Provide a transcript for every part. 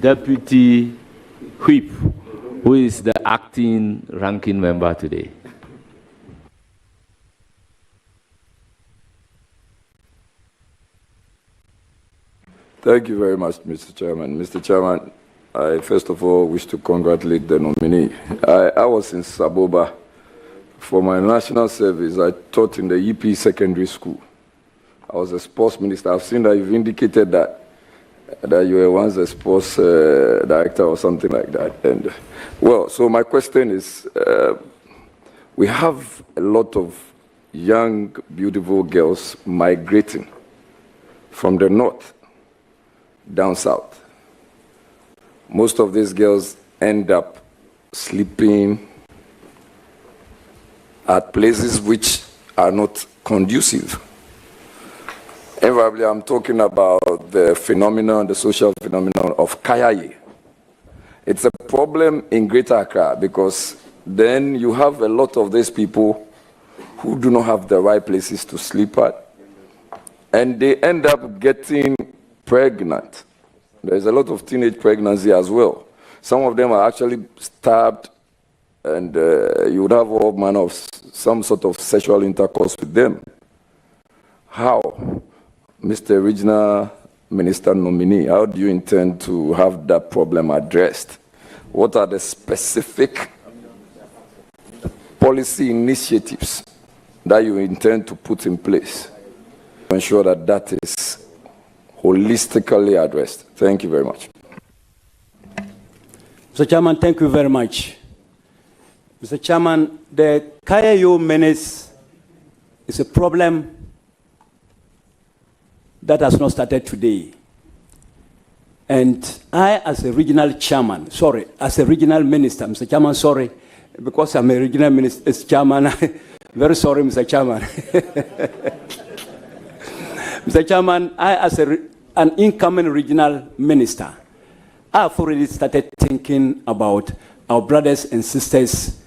Deputy Whip, who is the acting ranking member today. Thank you very much, Mr. Chairman. Mr. Chairman, I first of all wish to congratulate the nominee. I was in Saboba for my national service. I taught in the EP secondary school. I was a sports minister. I've seen that you've indicated that you were once a sports director or something like that. And well, so my question is, we have a lot of young, beautiful girls migrating from the north down south. Most of these girls end up sleeping at places which are not conducive. Invariably, I'm talking about the phenomenon, the social phenomenon of Kayaye. It's a problem in Greater Accra because then you have a lot of these people who do not have the right places to sleep at, and they end up getting pregnant. There's a lot of teenage pregnancy as well. Some of them are actually stabbed, and you would have all manner of some sort of sexual intercourse with them. How, Mr. Regional Minister nominee, how do you intend to have that problem addressed? What are the specific policy initiatives that you intend to put in place to ensure that that is holistically addressed? Thank you very much. Mr. Chairman, thank you very much. Mr. Chairman, the Kayayo menace is a problem that has not started today. And I, as a regional chairman, as a regional minister, Mr. Chairman, sorry, because I'm a regional minister, chairman, very sorry, Mr. Chairman. Mr. Chairman, I, as an incoming regional minister, I have already started thinking about our brothers and sisters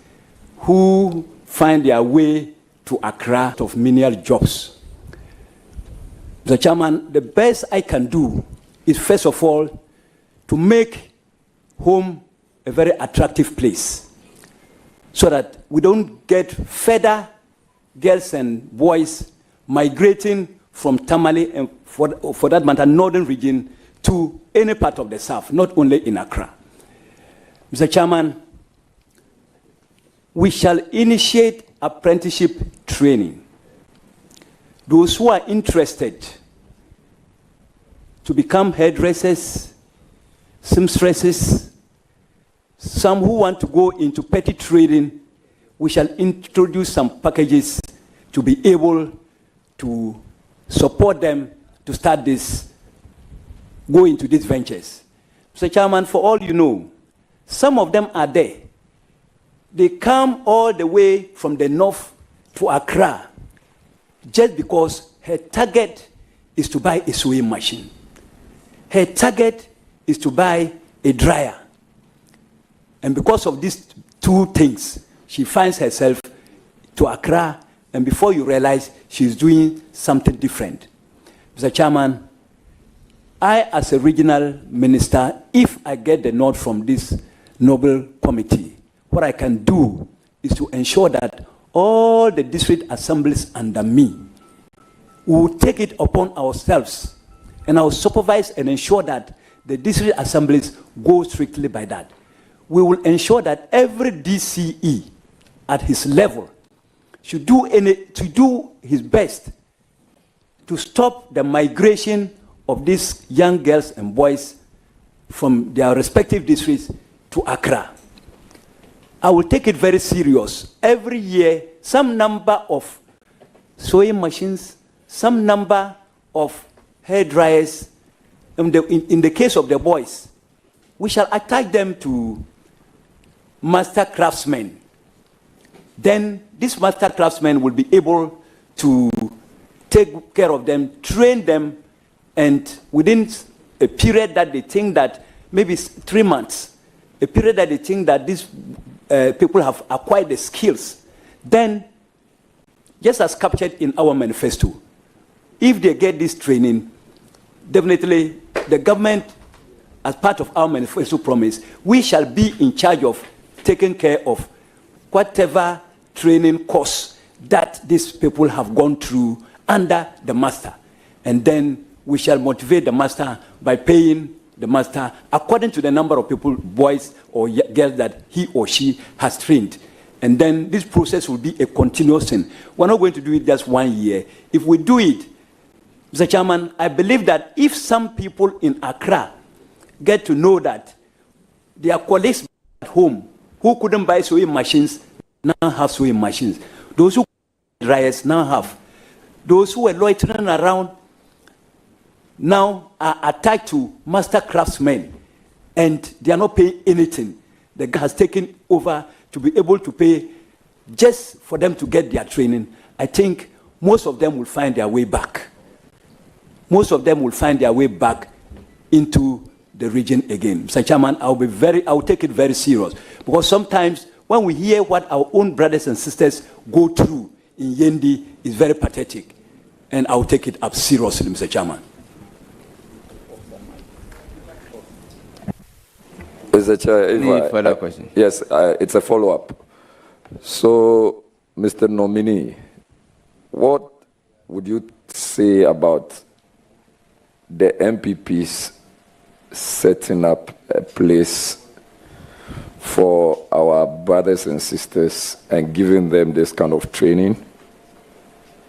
who find their way to Accra of menial jobs. Mr. Chairman, the best I can do is, first of all, to make home a very attractive place so that we don't get further girls and boys migrating from Tamale and for that matter, northern region to any part of the south, not only in Accra. Mr. Chairman, we shall initiate apprenticeship training. Those who are interested to become hairdressers, seamstresses, some who want to go into petty trading, we shall introduce some packages to be able to support them to start this, go into these ventures. Mr. Chairman, for all you know, some of them are there. They come all the way from the north to Accra just because her target is to buy a sewing machine. Her target is to buy a dryer. And because of these two things, she finds herself to Accra, and before you realize, she's doing something different. Mr. Chairman, I, as a regional minister, if I get the nod from this noble committee, what I can do is to ensure that all the district assemblies under me will take it upon ourselves, and I will supervise and ensure that the district assemblies go strictly by that. We will ensure that every DCE at his level should do his best to stop the migration of these young girls and boys from their respective districts to Accra. I will take it very serious. Every year, some number of sewing machines, some number of hair dryers, in the case of the boys, we shall attach them to master craftsmen. Then this master craftsmen will be able to take care of them, train them, and within a period that they think that maybe 3 months, a period that they think that these people have acquired the skills, then just as captured in our manifesto, if they get this training, definitely the government as part of our manifesto promise, we shall be in charge of taking care of whatever training course that these people have gone through under the master. And then we shall motivate the master by paying the master according to the number of people, boys or girls that he or she has trained. And then this process will be a continuous thing. We're not going to do it just 1 year. If we do it, Mr. Chairman, I believe that if some people in Accra get to know that their colleagues at home who couldn't buy sewing machines now have sewing machines. Those who dryers now have. Those who were loitering around now are attached to master craftsmen, and they are not paying anything. The guy has taken over to be able to pay just for them to get their training. I think most of them will find their way back. Most of them will find their way back into the region again. Mr. Chairman, I will take it very serious, because sometimes when we hear what our own brothers and sisters go through in Yendi, it's very pathetic, and I will take it up seriously, Mr. Chairman. Mr. Chair, any further question? Yes, it's a follow-up. So, Mr. Nominee, what would you say about the MPPs setting up a place for our brothers and sisters and giving them this kind of training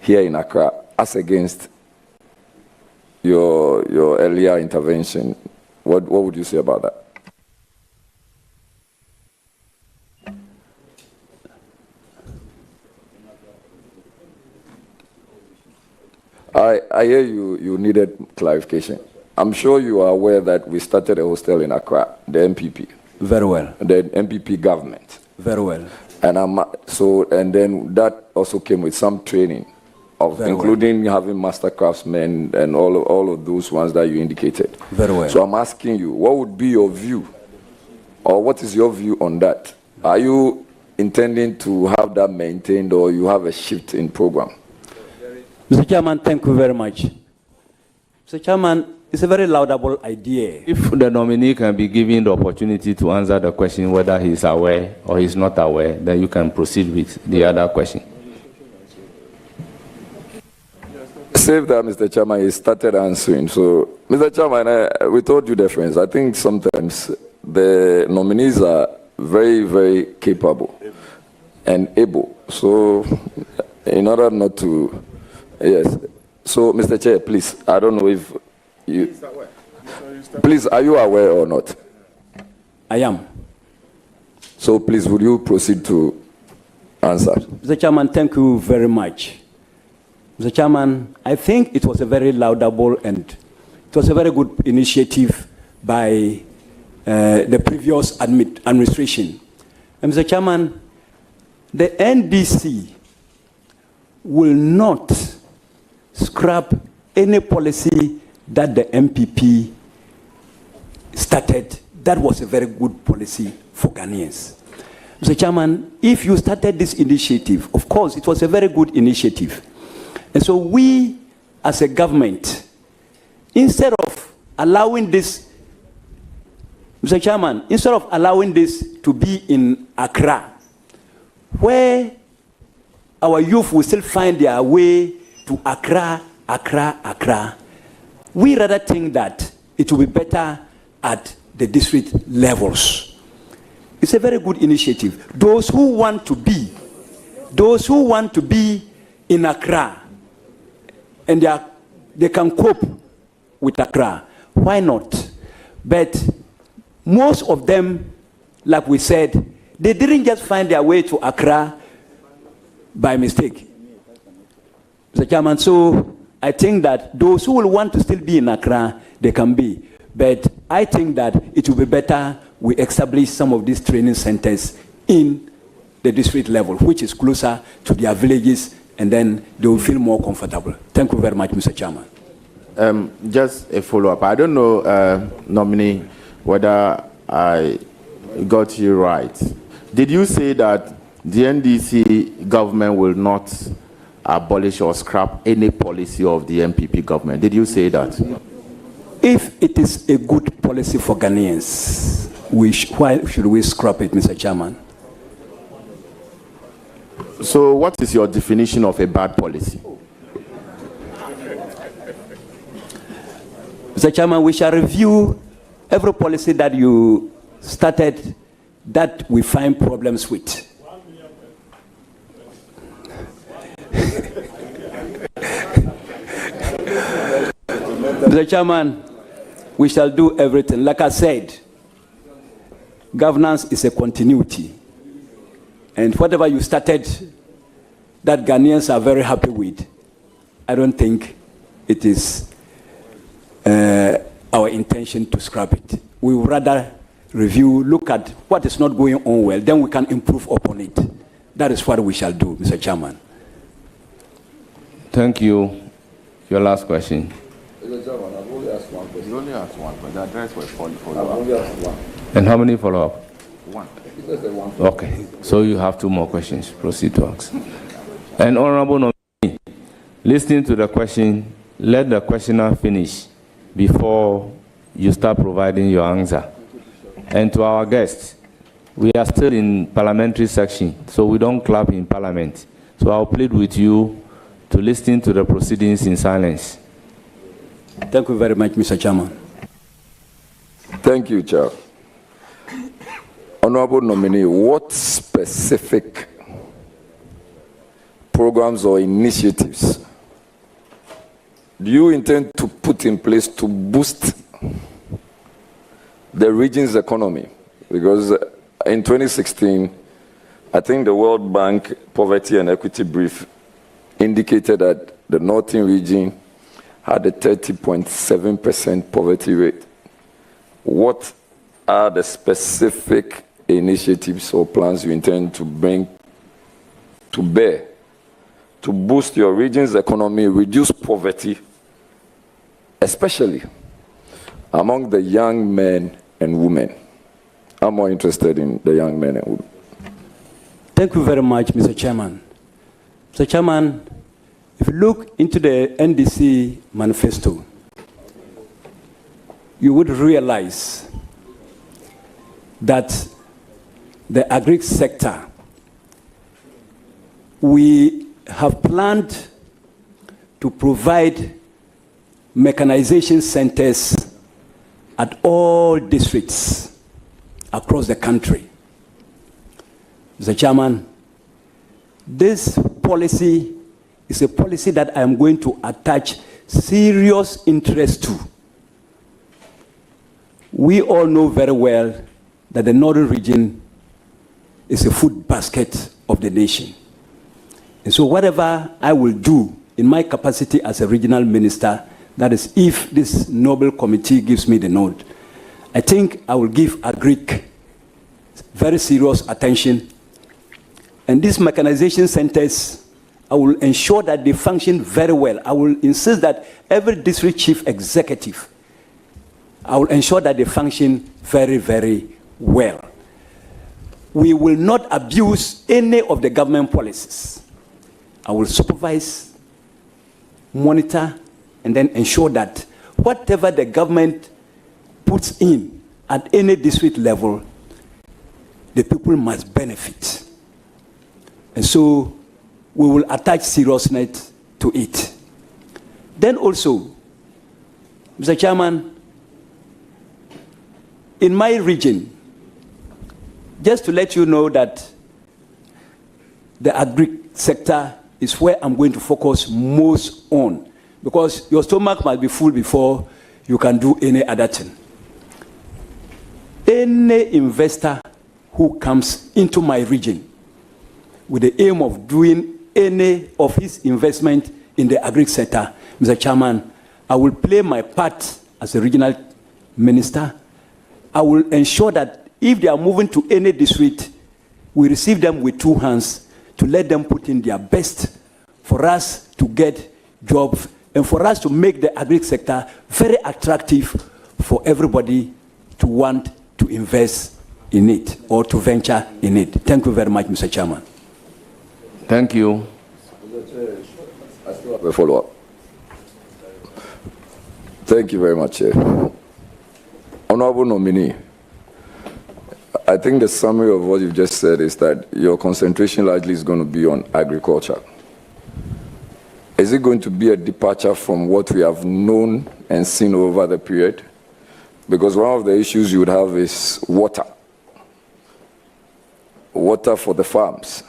here in Accra, as against your earlier intervention? What would you say about that? I hear you needed clarification. I'm sure you are aware that we started a hostel in Accra, the MPP. Very well. The MPP government. Very well. And then that also came with some training, including having master craftsmen and all of those ones that you indicated. Very well. So I'm asking you, what would be your view, or what is your view on that? Are you intending to have that maintained, or you have a shift in program? Mr. Chairman, thank you very much. Mr. Chairman, it's a very laudable idea. If the nominee can be given the opportunity to answer the question whether he's aware or he's not aware, then you can proceed with the other question. Save that, Mr. Chairman. He started answering. So, Mr. Chairman, we told you the difference. I think sometimes the nominees are very, very capable and able. So, in order not to... Yes. So, Mr. Chair, please, I don't know if you... Please, are you aware or not? I am. So, please, would you proceed to answer? Mr. Chairman, thank you very much. Mr. Chairman, I think it was a very laudable and it was a very good initiative by the previous administration. And Mr. Chairman, the NDC will not scrap any policy that the MPP started. That was a very good policy for Ghanaians. Mr. Chairman, if you started this initiative, of course, it was a very good initiative. And so we, as a government, instead of allowing this, Mr. Chairman, instead of allowing this to be in Accra, where our youth will still find their way to Accra, we rather think that it will be better at the district levels. It's a very good initiative. Those who want to be in Accra, and they can cope with Accra, why not? But most of them, like we said, they didn't just find their way to Accra by mistake. Mr. Chairman, so I think that those who will want to still be in Accra, they can be. But I think that it will be better we establish some of these training centers in the district level, which is closer to their villages, and then they will feel more comfortable. Thank you very much, Mr. Chairman. Just a follow-up. I don't know, nominee, whether I got you right. Did you say that the NDC government will not abolish or scrap any policy of the MPP government? Did you say that? If it is a good policy for Ghanaians, why should we scrap it, Mr. Chairman? So what is your definition of a bad policy? Mr. Chairman, we shall review every policy that you started that we find problems with. Mr. Chairman, we shall do everything. Like I said, governance is a continuity. And whatever you started that Ghanaians are very happy with, I don't think it is our intention to scrap it. We would rather review, look at what is not going on well, then we can improve upon it. That is what we shall do, Mr. Chairman. Thank you. Your last question. Mr. Chairman, I've only asked one question. You only asked one, but the address was follow-up. I've only asked one. And how many follow-up? One. Okay. So you have 2 more questions. Proceed to ask. And Honorable Nominee, listening to the question, let the questioner finish before you start providing your answer. And to our guests, we are still in parliamentary section, so we don't clap in parliament. So I'll plead with you to listen to the proceedings in silence. Thank you very much, Mr. Chairman. Thank you, Chair. Honorable Nominee, what specific programs or initiatives do you intend to put in place to boost the region's economy? Because in 2016, I think the World Bank Poverty and Equity Brief indicated that the Northern region had a 30.7% poverty rate. What are the specific initiatives or plans you intend to bring to bear to boost your region's economy, reduce poverty, especially among the young men and women? I'm more interested in the young men and women. Thank you very much, Mr. Chairman. Mr. Chairman, if you look into the NDC manifesto, you would realize that the agri sector, we have planned to provide mechanization centers at all districts across the country. Mr. Chairman, this policy is a policy that I am going to attach serious interest to. We all know very well that the Northern region is a food basket of the nation. And so whatever I will do in my capacity as a regional minister, that is if this Nobel Committee gives me the nod, I think I will give Agric very serious attention. And these mechanization centers, I will ensure that they function very well. I will insist that every district chief executive, I will ensure that they function very, very well. We will not abuse any of the government policies. I will supervise, monitor, and then ensure that whatever the government puts in at any district level, the people must benefit. And so we will attach seriousness to it. Then also, Mr. Chairman, in my region, just to let you know that the agri sector is where I'm going to focus most on, because your stomach must be full before you can do any other thing. Any investor who comes into my region with the aim of doing any of his investment in the agri sector, Mr. Chairman, I will play my part as a regional minister. I will ensure that if they are moving to any district, we receive them with 2 hands to let them put in their best for us to get jobs and for us to make the agri sector very attractive for everybody to want to invest in it or to venture in it. Thank you very much, Mr. Chairman. Thank you. I still have a follow-up. Thank you very much, Chair. Honorable nominee, I think the summary of what you've just said is that your concentration largely is going to be on agriculture. Is it going to be a departure from what we have known and seen over the period? Because one of the issues you would have is water. Water for the farms.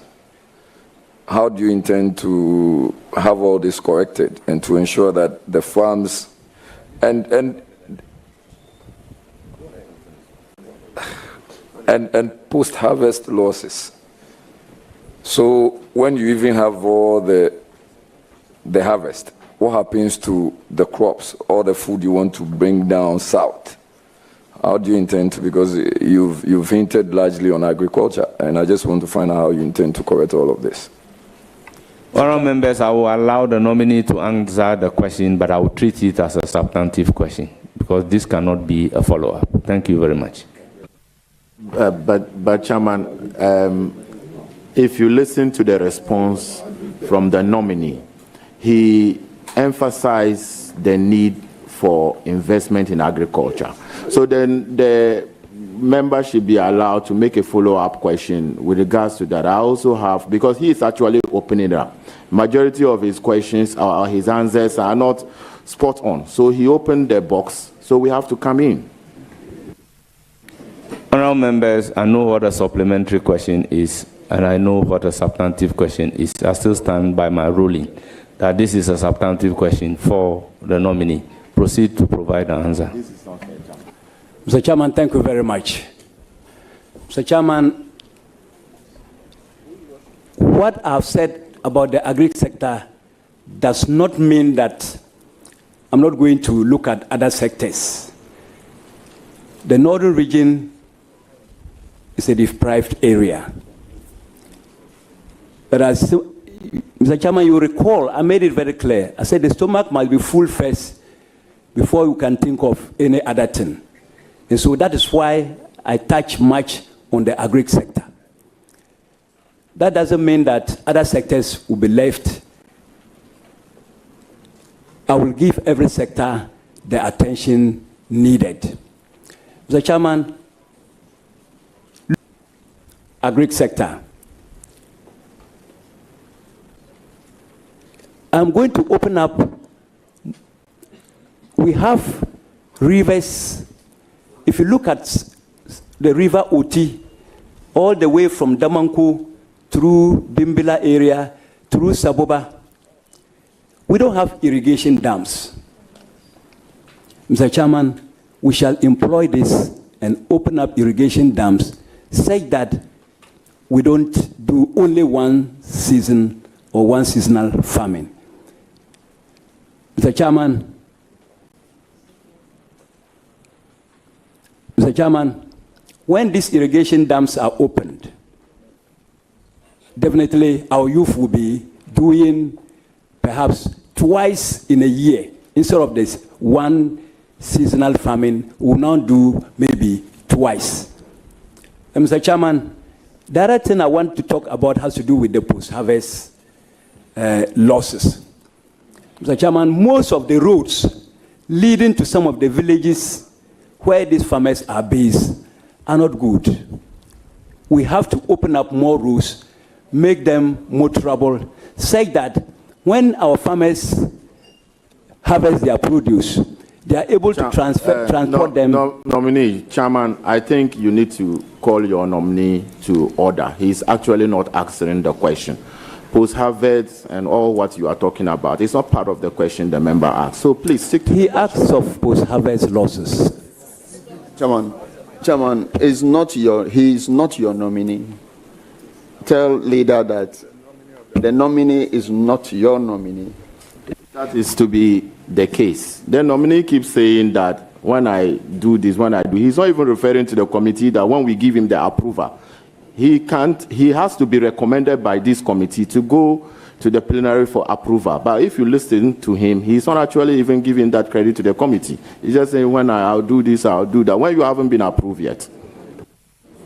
How do you intend to have all this corrected and to ensure that the farms and post-harvest losses? So when you even have all the harvest, what happens to the crops or the food you want to bring down south? How do you intend to, because you've hinted largely on agriculture, and I just want to find out how you intend to correct all of this. Honourable members, I will allow the nominee to answer the question, but I will treat it as a substantive question, because this cannot be a follow-up. Thank you very much. But Chairman, if you listen to the response from the nominee, he emphasized the need for investment in agriculture. So then the member should be allowed to make a follow-up question with regards to that. I also have, because he is actually opening up. Majority of his questions or his answers are not spot on. So he opened the box, so we have to come in. Honourable members, I know what a supplementary question is, and I know what a substantive question is. I still stand by my ruling that this is a substantive question for the nominee. Proceed to provide an answer. Mr. Chairman, thank you very much. Mr. Chairman, what I've said about the agri sector does not mean that I'm not going to look at other sectors. The northern region is a deprived area. But as Mr. Chairman, you recall, I made it very clear. I said the stomach must be full first before you can think of any other thing. And so that is why I touch much on the agri sector. That doesn't mean that other sectors will be left. I will give every sector the attention needed. Mr. Chairman, agri sector. I'm going to open up. We have rivers. If you look at the river Oti, all the way from Damanku through Bimbila area, through Saboba, we don't have irrigation dams. Mr. Chairman, we shall employ this and open up irrigation dams such that we don't do only one season or one seasonal farming. Mr. Chairman, when these irrigation dams are opened, definitely our youth will be doing perhaps twice in a year. Instead of this one seasonal farming, we'll now do maybe twice. And Mr. Chairman, the other thing I want to talk about has to do with the post-harvest losses. Mr. Chairman, most of the roads leading to some of the villages where these farmers are based are not good. We have to open up more roads, make them motorable, such that when our farmers harvest their produce, they are able to transport them. Nominee, Chairman, I think you need to call your nominee to order. He's actually not answering the question. Post-harvest and all what you are talking about, it's not part of the question the member asked. So please stick to He asks of post-harvest losses. Chairman, he is not your nominee. Tell leader that the nominee is not your nominee. That is to be the case. The nominee keeps saying that when I do this, he's not even referring to the committee that when we give him the approval, he has to be recommended by this committee to go to the plenary for approval. But if you listen to him, he's not actually even giving that credit to the committee. He's just saying, when I'll do this, I'll do that, when you haven't been approved yet.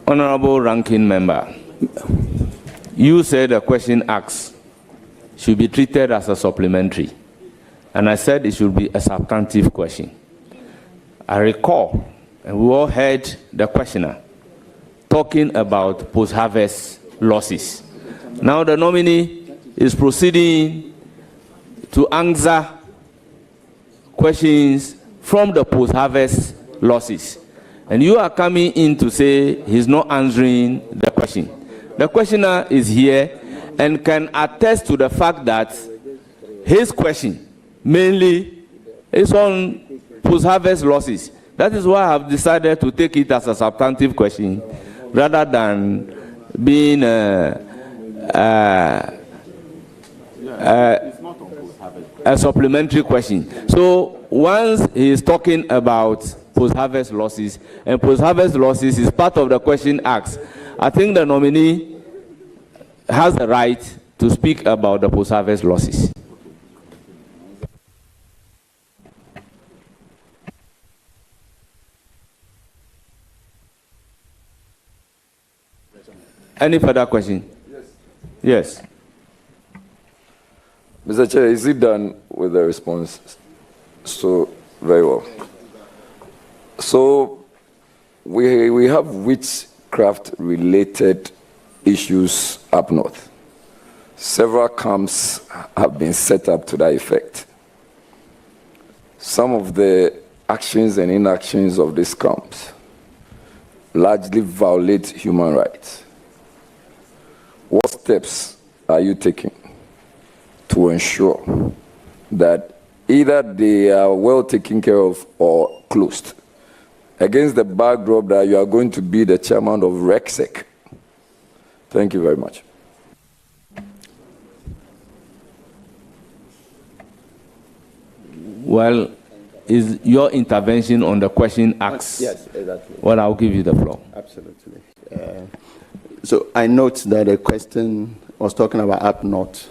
Honorable Ranking Member, you said the question asked should be treated as a supplementary. And I said it should be a substantive question. I recall, and we all heard the questioner talking about post-harvest losses. Now the nominee is proceeding to answer questions from the post-harvest losses. And you are coming in to say he's not answering the question. The questioner is here and can attest to the fact that his question mainly is on post-harvest losses. That is why I have decided to take it as a substantive question rather than being a supplementary question. So once he is talking about post-harvest losses, and post-harvest losses is part of the question asked, I think the nominee has the right to speak about the post-harvest losses. Any further question? Yes. Mr. Chair, is it done with the response? So, very well. So, we have witchcraft-related issues up north. Several camps have been set up to that effect. Some of the actions and inactions of these camps largely violate human rights. What steps are you taking to ensure that either they are well taken care of or closed, against the backdrop that you are going to be the chairman of RECSEC? Thank you very much. Well, is your intervention on the question asked? Yes, exactly. Well, I'll give you the floor. Absolutely. So I note that the question was talking about up north.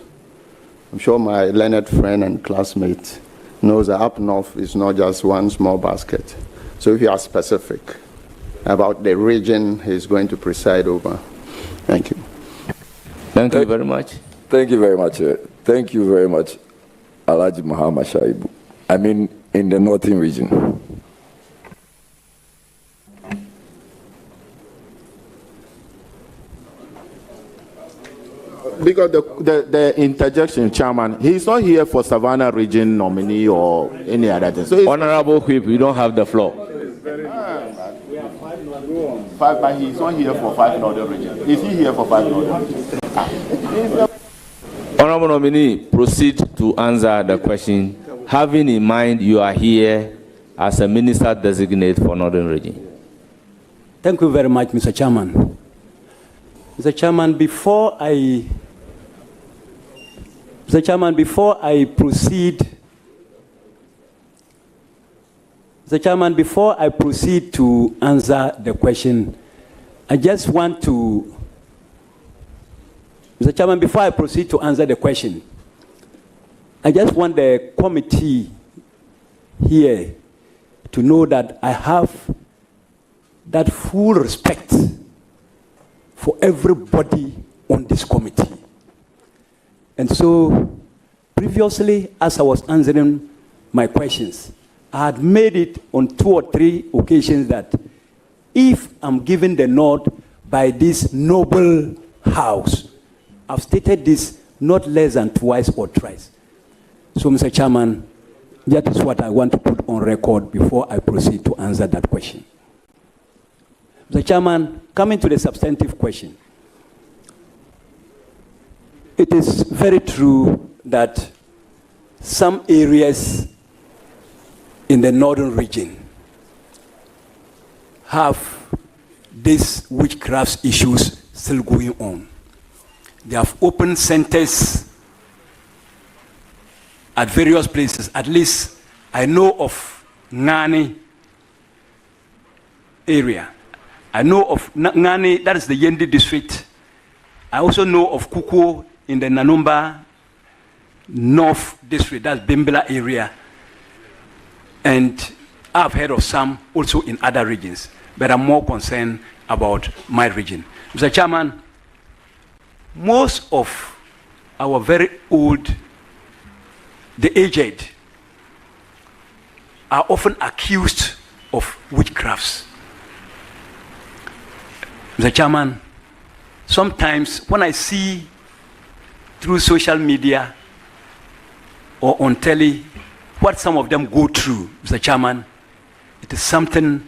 I'm sure my learned friend and classmate knows that up north is not just one small basket. So if you are specific about the region he's going to preside over. Thank you. Thank you very much. Thank you very much. Thank you very much, Alhaji Muhammad Shaibu. I mean, in the northern region. Because the interjection, Chairman, he's not here for Savannah Region nominee or any other thing. So Honorable Whip, you don't have the floor. But he's not here for 5 northern region. Is he here for 5 northern region? Honorable nominee, proceed to answer the question, having in mind you are here as a minister designate for Northern Region. Thank you very much, Mr. Chairman. Mr. Chairman, before I proceed to answer the question, I just want to, Mr. Chairman, before I proceed to answer the question, I just want the committee here to know that I have that full respect for everybody on this committee. And so, previously, as I was answering my questions, I had made it on 2 or 3 occasions that if I'm given the nod by this noble house, I've stated this not less than twice or thrice. So, Mr. Chairman, that is what I want to put on record before I proceed to answer that question. Mr. Chairman, coming to the substantive question, it is very true that some areas in the northern region have these witchcraft issues still going on. They have opened centers at various places. At least I know of Ngani area. I know of Ngani, that is the Yendi district. I also know of Kuku in the Nanumba North district, that's Bimbila area. And I've heard of some also in other regions, but I'm more concerned about my region. Mr. Chairman, most of our very old, the aged, are often accused of witchcrafts. Mr. Chairman, sometimes when I see through social media or on telly what some of them go through, Mr. Chairman, it is something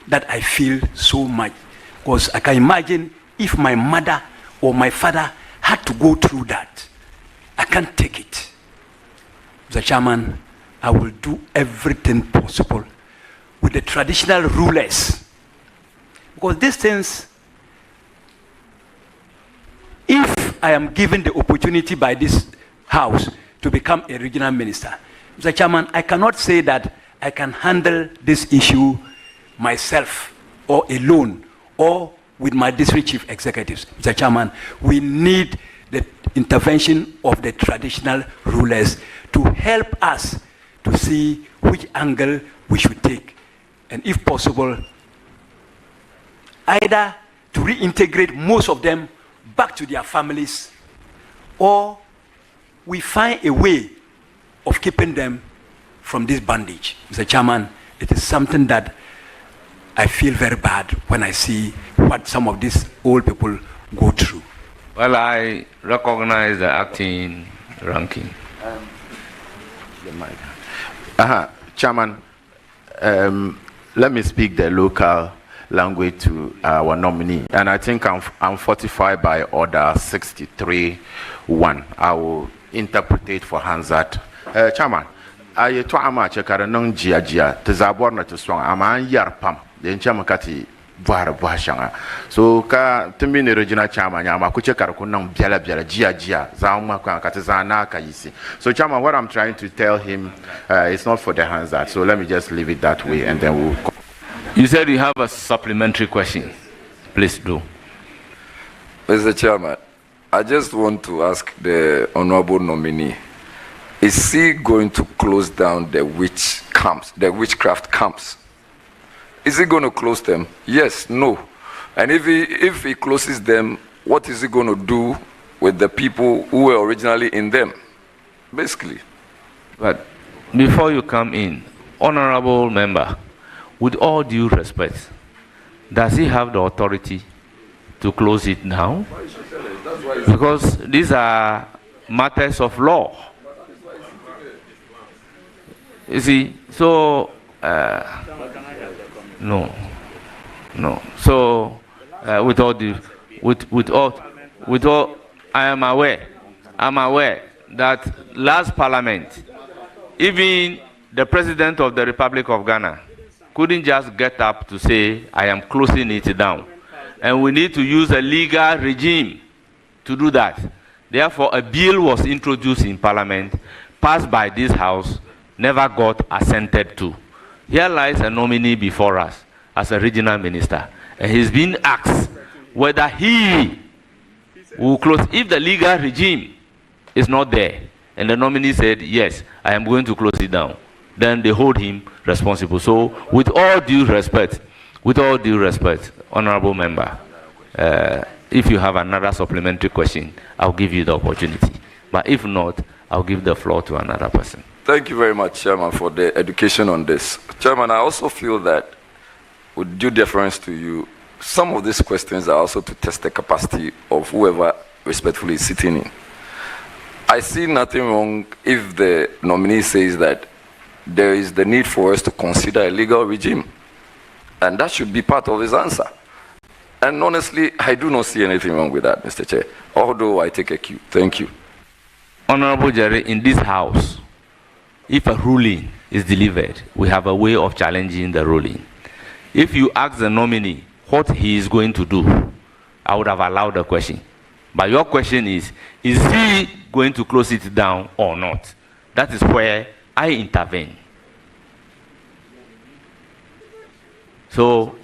that I feel so much. Because I can imagine if my mother or my father had to go through that. I can't take it. Mr. Chairman, I will do everything possible with the traditional rulers. Because these things, if I am given the opportunity by this House to become a regional minister, Mr. Chairman, I cannot say that I can handle this issue myself or alone or with my district chief executives. Mr. Chairman, we need the intervention of the traditional rulers to help us to see which angle we should take. And if possible, either to reintegrate most of them back to their families, or we find a way of keeping them from this bondage. Mr. Chairman, it is something that I feel very bad when I see what some of these old people go through. Well, I recognize the acting ranking. Chairman, let me speak the local language to our nominee, and I think I'm fortified by Order 63(1). I will interpret for Hansat. Chairman, I to ama chekara nong jia te zabor na to swang ama yar pam den chama kati buhara buhashanga so ka tumbi ne regional chairman nyama ku chekara ku nong biala jia za ma ka kati za na ka yisi. So Chairman, what I'm trying to tell him it's not for the Hansat, so let me just leave it that way, and then we'll. You said you have a supplementary question. Please do. Mr. Chairman, I just want to ask the honorable nominee, is he going to close down the witchcraft camps? Is he going to close them? Yes, no. And if he closes them, what is he going to do with the people who were originally in them? Basically. But before you come in, honorable member, with all due respect, does he have the authority to close it now? Because these are matters of law. You see, so no. So with all, I am aware that last Parliament, even the President of the Republic of Ghana couldn't just get up to say, I am closing it down. And we need to use a legal regime to do that. Therefore, a bill was introduced in Parliament, passed by this House, never got assented to. Here lies a nominee before us as a regional minister, and he's been asked whether he will close if the legal regime is not there. And the nominee said, yes, I am going to close it down. Then they hold him responsible. So with all due respect, honorable member, if you have another supplementary question, I'll give you the opportunity. But if not, I'll give the floor to another person. Thank you very much, Chairman, for the education on this. Chairman, I also feel that, with due deference to you, some of these questions are also to test the capacity of whoever respectfully is sitting in. I see nothing wrong if the nominee says that there is the need for us to consider a legal regime. And that should be part of his answer. And honestly, I do not see anything wrong with that, Mr. Chair, although I take a cue. Thank you. Honorable Jerry, in this House, if a ruling is delivered, we have a way of challenging the ruling. If you ask the nominee what he is going to do, I would have allowed the question. But your question is he going to close it down or not? That is where I intervene. So,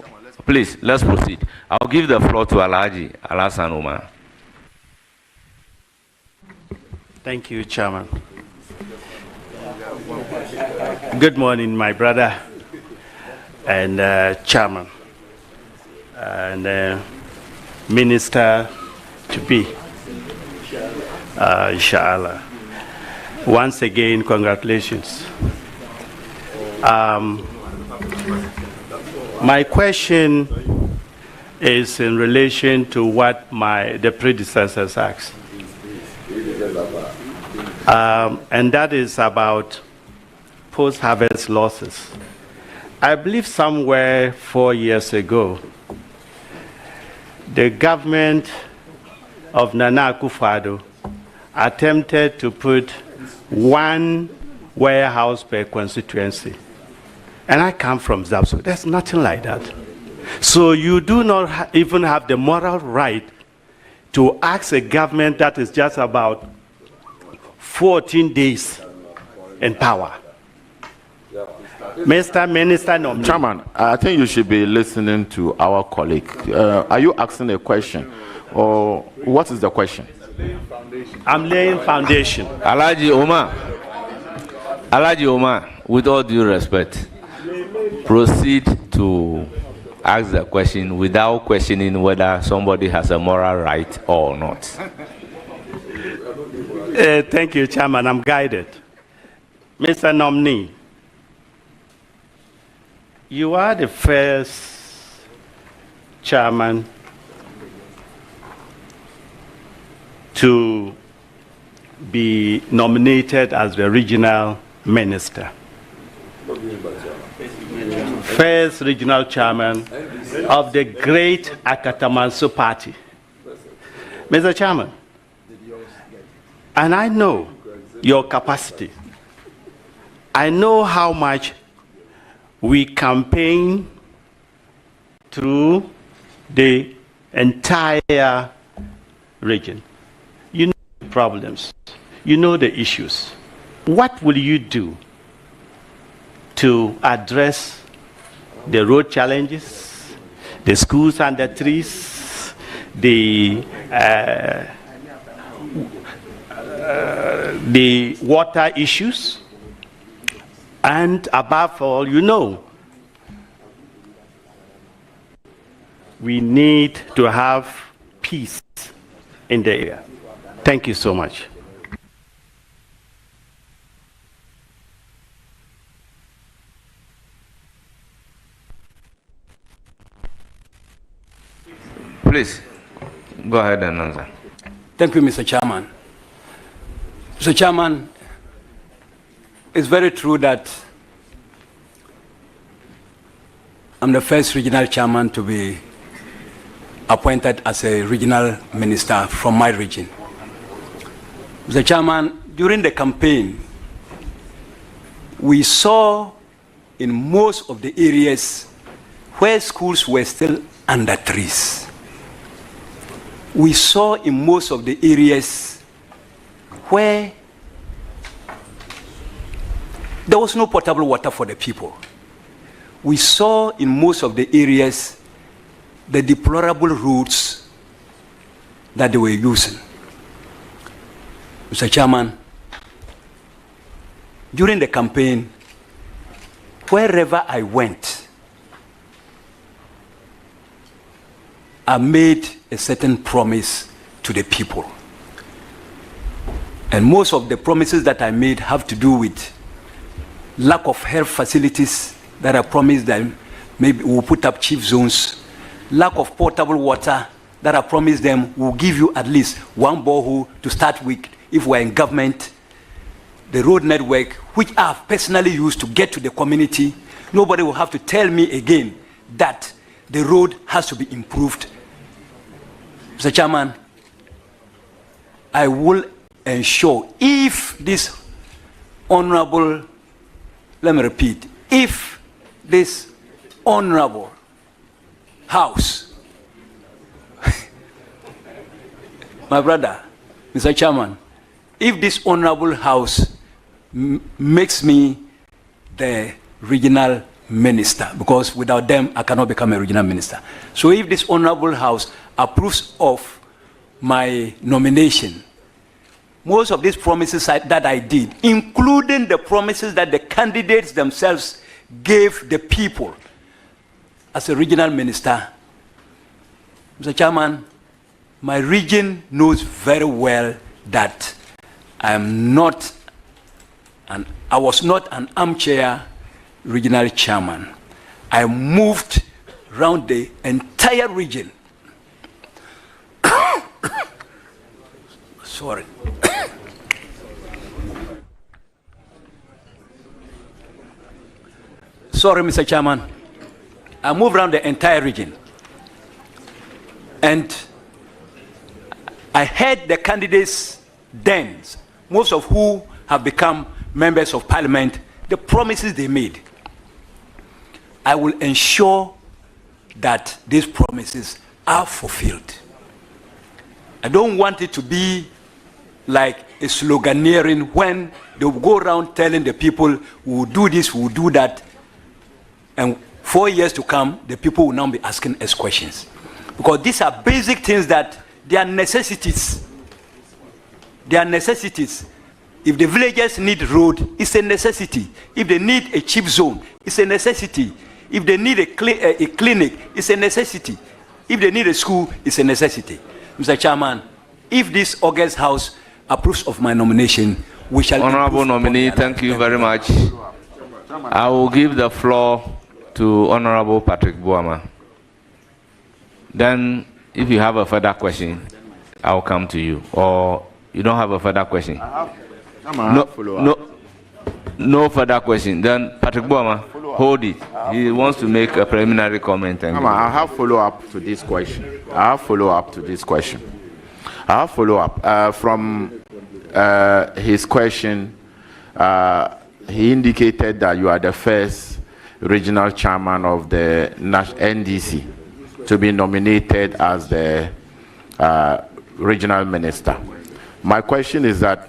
please, let's proceed. I'll give the floor to Alhaji Alasan Umar. Thank you, Chairman. Good morning, my brother and Chairman and Minister to be, inshallah. Once again, congratulations. My question is in relation to what the predecessors asked. And that is about post-harvest losses. I believe somewhere 4 years ago, the government of Nana Akufo-Addo attempted to put one warehouse per constituency. And I come from Zapso. There's nothing like that. So you do not even have the moral right to ask a government that is just about 14 days in power. Mr. Minister Nominee. Chairman, I think you should be listening to our colleague. Are you asking a question? Or what is the question? I'm laying foundation. Alhaji Omar, with all due respect, proceed to ask the question without questioning whether somebody has a moral right or not. Thank you, Chairman. I'm guided. Mr. Nominee, you are the first chairman to be nominated as the regional minister. First regional chairman of the great Akatamanso party. Mr. Chairman, and I know your capacity. I know how much we campaign through the entire region. You know the problems. You know the issues. What will you do to address the road challenges, the schools under trees, the water issues, and above all, you know, we need to have peace in the area. Thank you so much. Please, go ahead and answer. Thank you, Mr. Chairman. Mr. Chairman, it's very true that I'm the first regional chairman to be appointed as a regional minister from my region. Mr. Chairman, during the campaign, we saw in most of the areas where schools were still under trees. We saw in most of the areas where there was no potable water for the people. We saw in most of the areas the deplorable roads that they were using. Mr. Chairman, during the campaign, wherever I went, I made a certain promise to the people. And most of the promises that I made have to do with lack of health facilities that I promised them. Maybe we'll put up chief zones. Lack of potable water that I promised them will give you at least one borehole to start with if we're in government. The road network, which I've personally used to get to the community, nobody will have to tell me again that the road has to be improved. Mr. Chairman, I will ensure if this honorable, let me repeat, if this honorable House, my brother, Mr. Chairman, if this honorable House makes me the regional minister, because without them I cannot become a regional minister. So if this honorable House approves of my nomination, most of these promises that I did, including the promises that the candidates themselves gave the people as a regional minister, Mr. Chairman, my region knows very well that I was not an armchair regional chairman. I moved around the entire region. Sorry. Sorry, Mr. Chairman. I moved around the entire region. And I heard the candidates then, most of who have become members of parliament, the promises they made. I will ensure that these promises are fulfilled. I don't want it to be like a sloganeering when they will go around telling the people, we will do this, we will do that, and 4 years to come, the people will now be asking us questions. Because these are basic things that they are necessities. They are necessities. If the villagers need road, it's a necessity. If they need a cheap zone, it's a necessity. If they need a clinic, it's a necessity. If they need a school, it's a necessity. Mr. Chairman, if this August House approves of my nomination, we shall... Honorable nominee, thank you very much. I will give the floor to Honorable Patrick Boama. Then, if you have a further question, I'll come to you. Or you don't have a further question? No further question. Then, Patrick Boama, hold it. He wants to make a preliminary comment. I have follow-up to this question. From his question, he indicated that you are the first regional chairman of the NDC to be nominated as the regional minister. My question is that,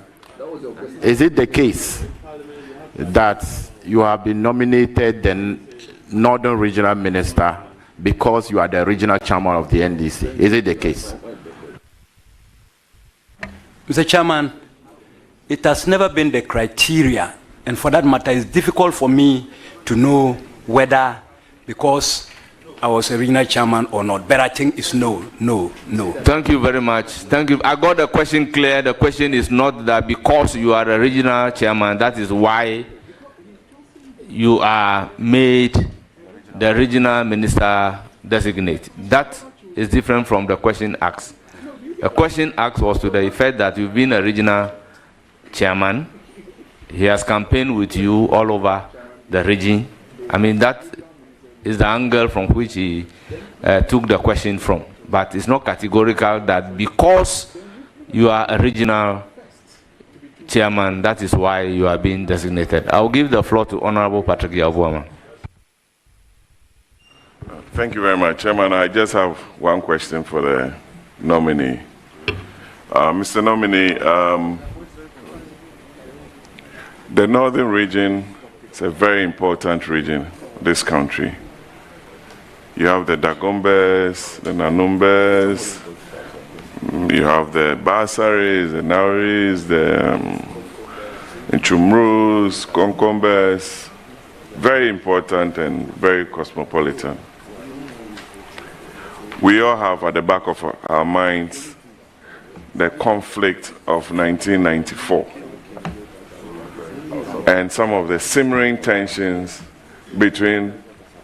is it the case that you have been nominated the Northern Regional Minister because you are the regional chairman of the NDC? Is it the case? Mr. Chairman, it has never been the criteria, and for that matter, it's difficult for me to know whether because I was a regional chairman or not, but I think it's no. Thank you very much. Thank you. I got the question clear. The question is not that because you are a regional chairman, that is why you are made the regional minister designate. That is different from the question asked. The question asked was to the effect that you've been a regional chairman. He has campaigned with you all over the region. I mean, that is the angle from which he took the question from. But it's not categorical that because you are a regional chairman, that is why you are being designated. I will give the floor to Honorable Patrick Yavuama. Thank you very much, Chairman. I just have one question for the nominee. Mr. Nominee, the Northern Region is a very important region in this country. You have the Dagombes, the Nanumbes, you have the Basaris, the Nauris, the Nchumrus, Konkombes, very important and very cosmopolitan. We all have at the back of our minds the conflict of 1994 and some of the simmering tensions between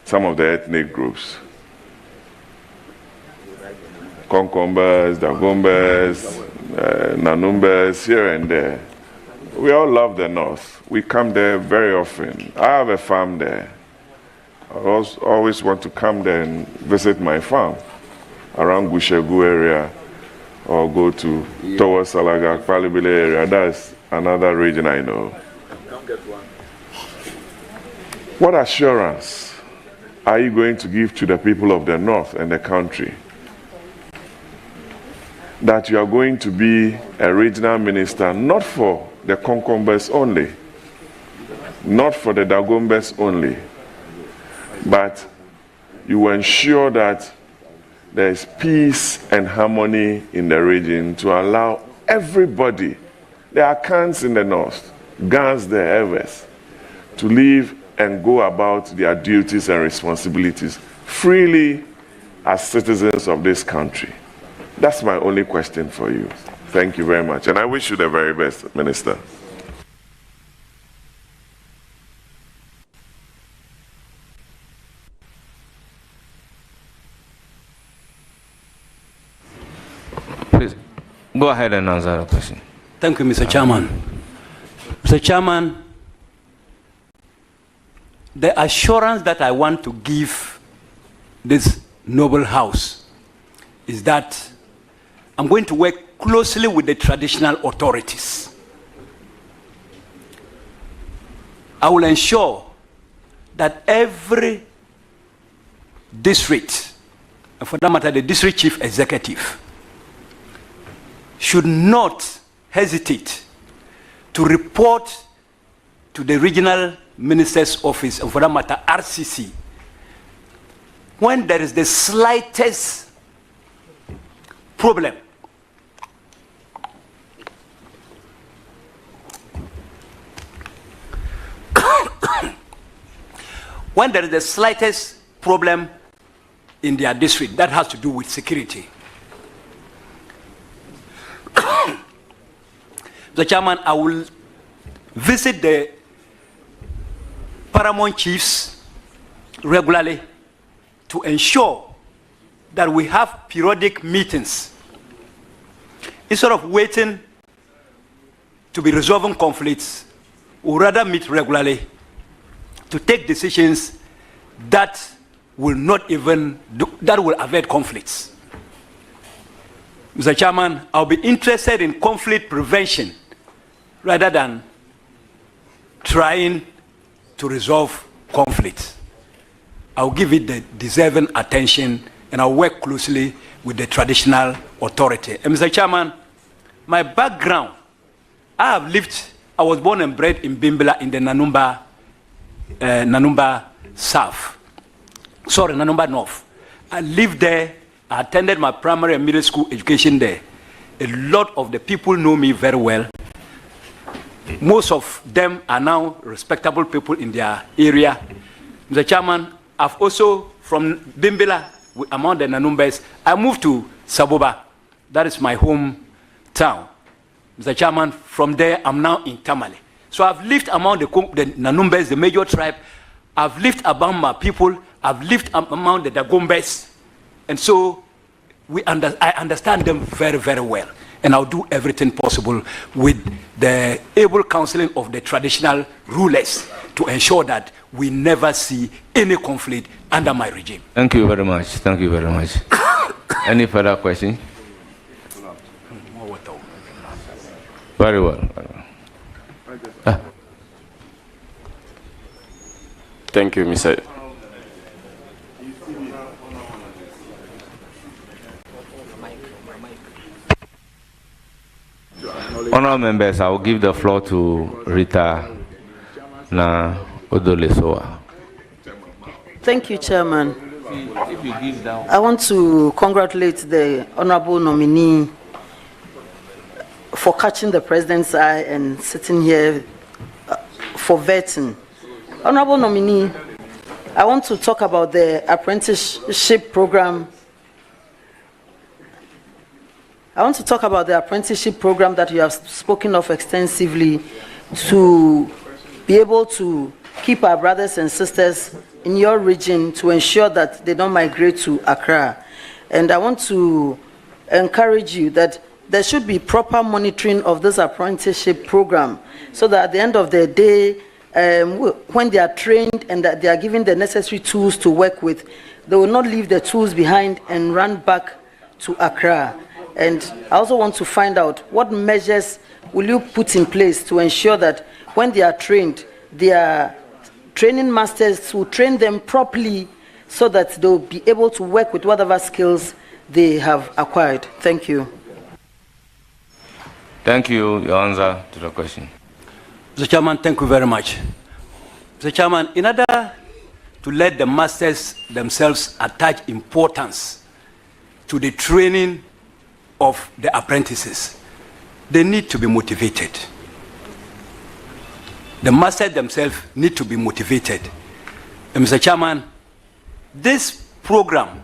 some of the ethnic groups. Konkombes, Dagombes, Nanumbes, here and there. We all love the North. We come there very often. I have a farm there. I always want to come there and visit my farm around Gushegu area or go to towards Salaga, Palibile area. That's another region I know. What assurance are you going to give to the people of the North and the country that you are going to be a regional minister, not for the Konkombes only, not for the Dagombes only, but you will ensure that there is peace and harmony in the region to allow everybody, the Akans in the North, Gans the Evers, to live and go about their duties and responsibilities freely as citizens of this country. That's my only question for you. Thank you very much. And I wish you the very best, Minister. Go ahead and answer the question. Thank you, Mr. Chairman. Mr. Chairman, the assurance that I want to give this noble house is that I'm going to work closely with the traditional authorities. I will ensure that every district, and for that matter, the district chief executive, should not hesitate to report to the regional minister's office, and for that matter, RCC, when there is the slightest problem. When there is the slightest problem in their district that has to do with security. The chairman, I will visit the paramount chiefs regularly to ensure that we have periodic meetings. Instead of waiting to be resolving conflicts, we rather meet regularly to take decisions that will not even that will avoid conflicts. Mr. Chairman, I'll be interested in conflict prevention rather than trying to resolve conflicts. I'll give it the deserving attention, and I'll work closely with the traditional authority. And Mr. Chairman, my background, I was born and bred in Bimbilla in the Nanumba South. Sorry, Nanumba North. I lived there. I attended my primary and middle school education there. A lot of the people know me very well. Most of them are now respectable people in their area. Mr. Chairman, I've also, from Bimbilla, among the Nanumbas, I moved to Saboba. That is my hometown. Mr. Chairman, from there, I'm now in Tamale. So I've lived among the Nanumbas, the major tribe. I've lived among my people. I've lived among the Dagombes. And so I understand them very, very well. And I'll do everything possible with the able counseling of the traditional rulers to ensure that we never see any conflict under my regime. Thank you very much. Thank you very much. Any further question? Very well. Thank you, Mr. Honourable members, I will give the floor to Rita Na Odolesoa. Thank you, Chairman. I want to congratulate the Honourable nominee for catching the President's eye and sitting here for vetting. Honourable nominee, I want to talk about the apprenticeship program. I want to talk about the apprenticeship program that you have spoken of extensively to be able to keep our brothers and sisters in your region to ensure that they don't migrate to Accra. And I want to encourage you that there should be proper monitoring of this apprenticeship program so that at the end of the day, when they are trained and that they are given the necessary tools to work with, they will not leave the tools behind and run back to Accra. And I also want to find out what measures will you put in place to ensure that when they are trained, their training masters will train them properly so that they'll be able to work with whatever skills they have acquired. Thank you. Thank you. Your answer to the question. Mr. Chairman, thank you very much. Mr. Chairman, in order to let the masters themselves attach importance to the training of the apprentices, they need to be motivated. The masters themselves need to be motivated. And Mr. Chairman, this program,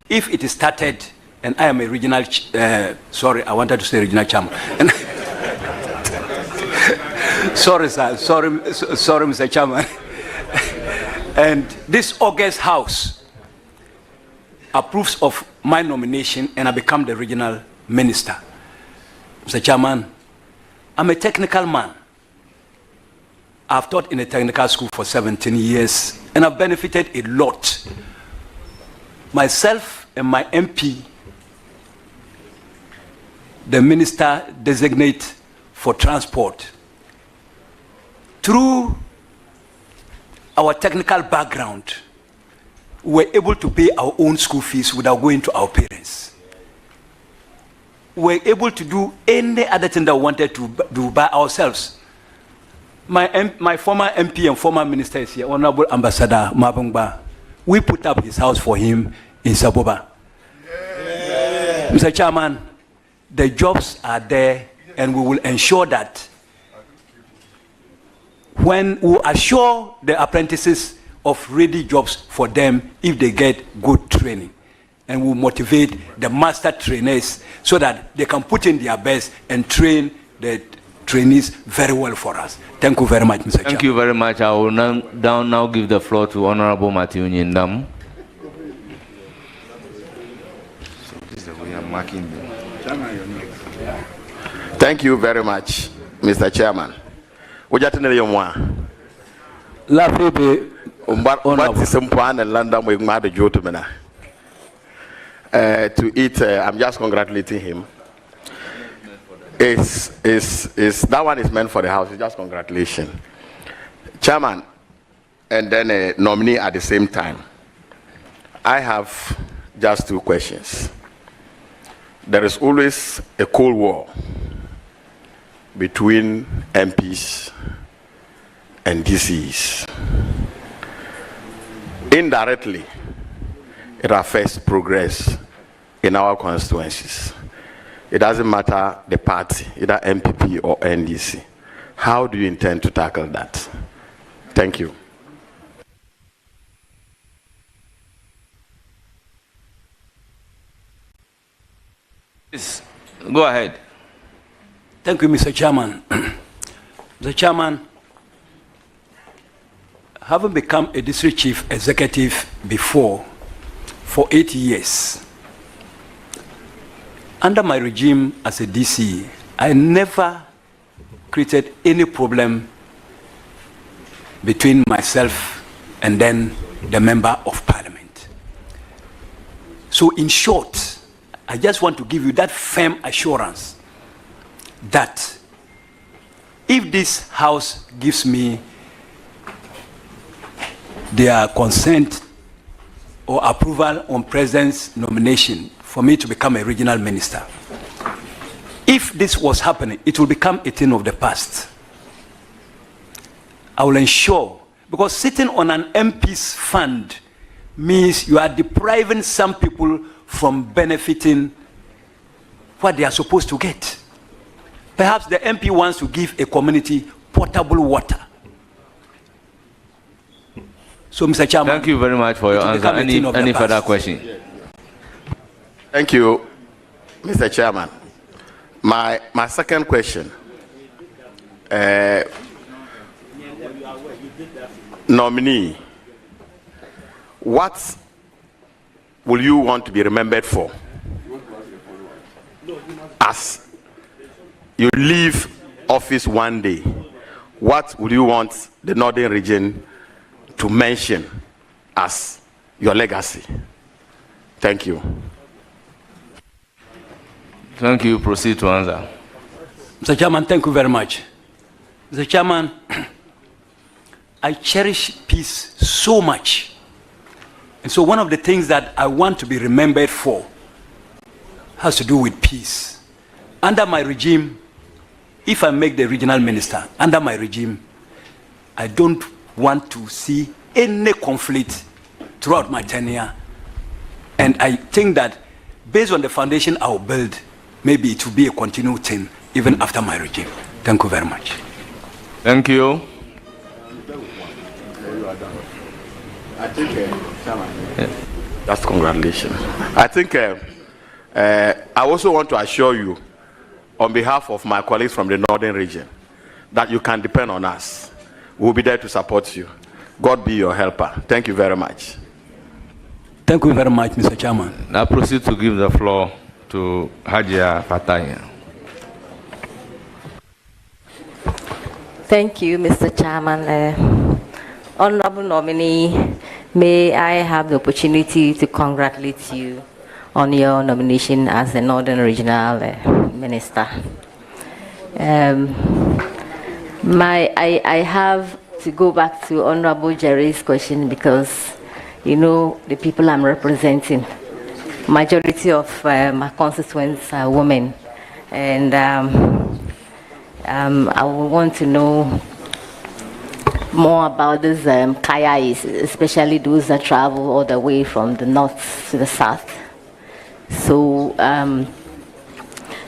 if it is started, and I am a regional, sorry, I wanted to say regional chairman. Sorry, sir, sorry, Mr. Chairman. And this August House approves of my nomination and I become the regional minister. Mr. Chairman, I'm a technical man. I've taught in a technical school for 17 years, and I've benefited a lot. Myself and my MP, the Minister Designate for Transport, through our technical background, we were able to pay our own school fees without going to our parents. We were able to do any other thing that we wanted to do by ourselves. My former MP and former minister is here, Honorable Ambassador Mabungba. We put up his house for him in Saboba. Yeah. Mr. Chairman, the jobs are there, and we will ensure that when we assure the apprentices of ready jobs for them if they get good training, and we motivate the master trainers so that they can put in their best and train the trainees very well for us. Thank you very much, Mr. Chairman. Thank you very much. I will now give the floor to Honorable Matthew Nyindam. So this is the way I'm marking them. Thank you very much, Mr. Chairman. To it, I'm just congratulating him. That one is meant for the house. It's just congratulations, Chairman, and then a nominee at the same time. I have just two questions. There is always a cold war between MPs and DCs. Indirectly, it affects progress in our constituencies. It doesn't matter the party, either MPP or NDC. How do you intend to tackle that? Thank you. Please, go ahead. Thank you, Mr. Chairman. Mr. Chairman, having become a district chief executive before for 8 years, under my regime as a DC, I never created any problem between myself and then the member of parliament. So in short, I just want to give you that firm assurance that if this house gives me their consent or approval on President's nomination for me to become a regional minister, if this was happening, it will become a thing of the past. I will ensure, because sitting on an MP's fund means you are depriving some people from benefiting what they are supposed to get. Perhaps the MP wants to give a community potable water. So, Mr. Chairman, thank you very much for your answer. Any further question? Thank you, Mr. Chairman. My second question. Nominee, what will you want to be remembered for as you leave office one day? What will you want the Northern Region to mention as your legacy? Thank you. Thank you. Proceed to answer. Mr. Chairman, thank you very much. Mr. Chairman, I cherish peace so much. And so one of the things that I want to be remembered for has to do with peace. Under my regime, if I make the regional minister, under my regime, I don't want to see any conflict throughout my tenure. And I think that based on the foundation I will build, maybe it will be a continued thing even after my regime. Thank you very much. Thank you. I think, that's congratulations. I think I also want to assure you, on behalf of my colleagues from the Northern Region, that you can depend on us. We'll be there to support you. God be your helper. Thank you very much. Thank you very much, Mr. Chairman. Now proceed to give the floor to Hajia Fataya. Thank you, Mr. Chairman. Honorable nominee, may I have the opportunity to congratulate you on your nomination as the Northern Regional Minister. I have to go back to Honorable Jerry's question because, you know, the people I'm representing, majority of my constituents are women, and I would want to know more about these kayais, especially those that travel all the way from the north to the south. So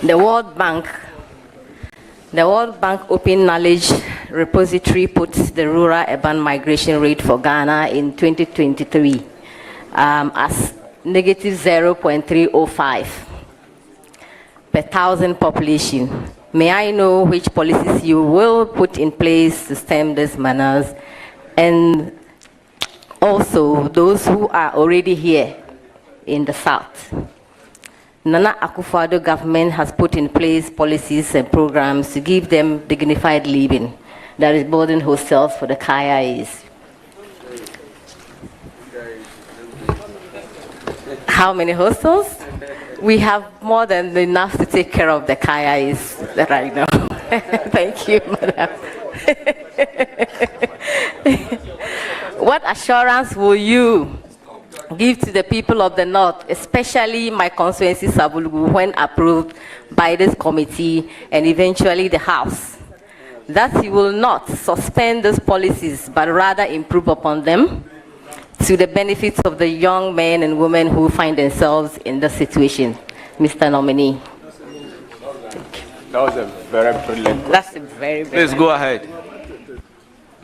the World Bank Open Knowledge Repository puts the rural-urban migration rate for Ghana in 2023 as negative 0.305 per thousand population. May I know which policies you will put in place to stem these manners, and also those who are already here in the south? Nana Akufo-Addo government has put in place policies and programs to give them dignified living. There is boarding hostels for the Kayais. How many hostels? We have more than enough to take care of the Kayais right now. Thank you, madam. What assurance will you give to the people of the North, especially my constituency Sabulugu, when approved by this committee and eventually the House, that you will not suspend those policies but rather improve upon them to the benefit of the young men and women who find themselves in the situation? Mr. Nominee. That was a very brilliant question. That's a very Please go ahead.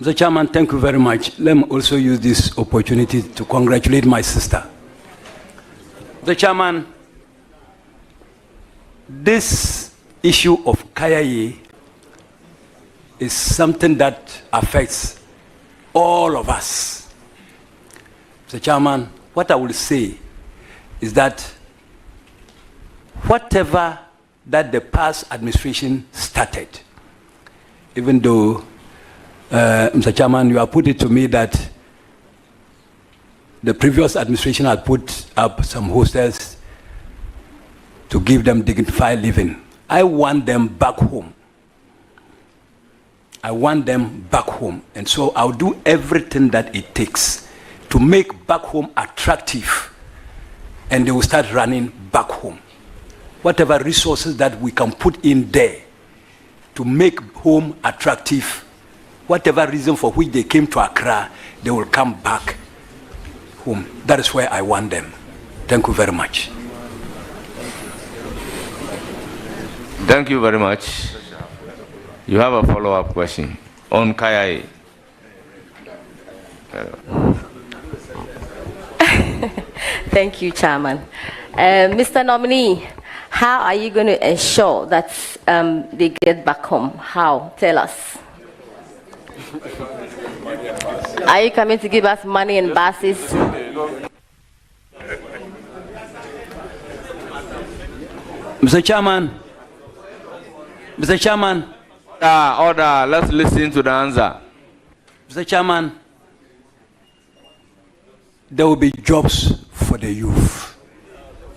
Mr. Chairman, thank you very much. Let me also use this opportunity to congratulate my sister. Mr. Chairman, this issue of Kayaye is something that affects all of us. Mr. Chairman, what I will say is that whatever that the past administration started, even though Mr. Chairman, you have put it to me that the previous administration had put up some hostels to give them dignified living. I want them back home. I want them back home. And so I'll do everything that it takes to make back home attractive, and they will start running back home. Whatever resources that we can put in there to make home attractive, whatever reason for which they came to Accra, they will come back home. That is where I want them. Thank you very much. Thank you very much. You have a follow-up question on Kayai. Thank you, Chairman. Mr. Nominee, how are you going to ensure that they get back home? How? Tell us. Are you coming to give us money and buses? Mr. Chairman. Mr. Chairman. Order. Let's listen to the answer. Mr. Chairman, there will be jobs for the youth.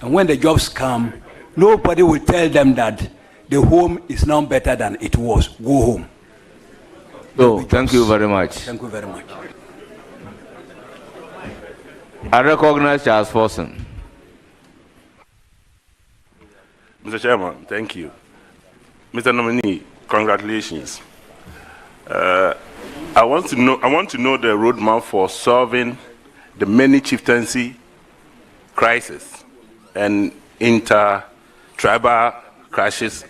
And when the jobs come, nobody will tell them that the home is now better than it was. Go home. So, thank you very much. Thank you very much. I recognize Charles Forson. Mr. Chairman, thank you. Mr. Nominee, congratulations. I want to know the roadmap for solving the many chieftaincy crisis and inter-tribal clashes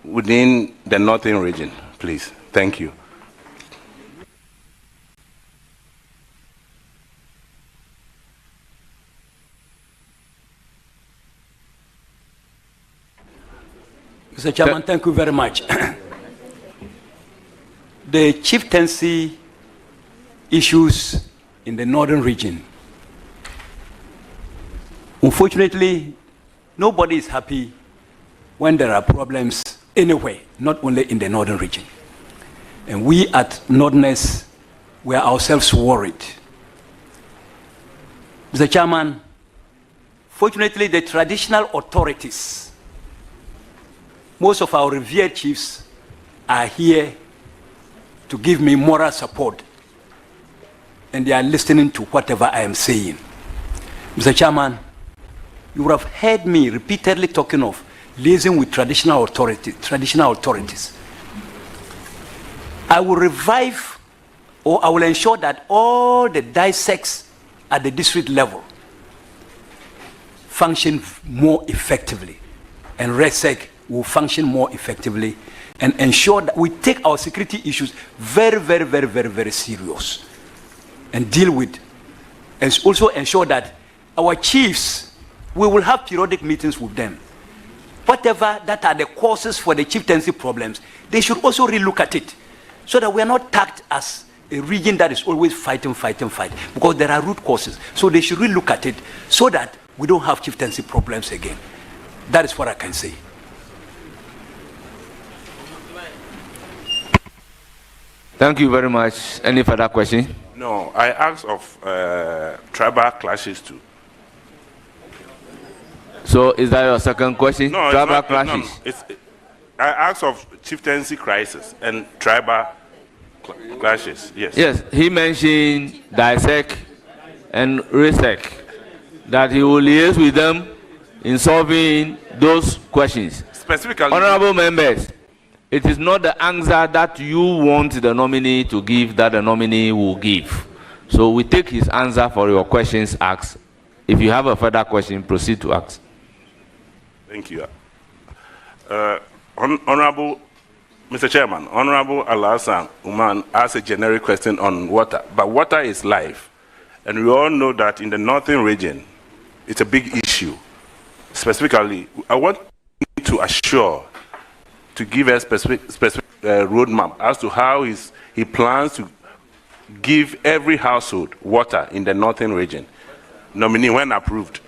within the northern region, please. Thank you. Mr. Chairman, thank you very much. The chieftaincy issues in the northern region, unfortunately, nobody is happy when there are problems anywhere, not only in the northern region. And we at Northerners were ourselves worried. Mr. Chairman, fortunately, the traditional authorities, most of our revered chiefs are here to give me moral support, and they are listening to whatever I am saying. Mr. Chairman, you would have heard me repeatedly talking of liaising with traditional authorities. I will revive, or I will ensure that all the dissects at the district level function more effectively, and RESEC will function more effectively, and ensure that we take our security issues very, very, very, very, very serious, and deal with, and also ensure that our chiefs, we will have periodic meetings with them. Whatever that are the causes for the chieftaincy problems, they should also relook at it, so that we are not tagged as a region that is always fighting, because there are root causes. So they should relook at it, so that we don't have chieftaincy problems again. That is what I can say. Thank you very much. Any further question? No, I asked of tribal clashes too. So is that your second question? No, Tribal clashes? I asked of chieftaincy crisis and tribal clashes, yes. Yes, he mentioned DISEC and RESEC, that he will liaise with them in solving those questions. Specifically, Honorable members, it is not the answer that you want the nominee to give that the nominee will give. So we take his answer for your questions asked. If you have a further question, proceed to ask. Thank you. Honorable Mr. Chairman, Honorable Alasan Uman asked a generic question on water, but water is life. And we all know that in the northern region, it's a big issue. Specifically, I want to assure, to give a specific roadmap as to how he plans to give every household water in the northern region. Nominee, when approved.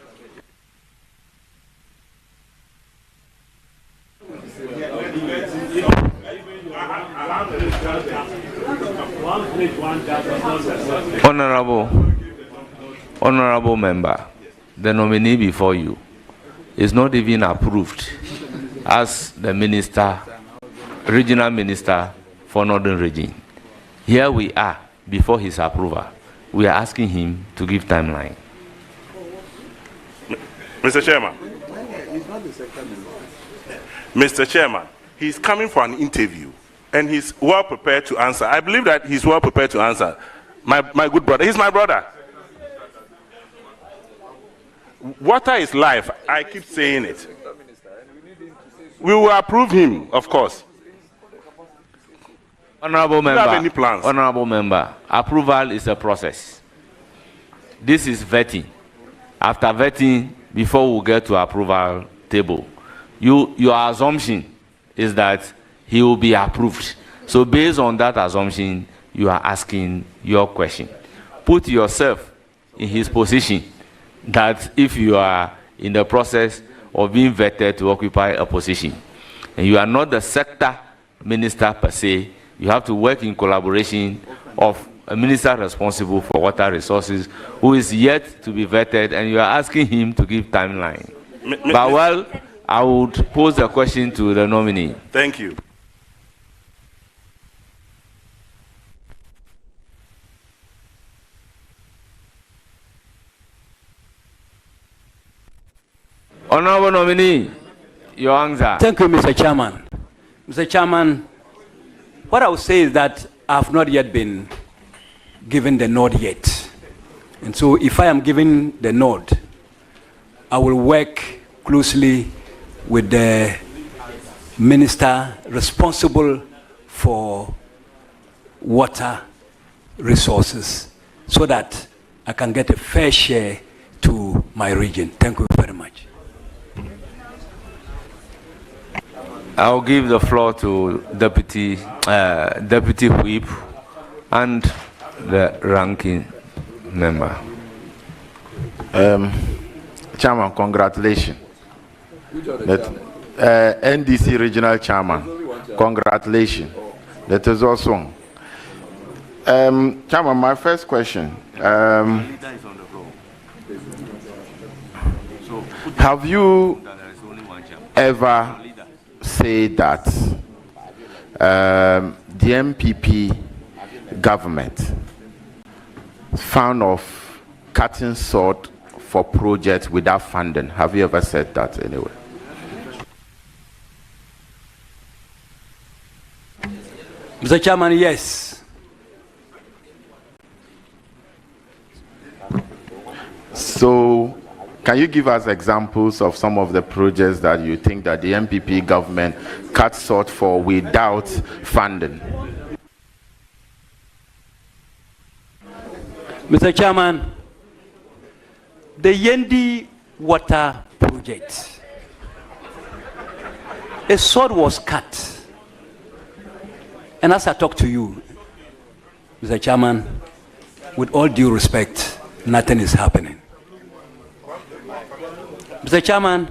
Honorable member, the nominee before you is not even approved as the minister, regional minister for Northern Region. Here we are before his approval. We are asking him to give timeline. Mr. Chairman. Mr. Chairman, he's coming for an interview and he's well prepared to answer. I believe that he's well prepared to answer. My good brother, he's my brother. Water is life. I keep saying it. We will approve him, of course. Honorable member, do you have any plans? Honorable member, approval is a process. This is vetting. After vetting, before we get to approval table, your assumption is that he will be approved. So based on that assumption, you are asking your question. Put yourself in his position, that if you are in the process of being vetted to occupy a position, and you are not the sector minister per se, you have to work in collaboration of a minister responsible for water resources who is yet to be vetted, and you are asking him to give timeline. But well, I would pose a question to the nominee. Thank you. Honorable nominee, your answer. Thank you, Mr. Chairman. Mr. Chairman, what I would say is that I have not yet been given the nod yet. And so if I am given the nod, I will work closely with the minister responsible for water resources so that I can get a fair share to my region. Thank you very much. I'll give the floor to Deputy Whip and the ranking member. Chairman, congratulations. NDC Regional Chairman, congratulations. That is also. Chairman, my first question. Have you ever said that the MPP government found of cutting short for projects without funding? Have you ever said that anyway? Mr. Chairman, yes. So, can you give us examples of some of the projects that you think that the MPP government cut short for without funding? Mr. Chairman, the Yendi water project, a sword was cut. And as I talk to you, Mr. Chairman, with all due respect, nothing is happening. Mr. Chairman,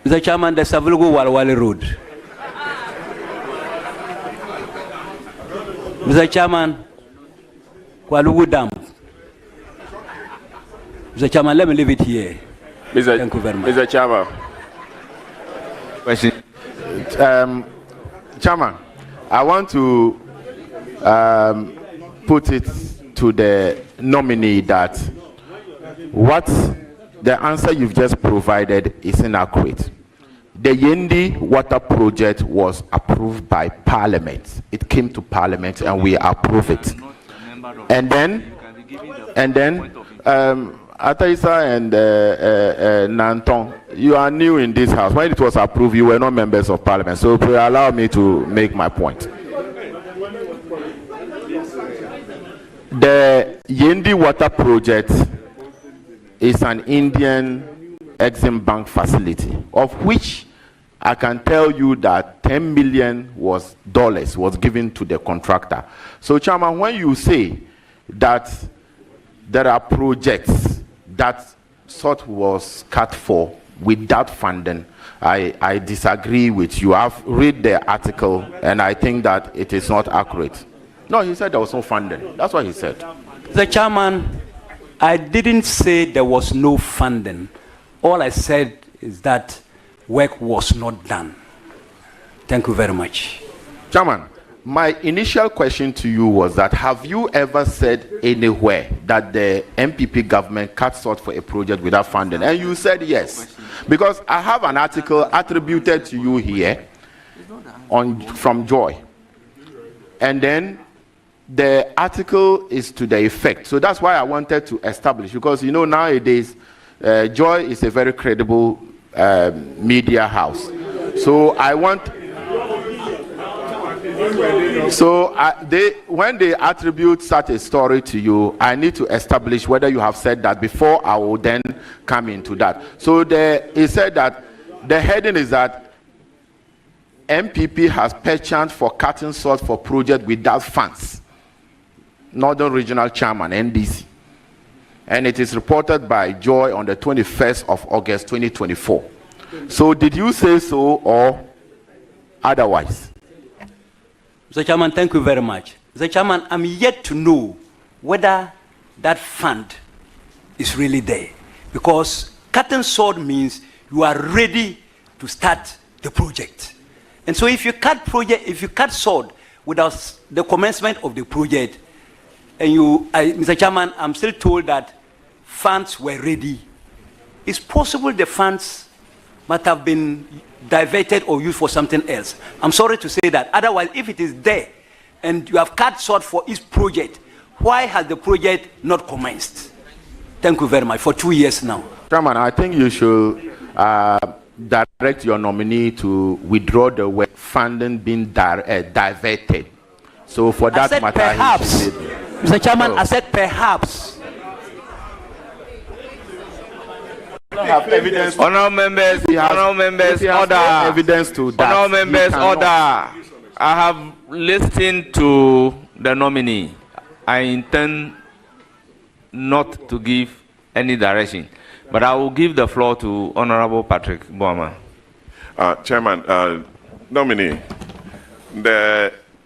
the Savulugu Walwali Road. Mr. Chairman, Kwalugu Dam. Mr. Chairman, let me leave it here. Thank you very much. Mr. Chairman. Question. Chairman, I want to put it to the nominee that what the answer you've just provided is inaccurate. The Yendi water project was approved by Parliament. It came to Parliament and we approved it. And then Ataisa and Nanton, you are new in this house. When it was approved, you were not members of Parliament. So please allow me to make my point. The Yendi water project is an Indian Exim Bank facility, of which I can tell you that $10 million was given to the contractor. So, Chairman, when you say that there are projects that sort was cut for without funding, I disagree with you. I've read the article and I think that it is not accurate. No, he said there was no funding. That's what he said. The Chairman, I didn't say there was no funding. All I said is that work was not done. Thank you very much. Chairman, my initial question to you was that have you ever said anywhere that the MPP government cut short for a project without funding? And you said yes. Because I have an article attributed to you here from Joy. And then the article is to the effect. So that's why I wanted to establish, because you know nowadays Joy is a very credible media house. So I want. So when they attribute such a story to you, I need to establish whether you have said that before I will then come into that. So he said that the heading is that MPP has penchant for cutting short for project without funds. Northern Regional Chairman, NDC. And it is reported by Joy on the 21st of August 2024. So did you say so or otherwise? Mr. Chairman, thank you very much. Mr. Chairman, I'm yet to know whether that fund is really there. Because cutting sword means you are ready to start the project. And so if you cut sword without the commencement of the project, and Mr. Chairman, I'm still told that funds were ready. It's possible the funds might have been diverted or used for something else. I'm sorry to say that. Otherwise, if it is there and you have cut short for each project, why has the project not commenced? Thank you very much. For 2 years now. Chairman, I think you should direct your nominee to withdraw the word funding being diverted. So for that matter, perhaps. Mr. Chairman, I said perhaps. Have evidence. Honourable members, order. Evidence to that. Honourable members, order. I have listened to the nominee. I intend not to give any direction. But I will give the floor to Honorable Patrick Boama. Chairman, nominee,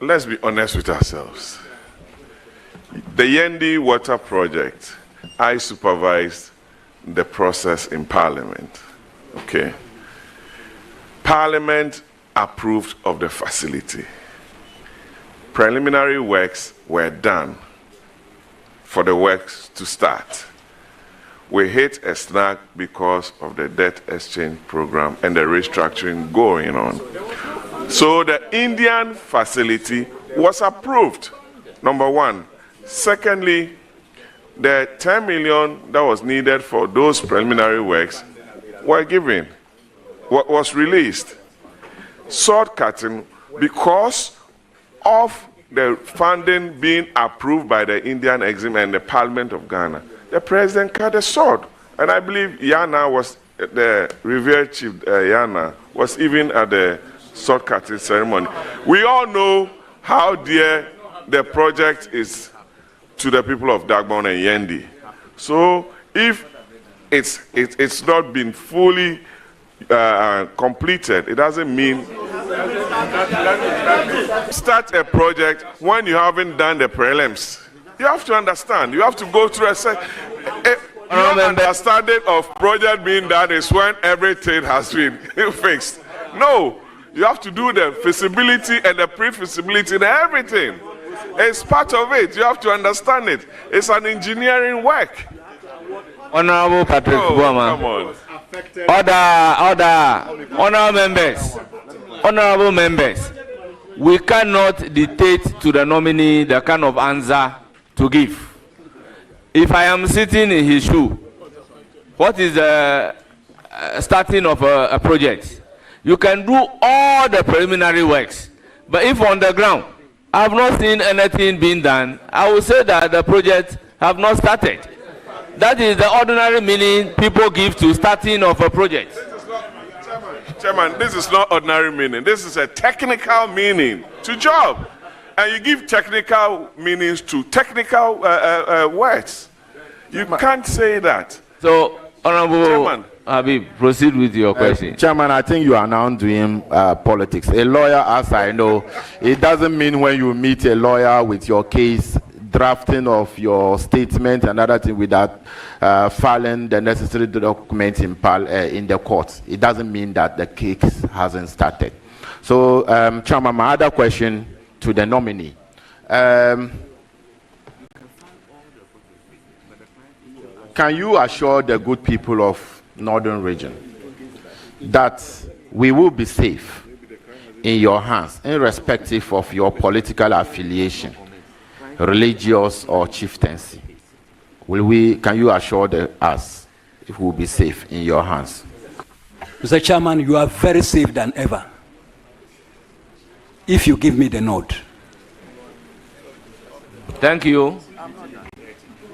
let's be honest with ourselves. The Yendi Water Project, I supervised the process in Parliament. Okay. Parliament approved of the facility. Preliminary works were done for the works to start. We hit a snag because of the debt exchange program and the restructuring going on. So the Indian facility was approved, number one. Secondly, the 10 million that was needed for those preliminary works were given, was released. Sword cutting, because of the funding being approved by the Indian Exim and the Parliament of Ghana, the president cut a sword. And I believe Yana was, the revered chief Yana, was even at the sword cutting ceremony. We all know how dear the project is to the people of Dagbon and Yendi. So if it's not been fully completed, it doesn't mean start a project when you haven't done the prelims. You have to understand. You have to go through your understanding of project being done is when everything has been fixed. No, you have to do the feasibility and the pre-feasibility and everything. It's part of it. You have to understand it. It's an engineering work. Honorable Patrick Boama. Come on. Honorable members, we cannot dictate to the nominee the kind of answer to give. If I am sitting in his shoe, what is the starting of a project? You can do all the preliminary works, but if on the ground I have not seen anything being done, I will say that the project have not started. That is the ordinary meaning people give to starting of a project. Chairman, this is not ordinary meaning. This is a technical meaning to job. And you give technical meanings to technical words. You can't say that. So, Honorable Habib, proceed with your question. Chairman, I think you are now doing politics. A lawyer, as I know, it doesn't mean when you meet a lawyer with your case, drafting of your statement and other thing without filing the necessary documents in the court. It doesn't mean that the case hasn't started. So, Chairman, my other question to the nominee. Can you assure the good people of Northern Region that we will be safe in your hands, irrespective of your political affiliation, religious or chieftaincy? Can you assure us if we will be safe in your hands? Mr. Chairman, you are very safe than ever. If you give me the nod. Thank you.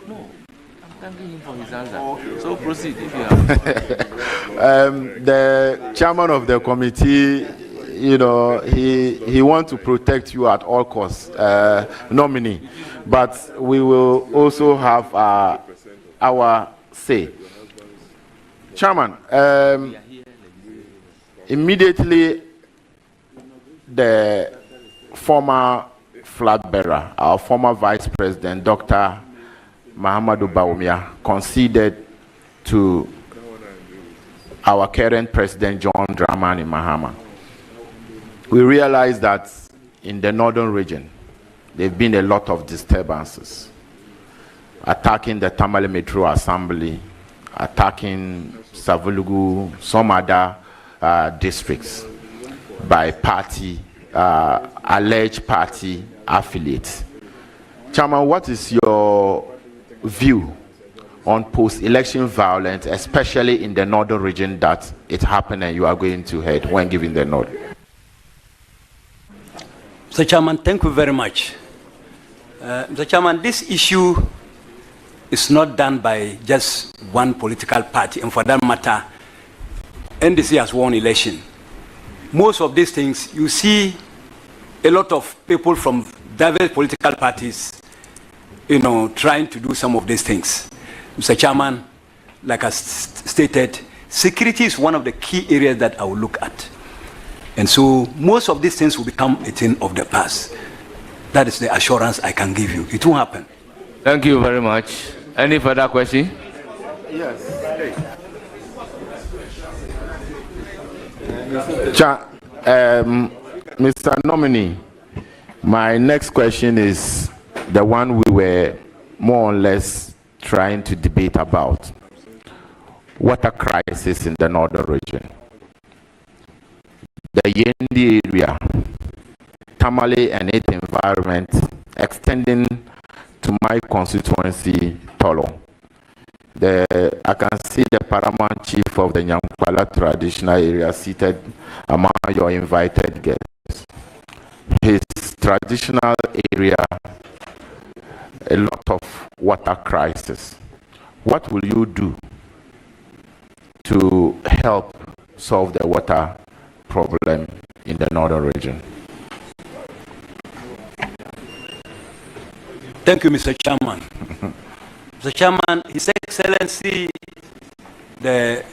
No, I'm thanking him for his answer. So proceed if you have. The chairman of the committee, you know, he wants to protect you at all costs, nominee. But we will also have our say. Chairman, immediately the former flag bearer, our former vice president, Dr. Mahamadou Bawumia, conceded to our current president, John Dramani Mahama. We realized that in the Northern Region, there have been a lot of disturbances, attacking the Tamale Metro Assembly, attacking Savulugu, some other districts by party, alleged party affiliates. Chairman, what is your view on post-election violence, especially in the Northern Region, that it happened and you are going to head when giving the nod? Mr. Chairman, thank you very much. Mr. Chairman, this issue is not done by just one political party, and for that matter, NDC has won election. Most of these things, you see a lot of people from diverse political parties, you know, trying to do some of these things. Mr. Chairman, like I stated, security is one of the key areas that I will look at. And so most of these things will become a thing of the past. That is the assurance I can give you. It won't happen. Thank you very much. Any further question? Yes. Mr. Nominee, my next question is the one we were more or less trying to debate about. Water crisis in the northern region. The Yendi area, Tamale and its environment, extending to my constituency, Tolo. I can see the paramount chief of the Nyankwala traditional area seated among your invited guests. His traditional area, a lot of water crisis. What will you do to help solve the water problem in the northern region? Thank you, Mr. Chairman. Mr. Chairman, His Excellency, the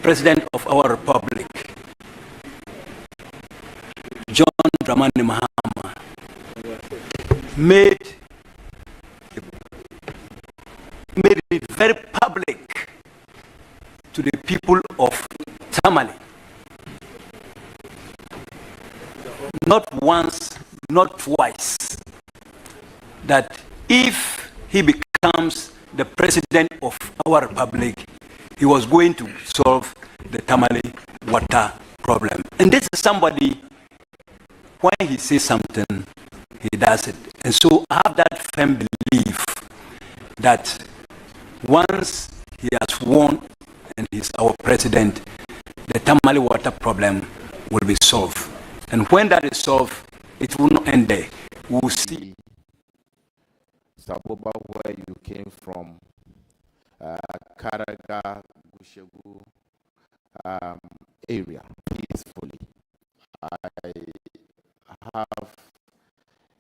President of our Republic, John Dramani Mahama, made it very public to the people of Tamale. Not once, not twice, that if he becomes the president of our republic, he was going to solve the Tamale water problem. And this is somebody, when he says something, he does it. And so I have that firm belief that once he has won and he's our president, the Tamale water problem will be solved. And when that is solved, it will not end there. We will see. Saboba, where you came from, Karaga, Gushegu area, peacefully. I have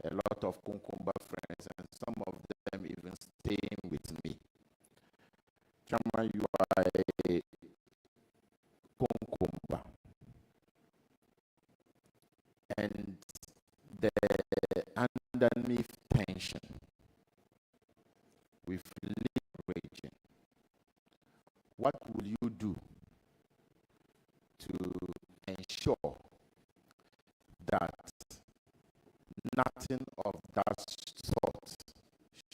a lot of Kunkumba friends, and some of them even staying with me. Chama, you are a Kunkumba. And the underneath tension with region, what will you do to ensure that nothing of that sort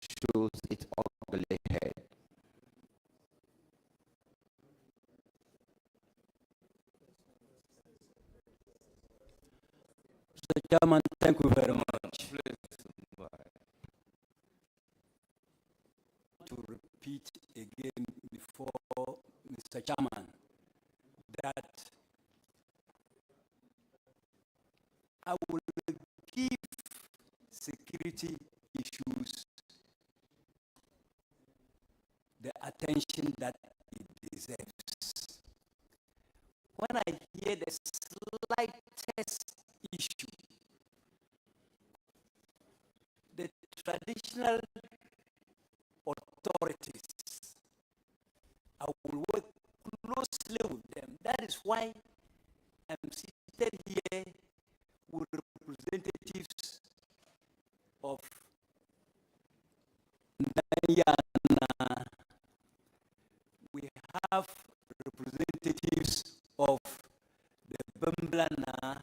shows its ugly head? Mr. Chairman, thank you very much. To repeat again before Mr. Chairman that I will give security issues the attention that it deserves. When I hear the slightest issue, the traditional authorities, I will work closely with them. That is why I'm seated here with representatives of Nayana. We have representatives of the Bamblana,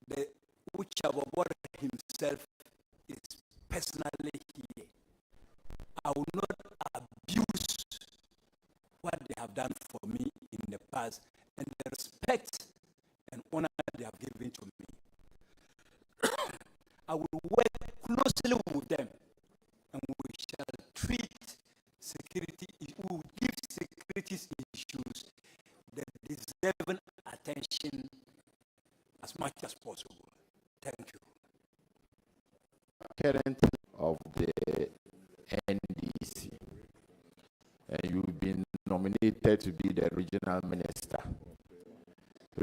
the Uchabobor himself is personally here. I will not abuse what they have done for me in the past and the respect and honor they have given to me. I will work closely with them and we shall treat security, we will give security issues the deserving attention as much as possible. Thank you. Current of the NDC, and you've been nominated to be the regional minister.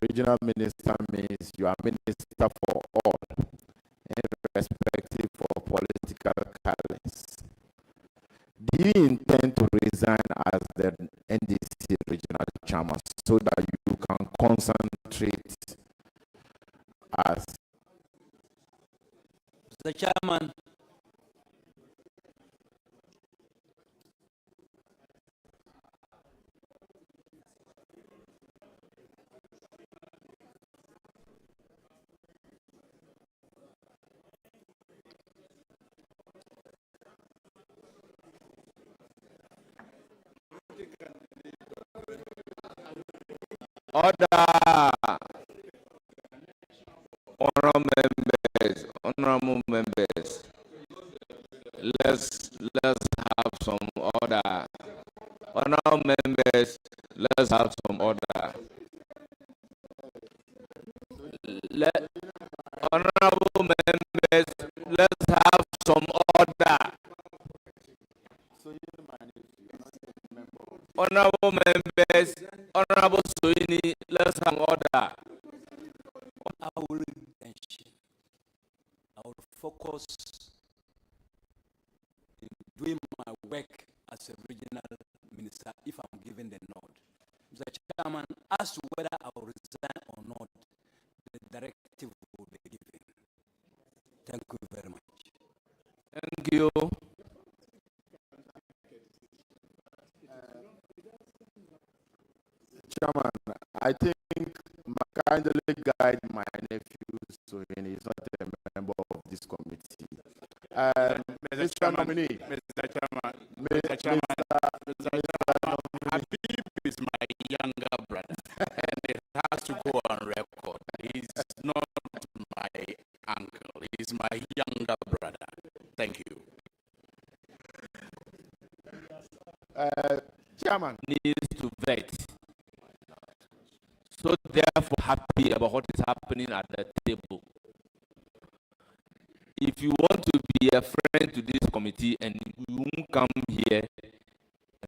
Regional minister means you are minister for all, irrespective of political colors. Do you intend to resign Chairman, so that you can concentrate as Mr. Chairman, Order. Honorable members, let's have some order. Honorable members, let's have some order. Honorable members, let's have some order. Honorable members, Honorable Soini, let's have order. I will focus in doing my work as a regional minister if I'm given the nod. Mr. Chairman, as to whether I will resign or not, the directive will be given. Thank you very much. Thank you. Chairman, I think kindly guide my nephew, so he is not a member of this committee. Mr. Nominee. Mr. Chairman, Habib is my younger brother, and it has to go on record. He's not my uncle, he's my younger brother. Thank you. Chairman. Needs to vet. So therefore happy about what is happening at the table. If you want to be a friend to this committee and you won't come here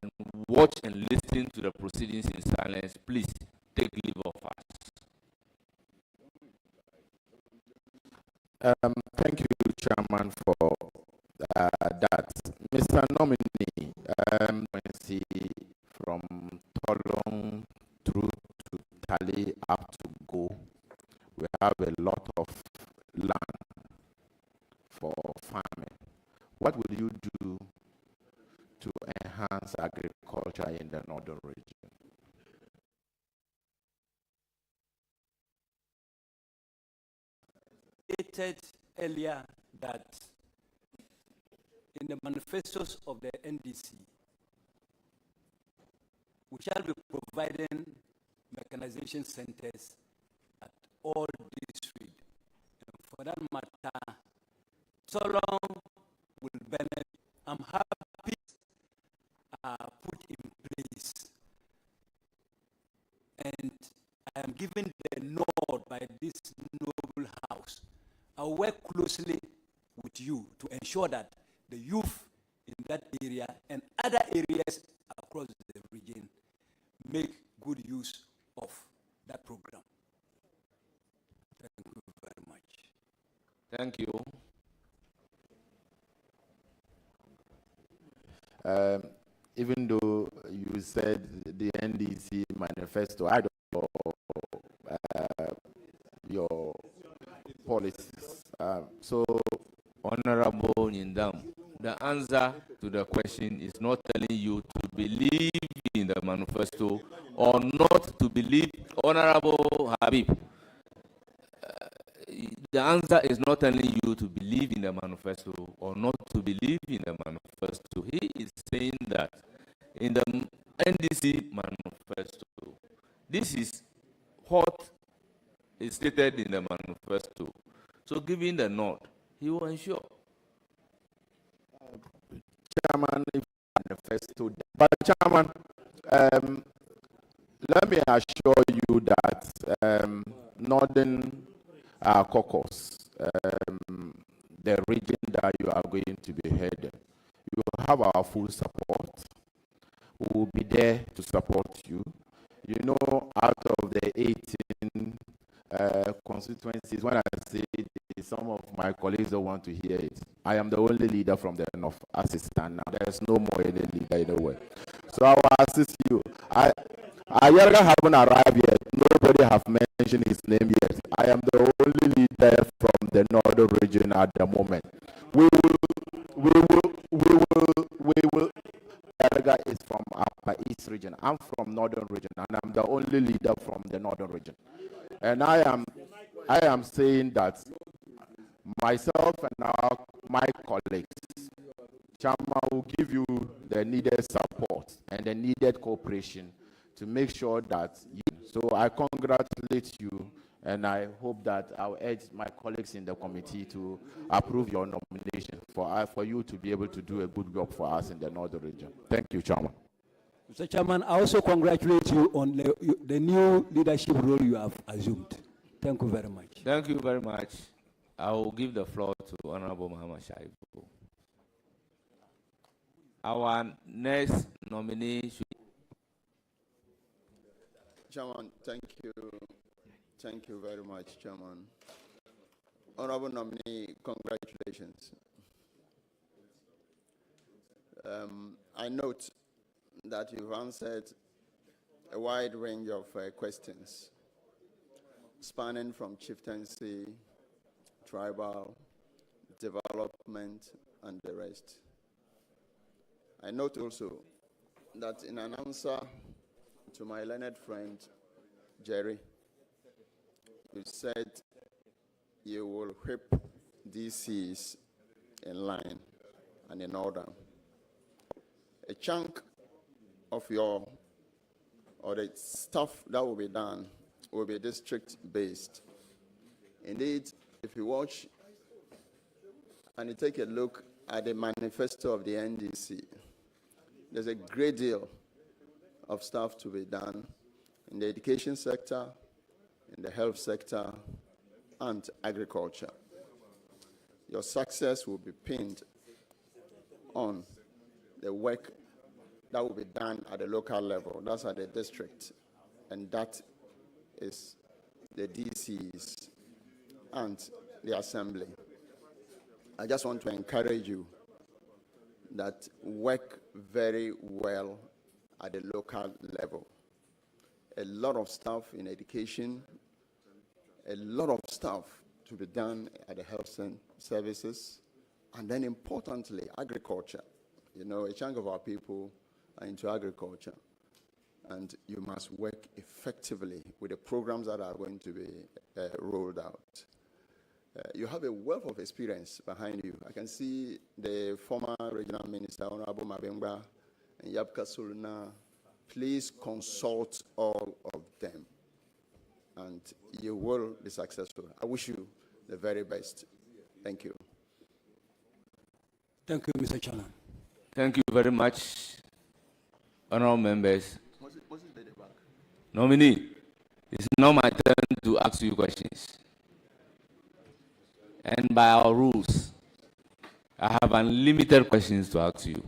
and watch and listen to the proceedings in silence, please take leave of us. Thank you, Chairman, for that. Mr. Nominee, from Tolong through to Tali up to Go, we have a lot of land for farming. What will you do to enhance agriculture in the northern region? Stated earlier that in the manifestos of the NDC, we shall be providing mechanization centers at all districts. For that matter, so long will benefit. I'm happy put in place, and I am given the nod by this noble house. I'll work closely with you to ensure that the youth in that area and other areas across the region make good use of that program. Thank you very much. Thank you. Even though you said the NDC manifesto, I don't know your policies. So, Honorable Nindam, the answer to the question is not telling you to believe in the manifesto or not to believe. Honorable Habib, the answer is not telling you to believe in the manifesto or not to believe in the manifesto. He is saying that in the NDC manifesto, this is what is stated in the manifesto. So giving the nod, he will ensure. Chairman, if manifesto, but Chairman, let me assure you that Northern Caucus, the region that you are going to be heading, you will have our full support. We will be there to support you. You know, out of the 18 constituencies, when I say this, some of my colleagues don't want to hear it. I am the only leader from the north as it stands now. There's no more any leader anywhere. So I will assist you. Ayarga haven't arrived yet. Nobody have mentioned his name yet. I am the only leader from the northern region at the moment. We will. Ayarga is from Upper East region. I'm from northern region, and I'm the only leader from the northern region. And I am saying that myself and my colleagues, Chama, will give you the needed support and the needed cooperation to make sure that so I congratulate you, and I hope that I'll urge my colleagues in the committee to approve your nomination for you to be able to do a good job for us in the northern region. Thank you, Chairman. Mr. Chairman, I also congratulate you on the new leadership role you have assumed. Thank you very much. Thank you very much. I will give the floor to Honorable Muhammad Shaibu. Our next nominee should... Chairman, thank you. Thank you very much, Chairman. Honorable nominee, congratulations. I note that you've answered a wide range of questions, spanning from chieftaincy, tribal, development, and the rest. I note also that in an answer to my learned friend, Jerry, you said you will whip DCs in line and in order. A chunk of the stuff that will be done will be district-based. Indeed, if you watch and you take a look at the manifesto of the NDC, there's a great deal of stuff to be done in the education sector, in the health sector, and agriculture. Your success will be pinned on the work that will be done at the local level. That's at the district, and that is the DCs and the assembly. I just want to encourage you that work very well at the local level. A lot of stuff in education, a lot of stuff to be done at the health services, and then importantly, agriculture. You know, a chunk of our people are into agriculture, and you must work effectively with the programs that are going to be rolled out. You have a wealth of experience behind you. I can see the former regional minister, Honorable Mabengba, and Yapka Suluna. Please consult all of them, and you will be successful. I wish you the very best. Thank you. Thank you, Mr. Chairman. Thank you very much, honorable members. Nominee, it's now my turn to ask you questions. And by our rules, I have unlimited questions to ask you.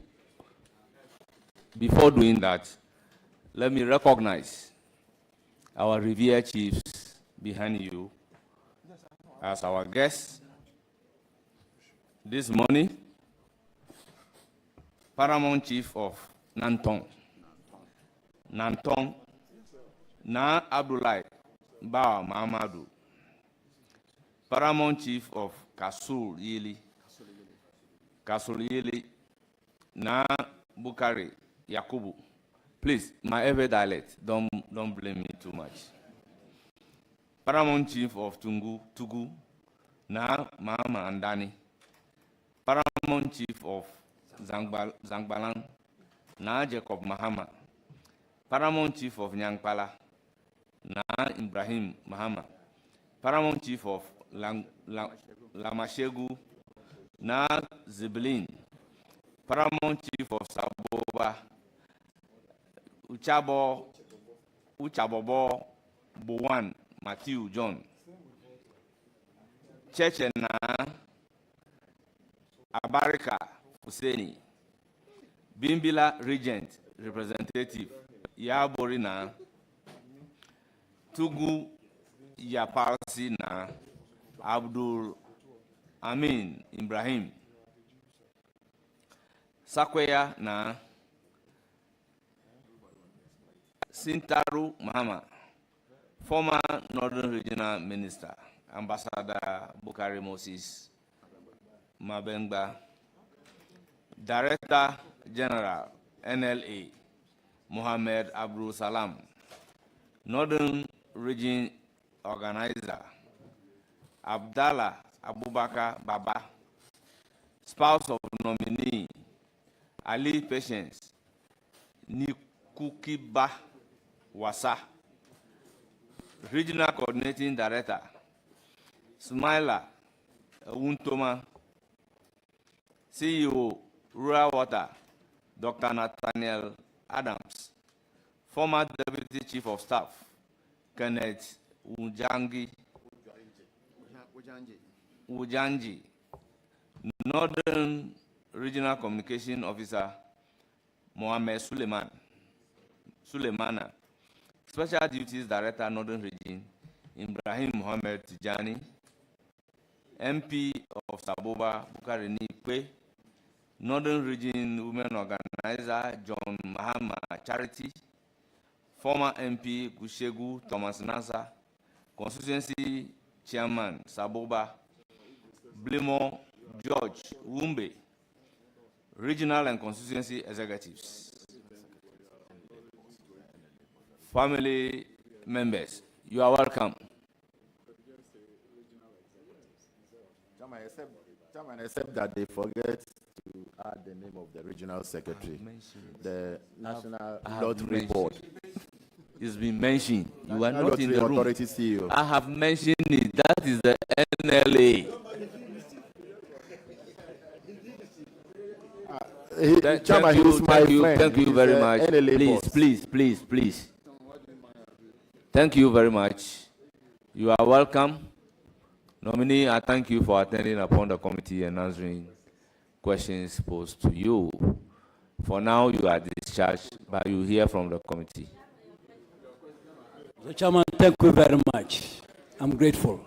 Before doing that, let me recognize our revered chiefs behind you as our guests. This morning, Paramount Chief of Nantong, Na Abdullah Ba Mahamadou, Paramount Chief of Kasul Yili, Na Bukari Yakubu. Please, my every dialect, don't blame me too much. Paramount Chief of Tugu, Na Mahama Andani. Paramount Chief of Zangbalan, Na Jacob Mahama. Paramount Chief of Nyangpala, Na Ibrahim Mahama. Paramount Chief of Lamashegu, Na Ziblin. Paramount Chief of Saboba, Uchabobo Bowan Matthew John. Chechena Abarika Husseini. Bimbila Regent Representative Yaborina. Tugu Yapalsi na Abdul Amin Ibrahim. Sakweya na Sintaru Mahama, former Northern Regional Minister, Ambassador Bukari Moses Mabengba, Director General, NLA, Mohammed Abdul Salam, Northern Region Organizer, Abdallah Abubakar Baba, spouse of nominee, Ali Patience, Nikukiba Wasa, Regional Coordinating Director, Smiler Wuntoma, CEO, Rural Water, Dr. Nathaniel Adams, former Deputy Chief of Staff, Kenneth Ujanji, Northern Regional Communication Officer, Mohammed Suleimana, Special Duties Director, Northern Region, Ibrahim Mohammed Tijani, MP of Saboba, Bukari Nikwe, Northern Region Women Organizer, John Mahama Charity, former MP Gushegu Thomas Nasa, Constituency Chairman Saboba, Blimo George Wumbe, Regional and Constituency Executives, family members, you are welcome. Chairman, except that they forget to add the name of the regional secretary, the National Lottery Board. It's been mentioned. You are not in the room. Authority CEO. I have mentioned it. That is the NLA. Chairman, he's my friend. Thank you very much. Please. Thank you very much. You are welcome. Nominee, I thank you for attending upon the committee and answering questions posed to you. For now, you are discharged, but you hear from the committee. Chairman, thank you very much. I'm grateful.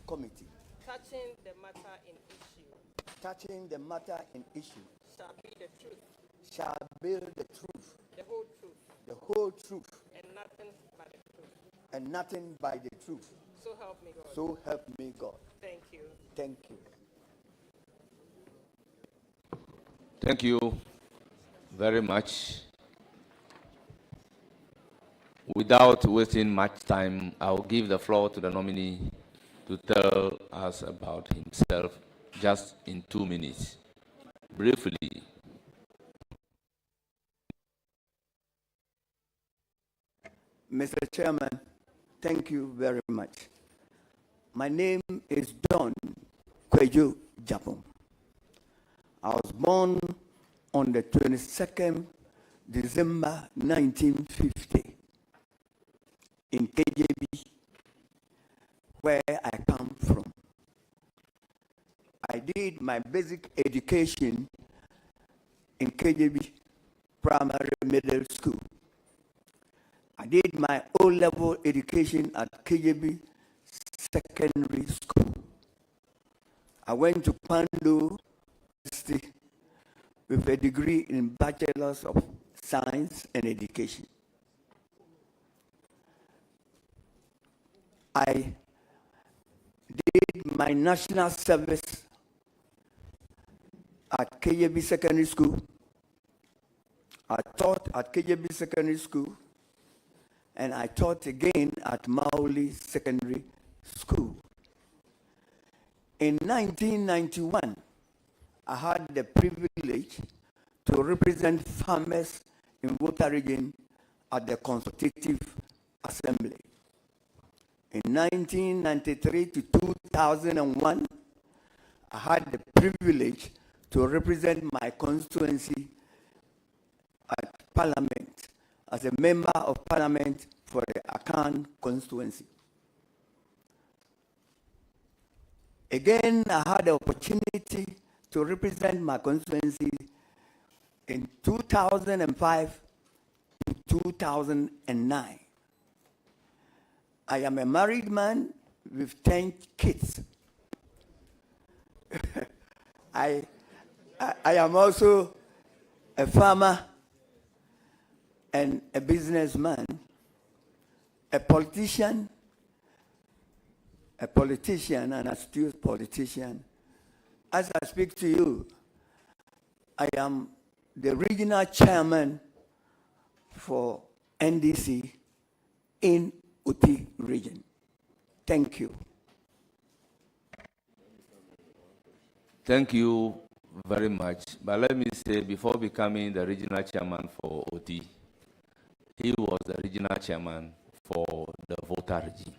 Committee. Touching the matter in issue. Touching the matter in issue. Shall be the truth. Shall be the truth. The whole truth. The whole truth. And nothing but the truth. And nothing by the truth. So help me God. So help me God. Thank you. Thank you. Thank you very much. Without wasting much time, I'll give the floor to the nominee to tell us about himself just in 2 minutes. Briefly. Mr. Chairman, thank you very much. My name is Don Kweju Japon. I was born on the 22nd December 1950 in KJB, where I come from. I did my basic education in KJB Primary Middle School. I did my O-level education at KJB Secondary School. I went to Pando University with a degree in Bachelor's of Science and Education. I did my national service at KJB Secondary School. I taught at KJB Secondary School, and I taught again at Maoli Secondary School. In 1991, I had the privilege to represent farmers in Volta Region at the Consultative Assembly. In 1993 to 2001, I had the privilege to represent my constituency at Parliament as a member of Parliament for the Akan constituency. Again, I had the opportunity to represent my constituency in 2005 to 2009. I am a married man with 10 kids. I am also a farmer and a businessman, a politician, an astute politician. As I speak to you, I am the regional chairman for NDC in Uti region. Thank you. Thank you very much. But let me say, before becoming the regional chairman for OT, he was the regional chairman for the Volta Region.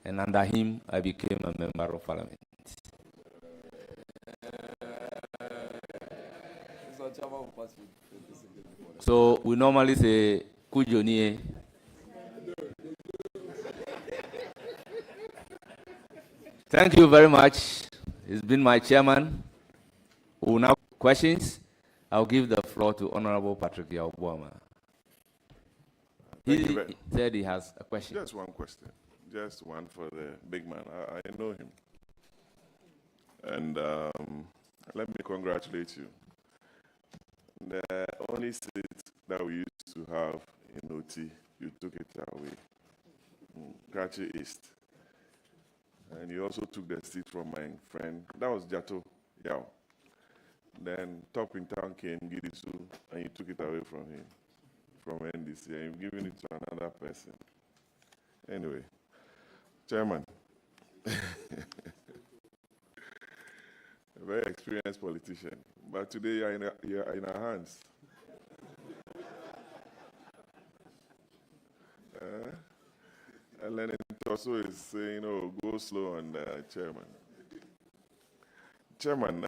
And under him, I became a member of Parliament. So we normally say, Kujonie. Thank you very much. He's been my chairman. We will now questions. I'll give the floor to Honorable Patrick Yaobwama. He said he has a question. Just one question. Just one for the big man. I know him. And let me congratulate you. The only seat that we used to have in OT, you took it away. Krachi East. And you also took the seat from my friend. That was Jato Yao. Then Top in Town came, Gidisu, and you took it away from him, from NDC, and you've given it to another person. Anyway, Chairman, a very experienced politician, but today you're in our hands. And Lenin also is saying, oh, go slow on the chairman. Chairman,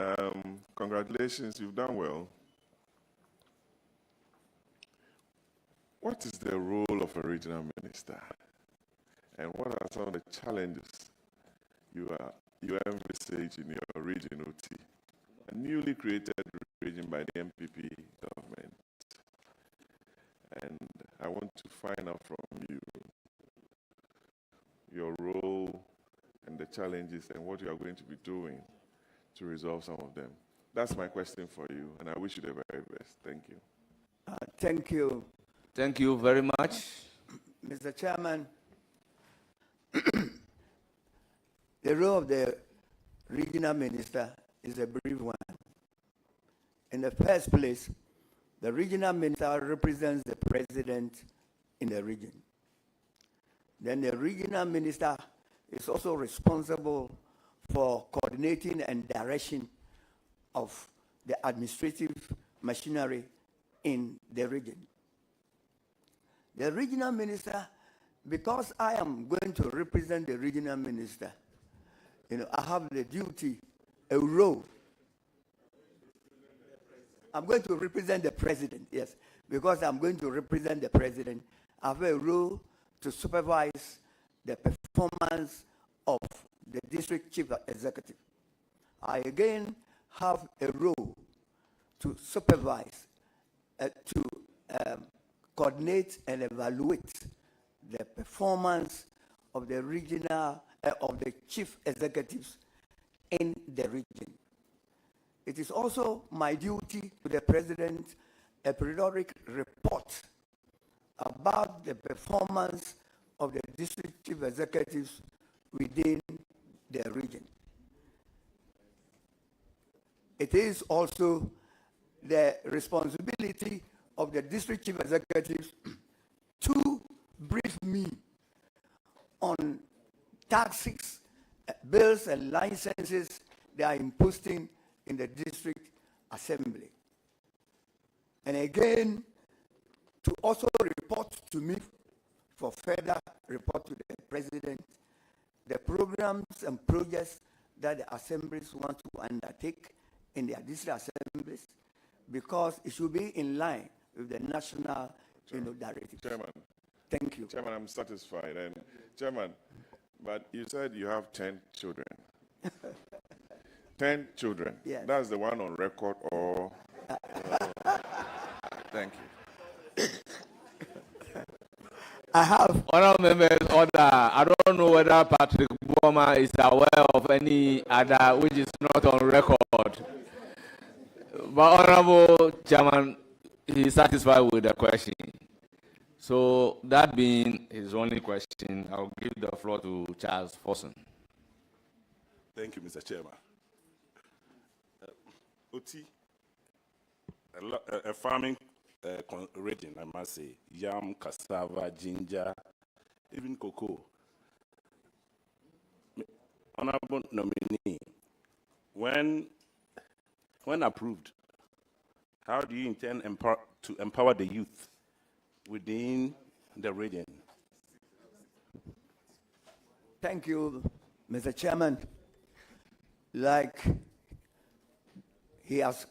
congratulations, you've done well. What is the role of a regional minister? And what are some of the challenges you envisage in your region, OT? A newly created region by the MPP government. And I want to find out from you your role and the challenges and what you are going to be doing to resolve some of them. That's my question for you, and I wish you the very best. Thank you. Thank you. Thank you very much. Mr. Chairman, the role of the regional minister is a brief one. In the first place, the regional minister represents the president in the region. Then the regional minister is also responsible for coordinating and direction of the administrative machinery in the region. The regional minister, because I am going to represent the regional minister, I have the duty, a role. I'm going to represent the president, yes, because I'm going to represent the president. I have a role to supervise the performance of the district chief executive. I again have a role to supervise, to coordinate and evaluate the performance of the regional, of the chief executives in the region. It is also my duty to the president a periodic report about the performance of the district chief executives within the region. It is also the responsibility of the district chief executives to brief me on taxes, bills, and licenses they are imposing in the district assembly. And again, to also report to me for further report to the president the programs and projects that the assemblies want to undertake in their district assemblies, because it should be in line with the national directive. Chairman. Thank you. Chairman, I'm satisfied. And Chairman, but you said you have 10 children. 10 children. Yes. That's the one on record, or? Thank you. I have. Honorable members, order. I don't know whether Patrick Boma is aware of any other which is not on record. But Honorable Chairman, he is satisfied with the question. So that being his only question, I'll give the floor to Charles Forson. Thank you, Mr. Chairman. Oti, a farming region, I must say, yam, cassava, ginger, even cocoa. Honorable nominee, when approved, how do you intend to empower the youth within the region? Thank you, Mr. Chairman. Like he has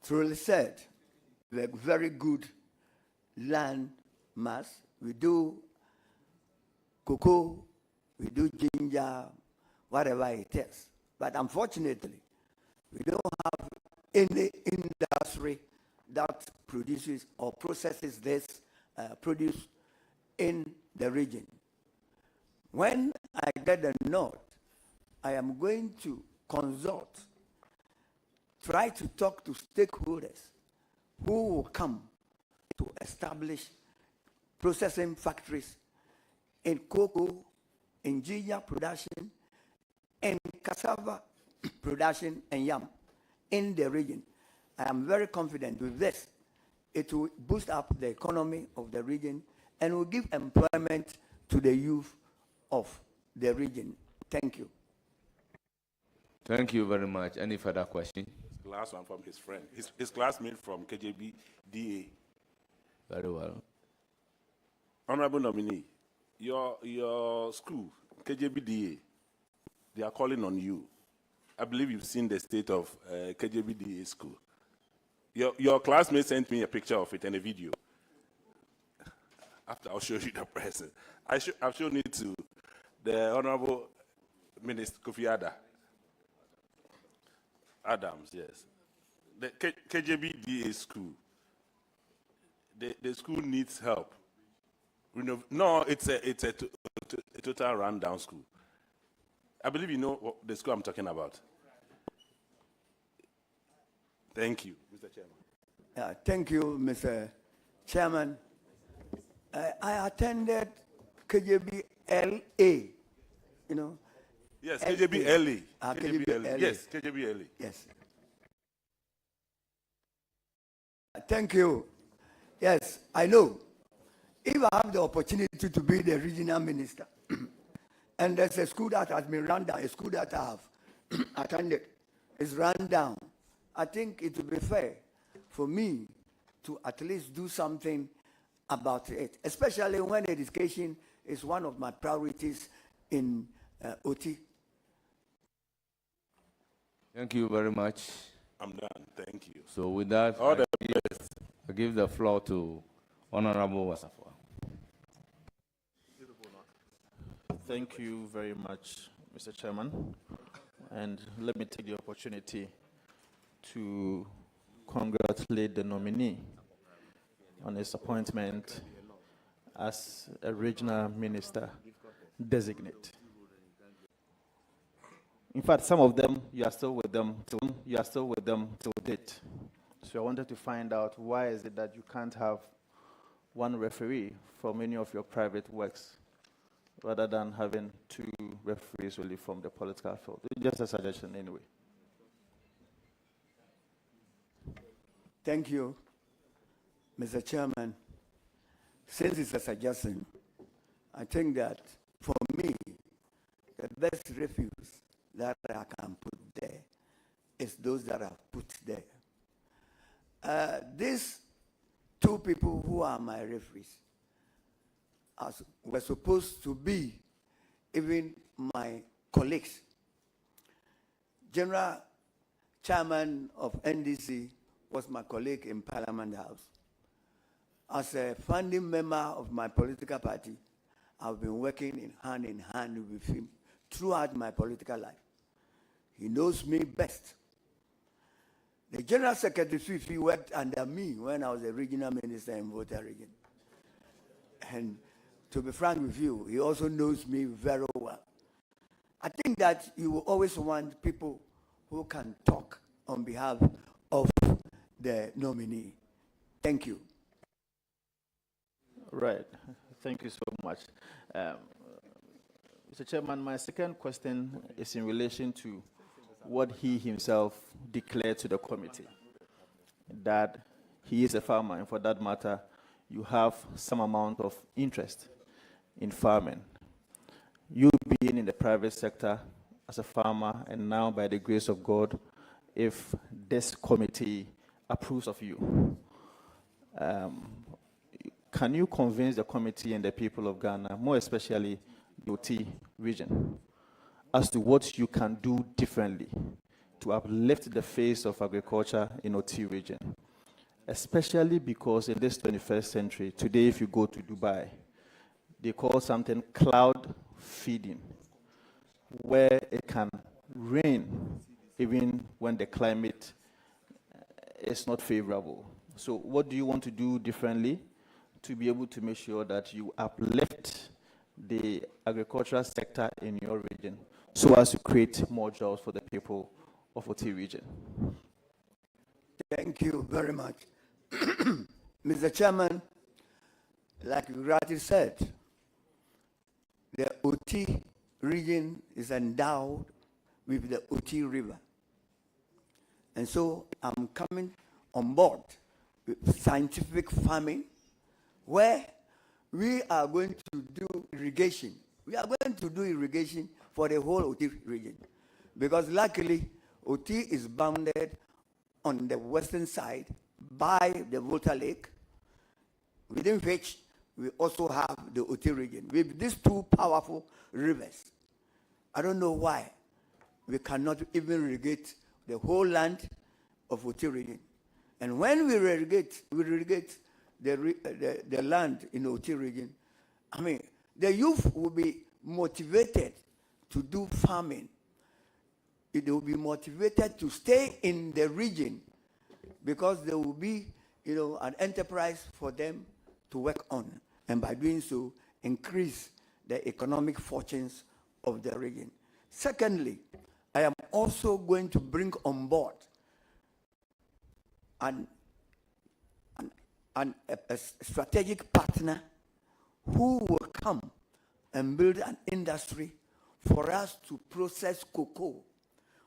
truly said, we have very good land mass. We do cocoa, we do ginger, whatever it is. But unfortunately, we don't have any industry that produces or processes this produce in the region. When I get the nod, I am going to consult, try to talk to stakeholders who will come to establish processing factories in cocoa, in ginger production, in cassava production, and yam in the region. I am very confident with this. It will boost up the economy of the region and will give employment to the youth of the region. Thank you. Thank you very much. Any further question? The last one from his friend, his classmate from KJB DA. Very well. Honorable nominee, your school, KJB DA, they are calling on you. I believe you've seen the state of KJB DA school. Your classmate sent me a picture of it and a video. After I'll show you the present. I've shown it to the Honorable Minister Kofi Adams, yes. The KJB DA school, the school needs help. No, it's a total rundown school. I believe you know the school I'm talking about. Thank you, Mr. Chairman. Thank you, Mr. Chairman. I attended KJBLA, you know. Yes, KJBLA. KJBLA. Yes, KJBLA. Yes. Thank you. Yes, I know. If I have the opportunity to be the regional minister, and there's a school that has been run down, a school that I have attended is run down, I think it would be fair for me to at least do something about it, especially when education is one of my priorities in OT. Thank you very much. I'm done. Thank you. So with that, All the best. I give the floor to Honorable Wasafwa. Thank you very much, Mr. Chairman. And let me take the opportunity to congratulate the nominee on his appointment as a regional minister designate. In fact, some of them, you are still with them till date. So I wanted to find out, why is it that you can't have one referee for many of your private works rather than having two referees really from the political field? Just a suggestion anyway. Thank you, Mr. Chairman. Since it's a suggestion, I think that for me, the best refuge that I can put there is those that are put there. These two people who are my referees were supposed to be even my colleagues. General Chairman of NDC was my colleague in Parliament House. As a founding member of my political party, I've been working in hand with him throughout my political life. He knows me best. The General Secretary Swift worked under me when I was a regional minister in Volta Region. And to be frank with you, he also knows me very well. I think that you will always want people who can talk on behalf of the nominee. Thank you. Right. Thank you so much. Mr. Chairman, my second question is in relation to what he himself declared to the committee, that he is a farmer, and for that matter, you have some amount of interest in farming. You being in the private sector as a farmer, and now by the grace of God, if this committee approves of you, can you convince the committee and the people of Ghana, more especially the OT region, as to what you can do differently to uplift the face of agriculture in OT region? Especially because in this 21st century, today if you go to Dubai, they call something cloud feeding, where it can rain even when the climate is not favorable. So what do you want to do differently to be able to make sure that you uplift the agricultural sector in your region so as to create more jobs for the people of OT region? Thank you very much. Mr. Chairman, like you rightly said, the OT region is endowed with the OT River. And so I'm coming on board with scientific farming, where we are going to do irrigation. We are going to do irrigation for the whole OT region, because luckily OT is bounded on the western side by the Volta Lake, within which we also have the OT region. With these two powerful rivers, I don't know why we cannot even irrigate the whole land of OT region. And when we irrigate the land in the OT region, I mean, the youth will be motivated to do farming. They will be motivated to stay in the region, because there will be, an enterprise for them to work on, and by doing so, increase the economic fortunes of the region. Secondly, I am also going to bring on board a strategic partner who will come and build an industry for us to process cocoa.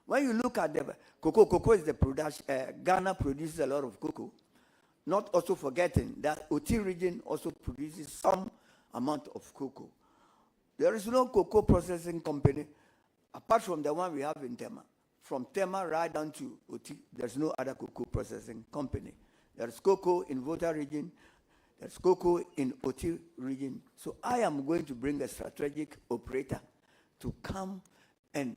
When you look at the cocoa is the production, Ghana produces a lot of cocoa. Not also forgetting that OT region also produces some amount of cocoa. There is no cocoa processing company apart from the one we have in Tema. From Tema right down to OT, there's no other cocoa processing company. There's cocoa in Volta region, there's cocoa in OT region. So I am going to bring a strategic operator to come and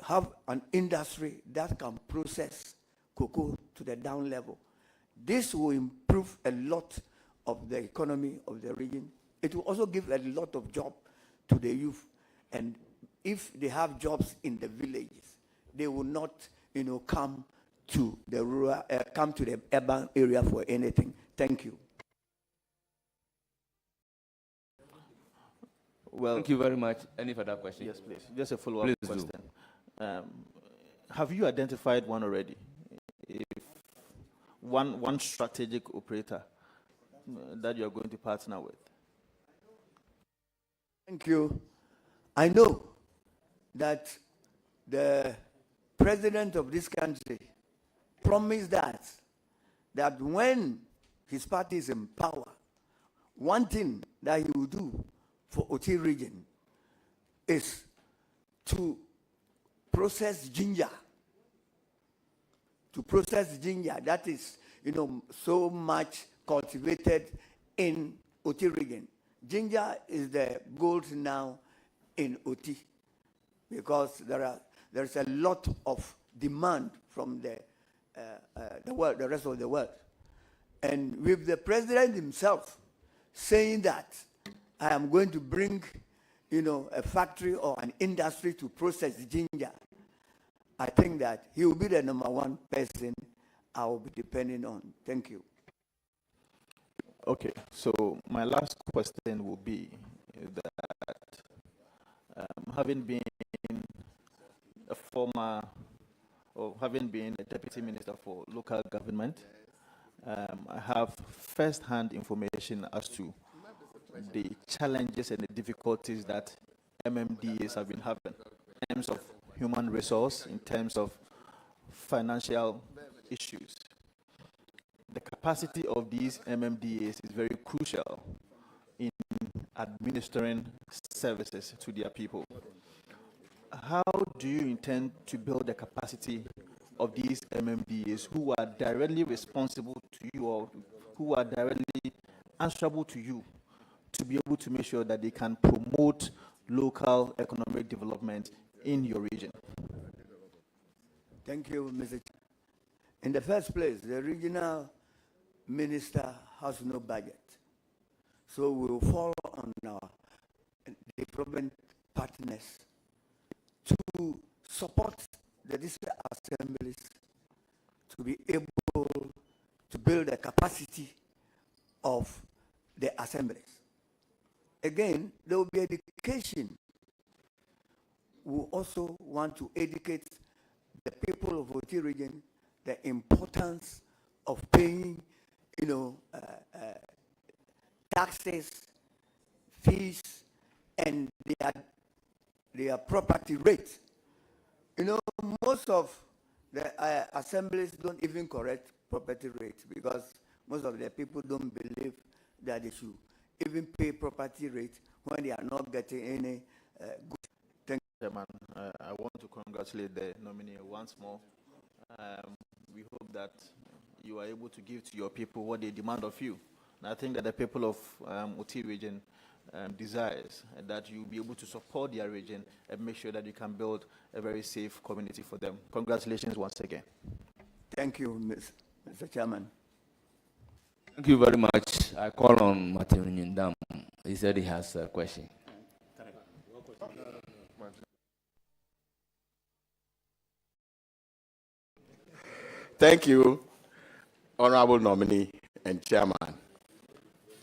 have an industry that can process cocoa to the down level. This will improve a lot of the economy of the region. It will also give a lot of job to the youth. And if they have jobs in the villages, they will not, come to the rural, come to the urban area for anything. Thank you. Well, thank you very much. Any further questions? Yes, please. Just a follow-up question. Have you identified one already? If one strategic operator that you're going to partner with? Thank you. I know that the president of this country promised that when his party is in power, one thing that he will do for OT region is to process ginger. To process ginger that is, so much cultivated in OT region. Ginger is the gold now in OT because there's a lot of demand from the world, the rest of the world. And with the president himself saying that I am going to bring, a factory or an industry to process ginger, I think that he will be the number one person I will be depending on. Thank you. Okay, so my last question will be that having been a former, or having been a deputy minister for local government, I have first-hand information as to the challenges and the difficulties that MMDAs have been having in terms of human resource, in terms of financial issues. The capacity of these MMDAs is very crucial in administering services to their people. How do you intend to build the capacity of these MMDAs who are directly responsible to you or who are directly answerable to you to be able to make sure that they can promote local economic development in your region? Thank you, Mr. In the first place, the regional minister has no budget. So we will fall on our development partners to support the district assemblies to be able to build the capacity of the assemblies. Again, there will be education. We also want to educate the people of OT region the importance of paying, taxes, fees, and their property rates. Most of the assemblies don't even correct property rates because most of the people don't believe that they should even pay property rates when they are not getting any good. Thank you. Chairman, I want to congratulate the nominee once more. We hope that you are able to give to your people what they demand of you. And I think that the people of OT region desires that you be able to support their region and make sure that you can build a very safe community for them. Congratulations once again. Thank you, Mr. Chairman. Thank you very much. I call on Martin Nyindam. He said he has a question. Thank you, Honorable Nominee and Chairman.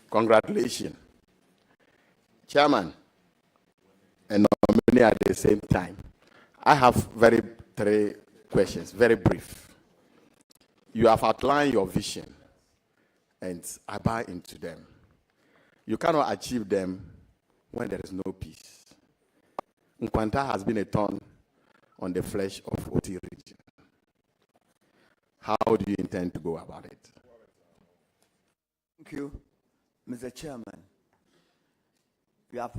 Congratulations. Chairman and Nominee nominee at the same time. I have three questions, very brief. You have outlined your vision, and I buy into them. You cannot achieve them when there is no peace. Nkwanta has been a thorn on the flesh of Volta Region. How do you intend to go about it? Thank you, Mr. Chairman. You have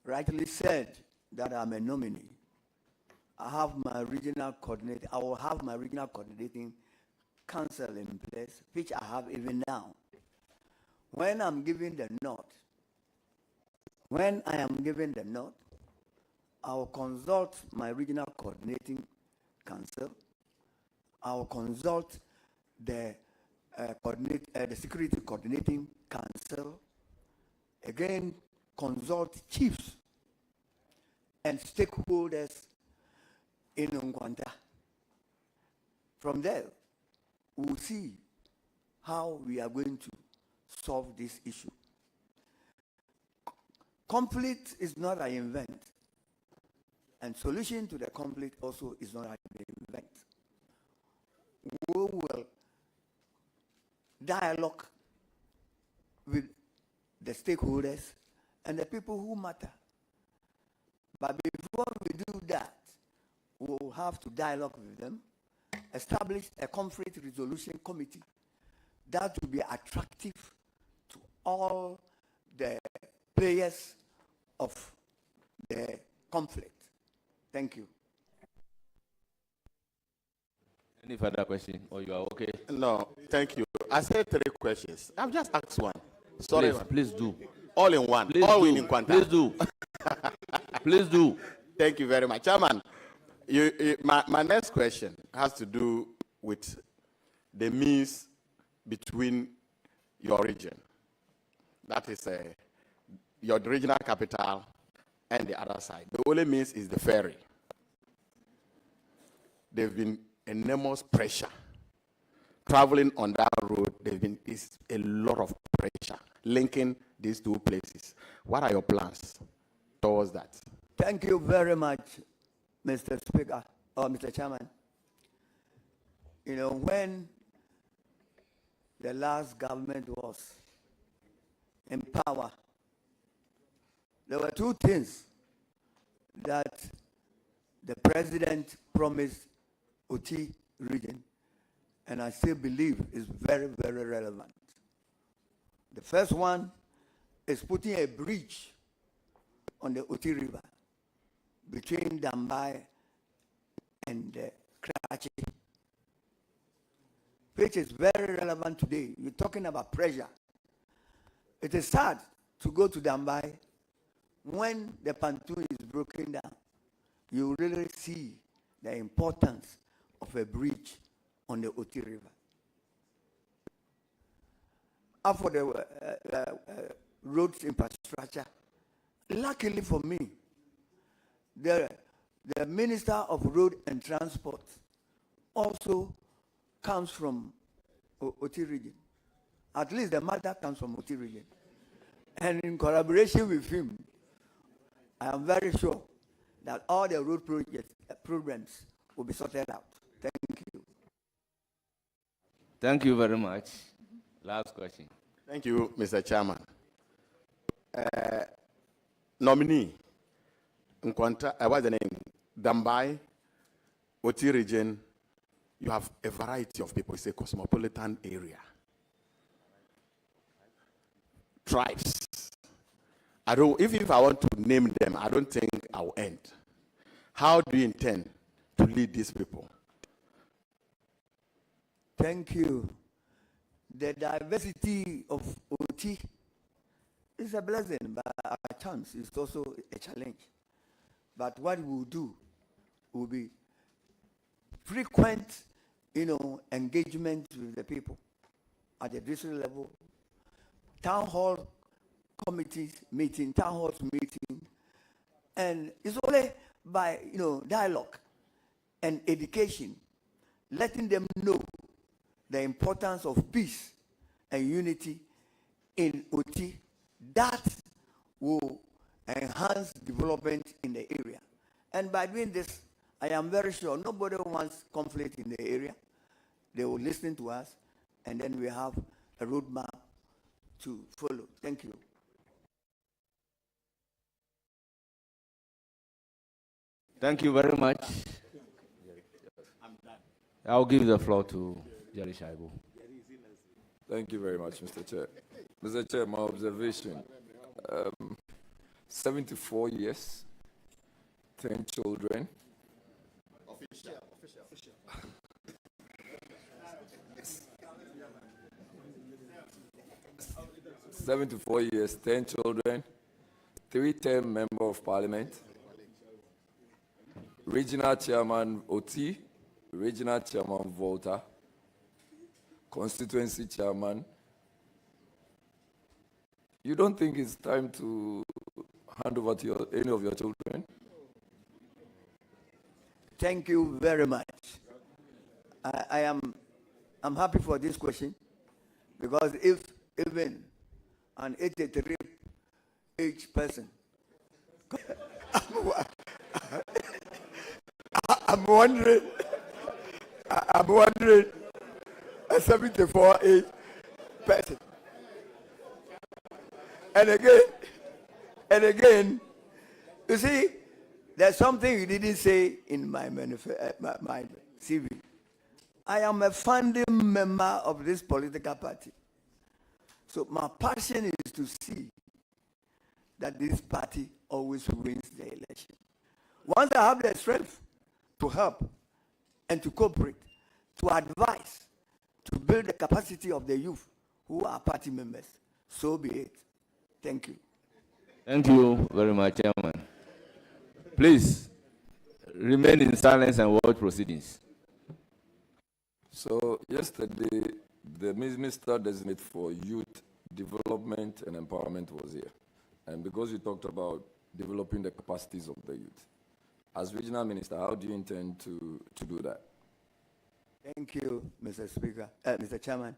rightly said that I'm a nominee. I have my regional coordinator. I will have my regional coordinating council in place, which I have even now. When I'm giving the nod, I will consult my regional coordinating council. I will consult the security coordinating council. Again, consult chiefs and stakeholders in Nkwanta. From there, we'll see how we are going to solve this issue. Conflict is not an event, and solution to the conflict also is not an event. We will dialogue with the stakeholders and the people who matter. But before we do that, we will have to dialogue with them, establish a conflict resolution committee that will be attractive to all the players of the conflict. Thank you. Any further question, or you are okay? No, thank you. I said three questions. I've just asked one. Sorry. Please do. All in one. Please all do. in Nkwanta. Please do. Please do. Thank you very much. Chairman, my next question has to do with the means between your region. That is your regional capital and the other side. The only means is the ferry. There's been enormous pressure. Traveling on that road, is a lot of pressure linking these two places. What are your plans towards that? Thank you very much, Mr. Speaker, or Mr. Chairman. You know, when the last government was in power, there were two things that the president promised Volta Region, and I still believe is very, very relevant. The first one is putting a bridge on the Volta River between Dambai and Krachi, which is very relevant today. You're talking about pressure. It is sad to go to Dambai when the pontoon is broken down. You really see the importance of a bridge on the Volta River. As for the roads infrastructure, luckily for me, the Minister of Road and Transport also comes from Volta Region. At least the mother comes from Volta Region. And in collaboration with him, I am very sure that all the road programs will be sorted out. Thank you. Thank you very much. Last question. Thank you, Mr. Chairman. Nominee, Nkwanta, what's the name? Dambai, Volta Region, you have a variety of people. It's a cosmopolitan area. Tribes. If I want to name them, I don't think I'll end. How do you intend to lead these people? Thank you. The diversity of Volta is a blessing, but a chance is also a challenge. But what we will do will be frequent, engagement with the people at the district level, town hall committees meeting, town halls meeting, and it's only by dialogue and education, letting them know the importance of peace and unity in Volta, that will enhance development in the area. And by doing this, I am very sure nobody wants conflict in the area. They will listen to us, and then we have a roadmap to follow. Thank you. Thank you very much. I'll give the floor to Jerry Shaibu. Thank you very much, Mr. Chair. Mr. Chair, my observation, 74 years, 10 children. Official. 74 years, 10 children, 3-term member of parliament, regional chairman OT, regional chairman Volta, constituency chairman. You don't think it's time to hand over to any of your children? Thank you very much. I'm happy for this question, because if even an 83 age person, I'm wondering, a 74 age person. And again, you see, there's something you didn't say in my CV. I am a founding member of this political party. So my passion is to see that this party always wins the election. Once I have the strength to help and to cooperate, to advise, to build the capacity of the youth who are party members, so be it. Thank you. Thank you very much, Chairman. Please remain in silence and watch proceedings. So yesterday, the Minister Designate for Youth Development and Empowerment was here. And because you talked about developing the capacities of the youth, as regional minister, how do you intend to do that? Thank you, Mr. Speaker, Mr. Chairman.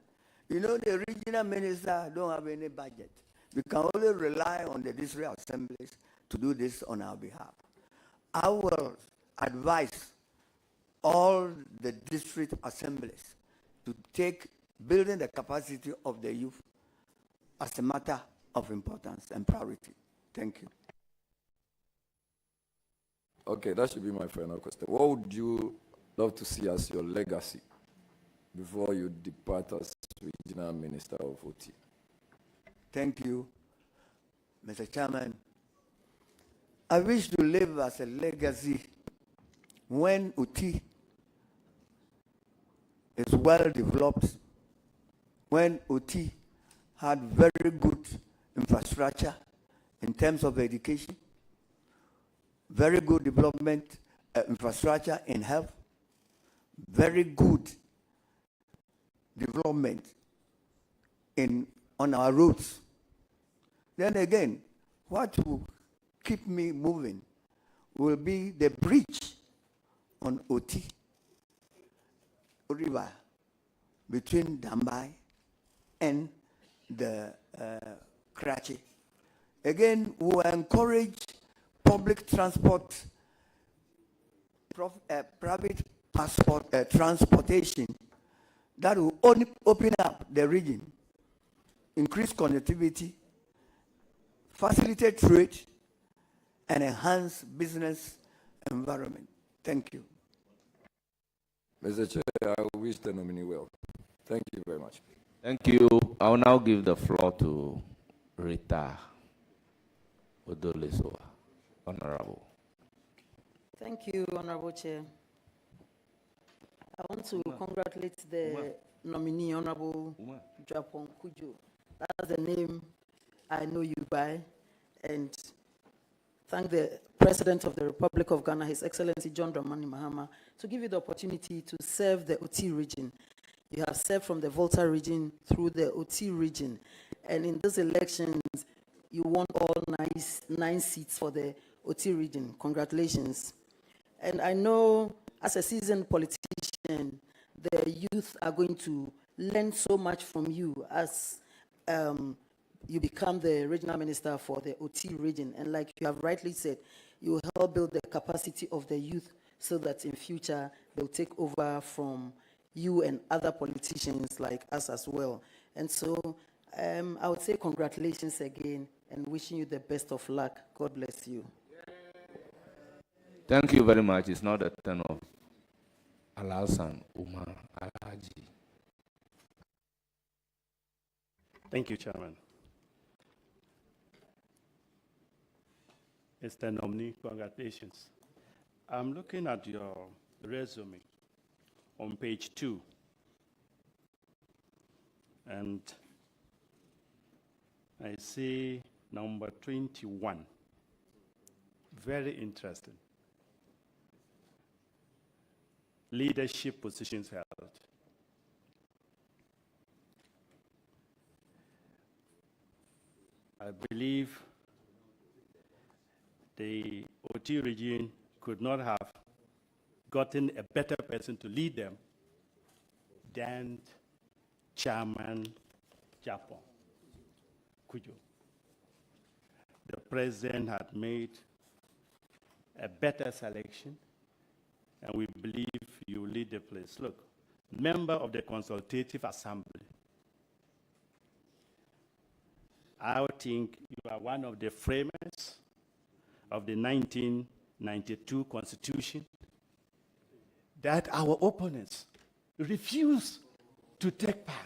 You know, the regional minister don't have any budget. We can only rely on the district assemblies to do this on our behalf. I will advise all the district assemblies to take building the capacity of the youth as a matter of importance and priority. Thank you. Okay, that should be my final question. What would you love to see as your legacy before you depart as regional minister of OT? Thank you, Mr. Chairman. I wish to live as a legacy when OT is well developed, when OT had very good infrastructure in terms of education, very good development infrastructure in health, very good development on our roads. Then again, what will keep me moving will be the bridge on OT River between Dambai and the Karachi. Again, we will encourage public transport, private transportation that will only open up the region, increase connectivity, facilitate trade, and enhance business environment. Thank you. Mr. Chair, I wish the nominee well. Thank you very much. Thank you. I will now give the floor to Rita Odolesoa, Honorable. Thank you, Honorable Chair. I want to congratulate the nominee, Honorable Japon Kujo. That's the name I know you by, and thank the President of the Republic of Ghana, His Excellency John Dramani Mahama, to give you the opportunity to serve the OT region. You have served from the Volta region through the OT region, and in these elections, you won all 9 seats for the OT region. Congratulations. And I know, as a seasoned politician, the youth are going to learn so much from you as you become the regional minister for the OT region. And like you have rightly said, you will help build the capacity of the youth so that in future they'll take over from you and other politicians like us as well. And so I would say congratulations again and wishing you the best of luck. God bless you. Thank you very much. It's now the turn of Alasan Umar Alhaji. Thank you, Chairman. Mr. Nominee, congratulations. I'm looking at your resume on page 2. And I see number 21. Very interesting. Leadership positions held. I believe the OT region could not have gotten a better person to lead them than Chairman Japan Kujo. The president had made a better selection, and we believe you lead the place. Look, member of the Consultative Assembly, I think you are one of the framers of the 1992 Constitution that our opponents refuse to take part.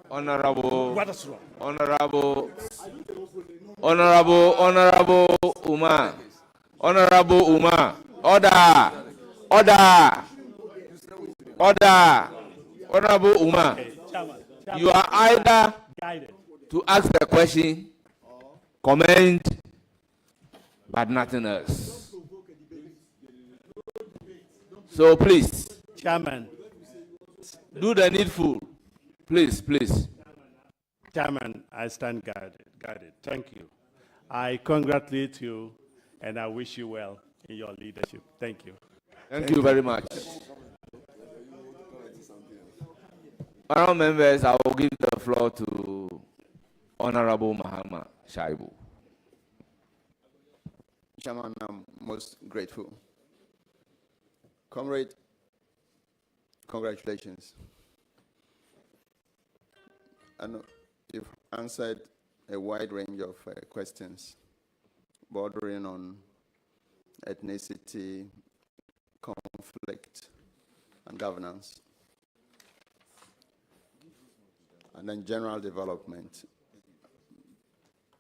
Honorable, what is wrong? Honorable Umar, Honorable Umar, order, Honorable Umar, Okay, Chairman, you are either guided. to ask a question, comment, but nothing else. So please, Chairman, do the needful. Please. Chairman, I stand guided. Thank you. I congratulate you, and I wish you well in your leadership. Thank you. Thank you very much. Honorable members, I will give the floor to Honorable Mahama Shaibu. Chairman, I'm most grateful. Comrade, congratulations. I know you've answered a wide range of questions bordering on ethnicity, conflict, and governance, and then general development.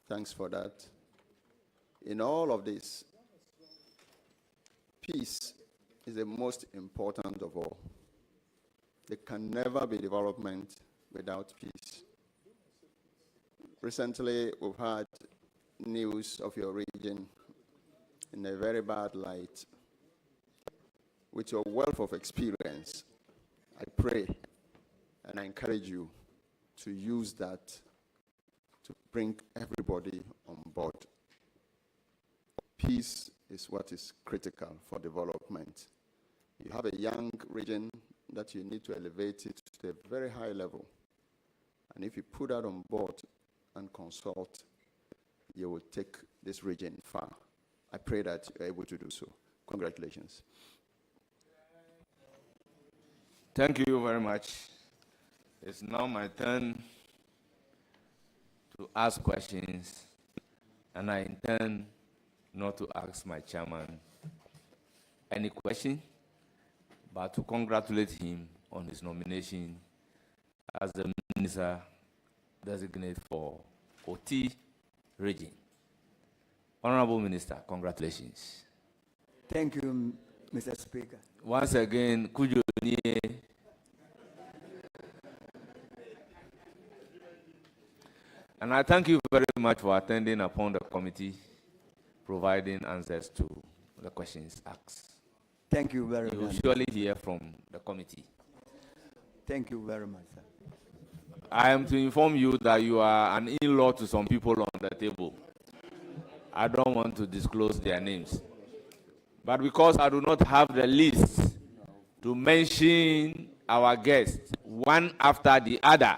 Thanks for that. In all of this, peace is the most important of all. There can never be development without peace. Recently, we've had news of your region in a very bad light. With your wealth of experience, I pray and I encourage you to use that to bring everybody on board. Peace is what is critical for development. You have a young region that you need to elevate it to a very high level. And if you put that on board and consult, you will take this region far. I pray that you're able to do so. Congratulations. Thank you very much. It's now my turn to ask questions, and I intend not to ask my chairman any question, but to congratulate him on his nomination as the Minister Designate for OT Region. Honorable Minister, congratulations. Thank you, Mr. Speaker. Once again, could you and I thank you very much for attending upon the committee, providing answers to the questions asked. Thank you very much. You will surely hear from the committee. Thank you very much, sir. I am to inform you that you are an in-law to some people on the table. I don't want to disclose their names. But because I do not have the list to mention our guests one after the other,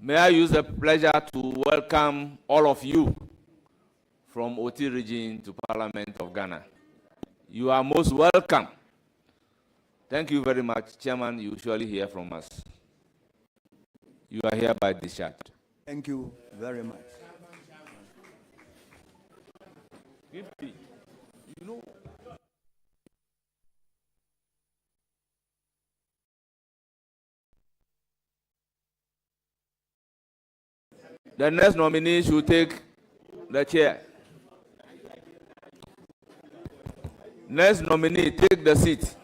May I use the pleasure to welcome all of you from Volta Region to Parliament of Ghana. You are most welcome. Thank you very much, Chairman. You surely hear from us. You are hereby discharged. Thank you very much. You know. The next nominee should take the chair. Next nominee, take the seat.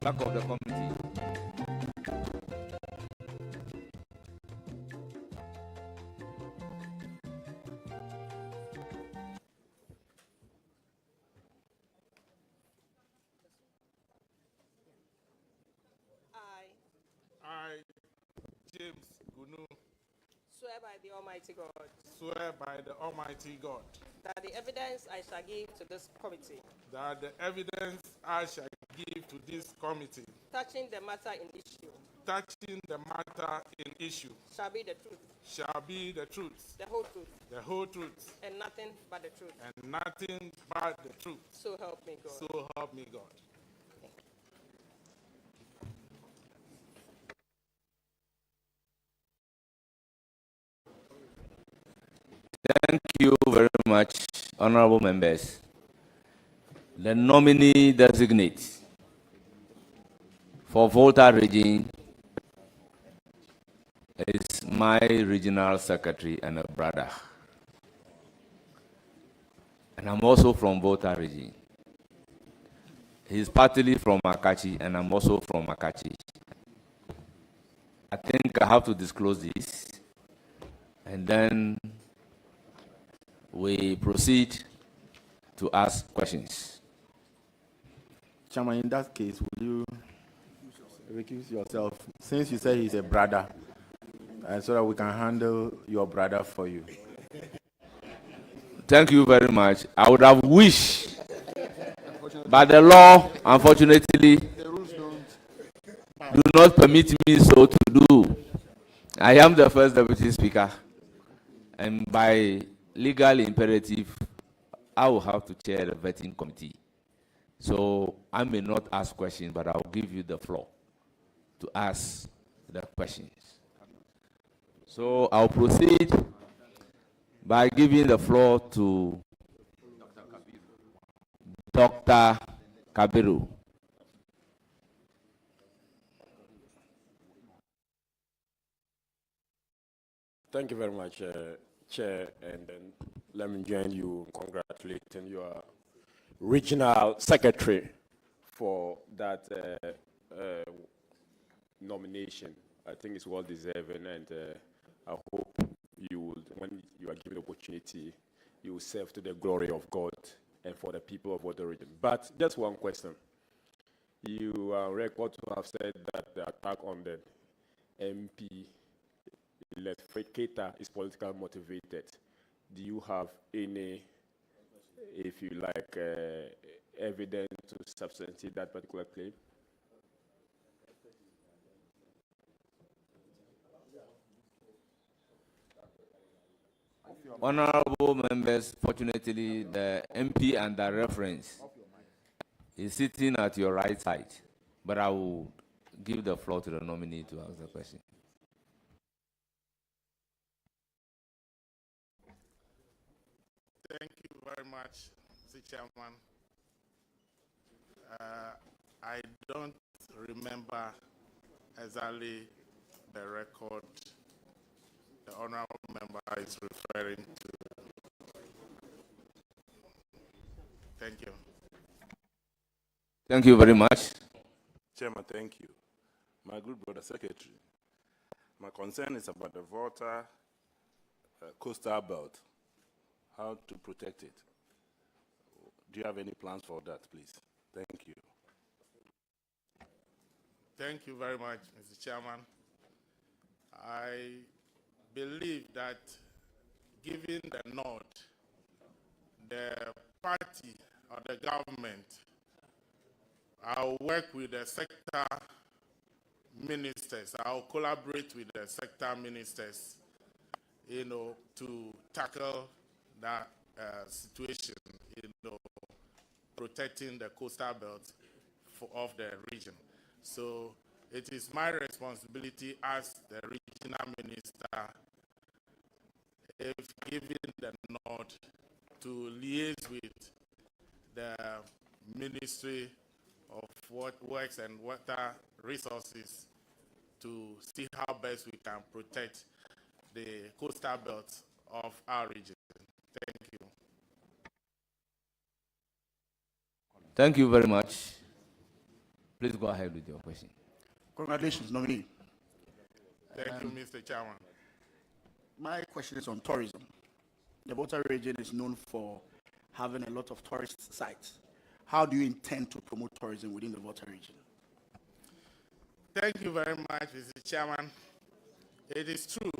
Back of the committee. I, James Gunu, Swear by the Almighty God swear by the Almighty God that the evidence I shall give to this committee that the evidence I shall give to this committee touching the matter in issue shall be the truth, the whole truth, the whole truth, and nothing but the truth. and nothing but the truth. So help me God. So help me God. Thank you very much, honorable members. The nominee designate for Volta Region is my regional secretary and a brother. And I'm also from Volta Region. He's partly from Akachi, and I'm also from Akachi. I think I have to disclose this, and then we proceed to ask questions. Chairman, in that case, will you recuse yourself, since you say he's a brother, so that we can handle your brother for you? Thank you very much. I would have wished, but the law, unfortunately, do not permit me so to do. I am the first deputy speaker, and by legal imperative, I will have to chair the vetting committee. So I may not ask questions, but I'll give you the floor to ask the questions. So I'll proceed by giving the floor to Dr. Kabiru. Thank you very much, Chair, and then let me join you in congratulating your regional secretary for that nomination. I think it's well deserving, and I hope you will, when you are given the opportunity, you will serve to the glory of God and for the people of Volta Region. But just one question. You are record to have said that the attack on the MP Keita is politically motivated. Do you have any, if you like, evidence to substantiate that particular claim? Honorable members, fortunately, the MP under reference is sitting at your right side, but I will give the floor to the nominee to ask the question. Thank you very much, Mr. Chairman. I don't remember exactly the record the honorable member is referring to. Thank you. Thank you very much. Chairman, thank you. My good brother secretary, my concern is about the Volta coastal belt, how to protect it. Do you have any plans for that, please? Thank you. Thank you very much, Mr. Chairman. I believe that given the nod, the party or the government, I'll work with the sector ministers. I'll collaborate with the sector ministers, to tackle that situation, protecting the coastal belt of the region. So it is my responsibility as the regional minister, if given the nod, to liaise with the Ministry of Works and Water Resources to see how best we can protect the coastal belt of our region. Thank you. Thank you very much. Please go ahead with your question. Congratulations, nominee. Thank you, Mr. Chairman. My question is on tourism. The Volta region is known for having a lot of tourist sites. How do you intend to promote tourism within the Volta region? Thank you very much, Mr. Chairman. It is true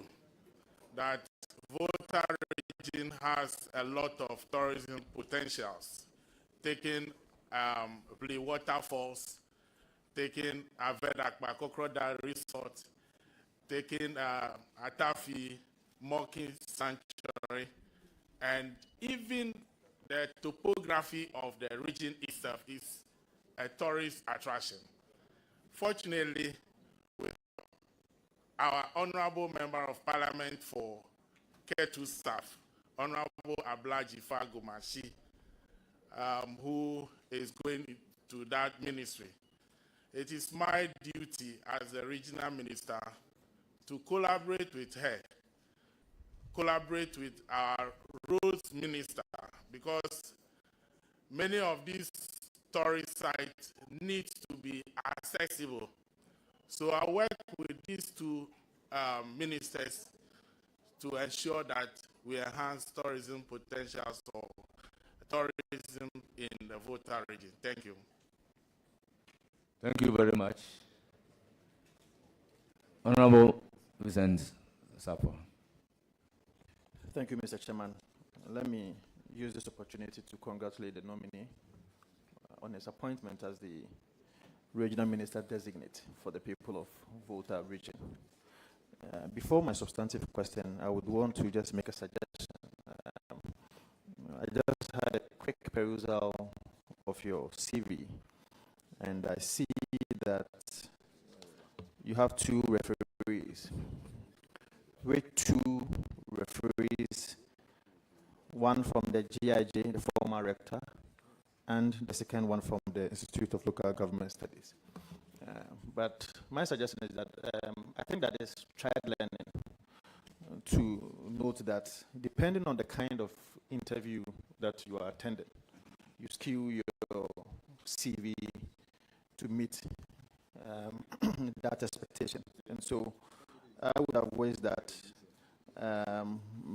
that Volta region has a lot of tourism potentials, taking the waterfalls, taking Avedakba Crocodile Resort, taking Atafi Monkey Sanctuary, and even the topography of the region itself is a tourist attraction. Fortunately, with our Honorable Member of Parliament for Ketu staff, Honorable Ablaji Fagomashi, who is going to that ministry, it is my duty as the regional minister to collaborate with her, collaborate with our roads minister, because many of these tourist sites need to be accessible. So I work with these two ministers to ensure that we enhance tourism potentials for tourism in the Volta region. Thank you. Thank you very much. Honorable Vincent Sapo. Thank you, Mr. Chairman. Let me use this opportunity to congratulate the nominee on his appointment as the Regional Minister Designate for the people of Volta Region. Before my substantive question, I would want to just make a suggestion. I just had a quick perusal of your CV, and I see that you have two referees. With two referees, one from the GIJ, the former rector, and the second one from the Institute of Local Government Studies. But my suggestion is that I think that is child learning to note that depending on the kind of interview that you are attending, you skew your CV to meet that expectation. And so I would have wished that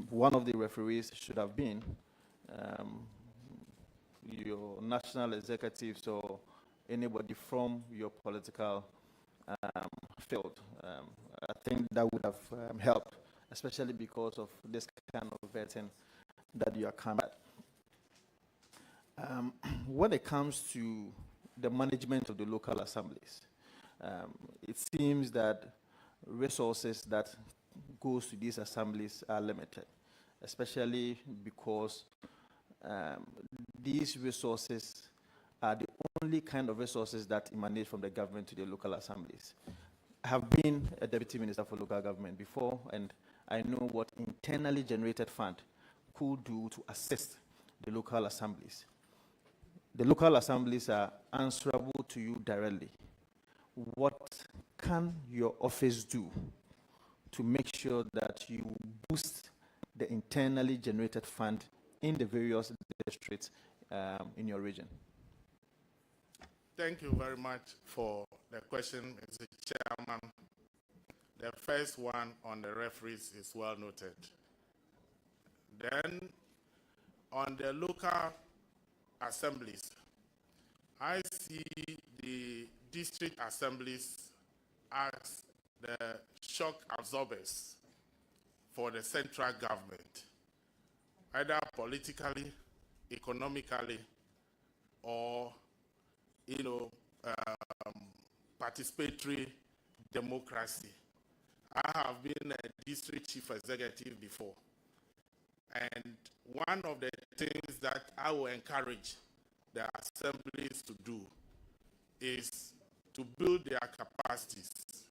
one of the referees should have been your national executives or anybody from your political field. I think that would have helped, especially because of this kind of vetting that you are coming at. When it comes to the management of the local assemblies, it seems that resources that goes to these assemblies are limited, especially because these resources are the only kind of resources that emanate from the government to the local assemblies. I have been a deputy minister for local government before, and I know what internally generated fund could do to assist the local assemblies. The local assemblies are answerable to you directly. What can your office do to make sure that you boost the internally generated fund in the various districts in your region? Thank you very much for the question, Mr. Chairman. The first one on the referees is well noted. Then, on the local assemblies, I see the district assemblies as the shock absorbers for the central government, either politically, economically, or participatory democracy. I have been a district chief executive before, and one of the things that I will encourage the assemblies to do is to build their capacities,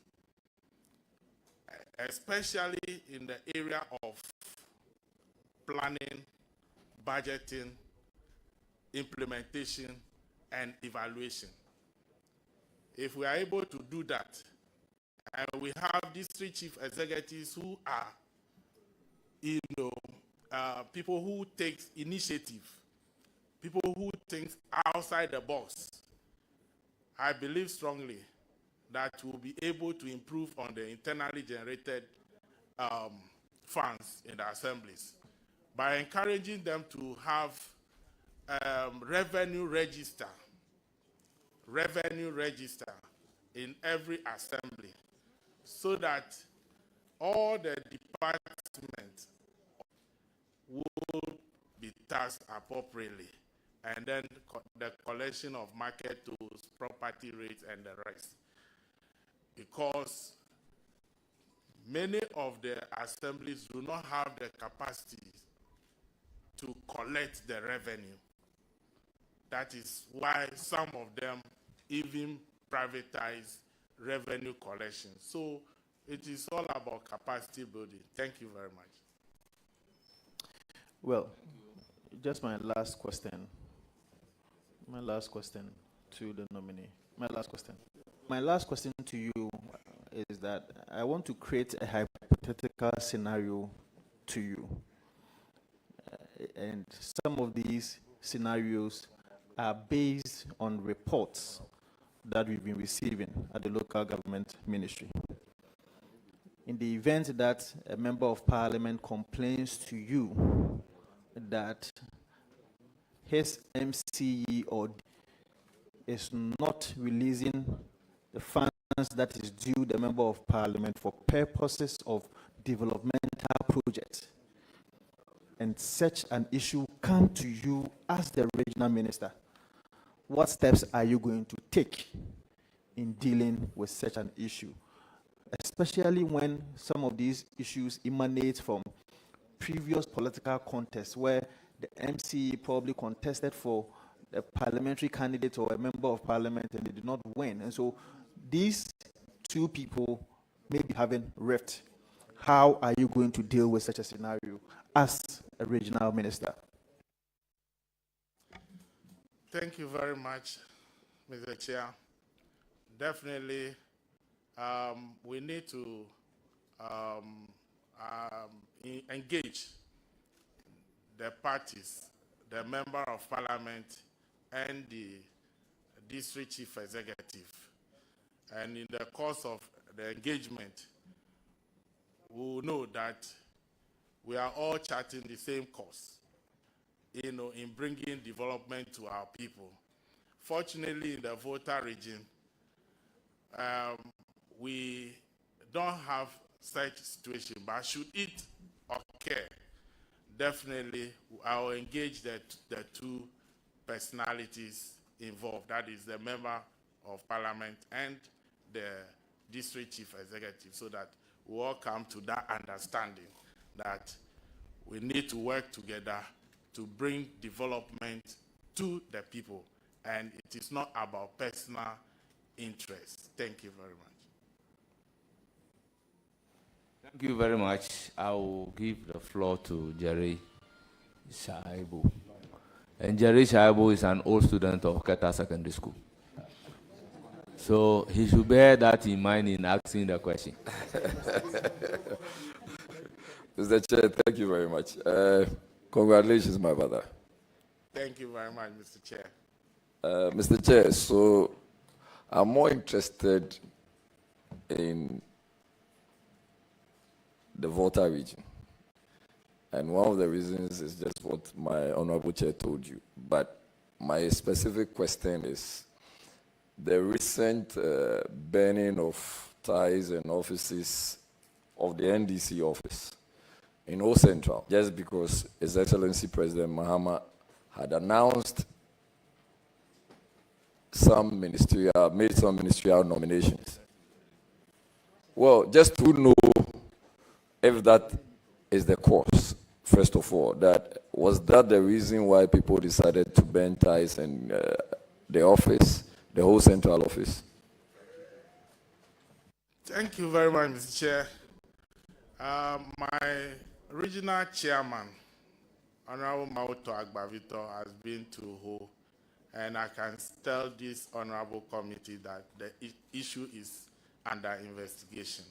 especially in the area of planning, budgeting, implementation, and evaluation. If we are able to do that, and we have district chief executives who are, people who take initiative, people who think outside the box, I believe strongly that we'll be able to improve on the internally generated funds in the assemblies by encouraging them to have revenue register in every assembly, so that all the departments will be taxed appropriately, and then the collection of market tools, property rates, and the rest. Because many of the assemblies do not have the capacity to collect the revenue. That is why some of them even privatize revenue collection. So it is all about capacity building. Thank you very much. Well, just my last question to the nominee. My last question to you is that I want to create a hypothetical scenario to you. And some of these scenarios are based on reports that we've been receiving at the local government ministry. In the event that a member of parliament complains to you that his MCE or is not releasing the funds that is due the member of parliament for purposes of developmental projects, and such an issue come to you as the regional minister, what steps are you going to take in dealing with such an issue, especially when some of these issues emanate from previous political contests where the MCE probably contested for a parliamentary candidate or a member of parliament and they did not win, and so these two people may be having rift. How are you going to deal with such a scenario as a regional minister? Thank you very much, Mr. Chair. Definitely, we need to engage the parties, the member of parliament, and the district chief executive. And in the course of the engagement, we will know that we are all charting the same course. in bringing development to our people. Fortunately, in the Volta region, we don't have such situation, but should it occur, definitely I will engage the two personalities involved, that is the member of parliament and the district chief executive, so that we all come to that understanding that we need to work together to bring development to the people, and it is not about personal interest. Thank you very much. Thank you very much. I will give the floor to Jerry Shaibu. And Jerry Shaibu is an old student of Keta Secondary School. So he should bear that in mind in asking the question. Mr. Chair, thank you very much. Congratulations, my brother. Thank you very much, Mr. Chair. Mr. Chair, so I'm more interested in the Volta region. And one of the reasons is just what my Honorable Chair told you. But my specific question is the recent burning of ties and offices of the NDC office in Old Central, just because His Excellency President Mahama had announced made some ministerial nominations. Well, just to know if that is the cause, first of all, was that the reason why people decided to burn ties and the office, the whole central office? Thank you very much, Mr. Chair. My regional chairman, Honorable Mauto Agbavito, has been to Ho, and I can tell this honorable committee that the issue is under investigation.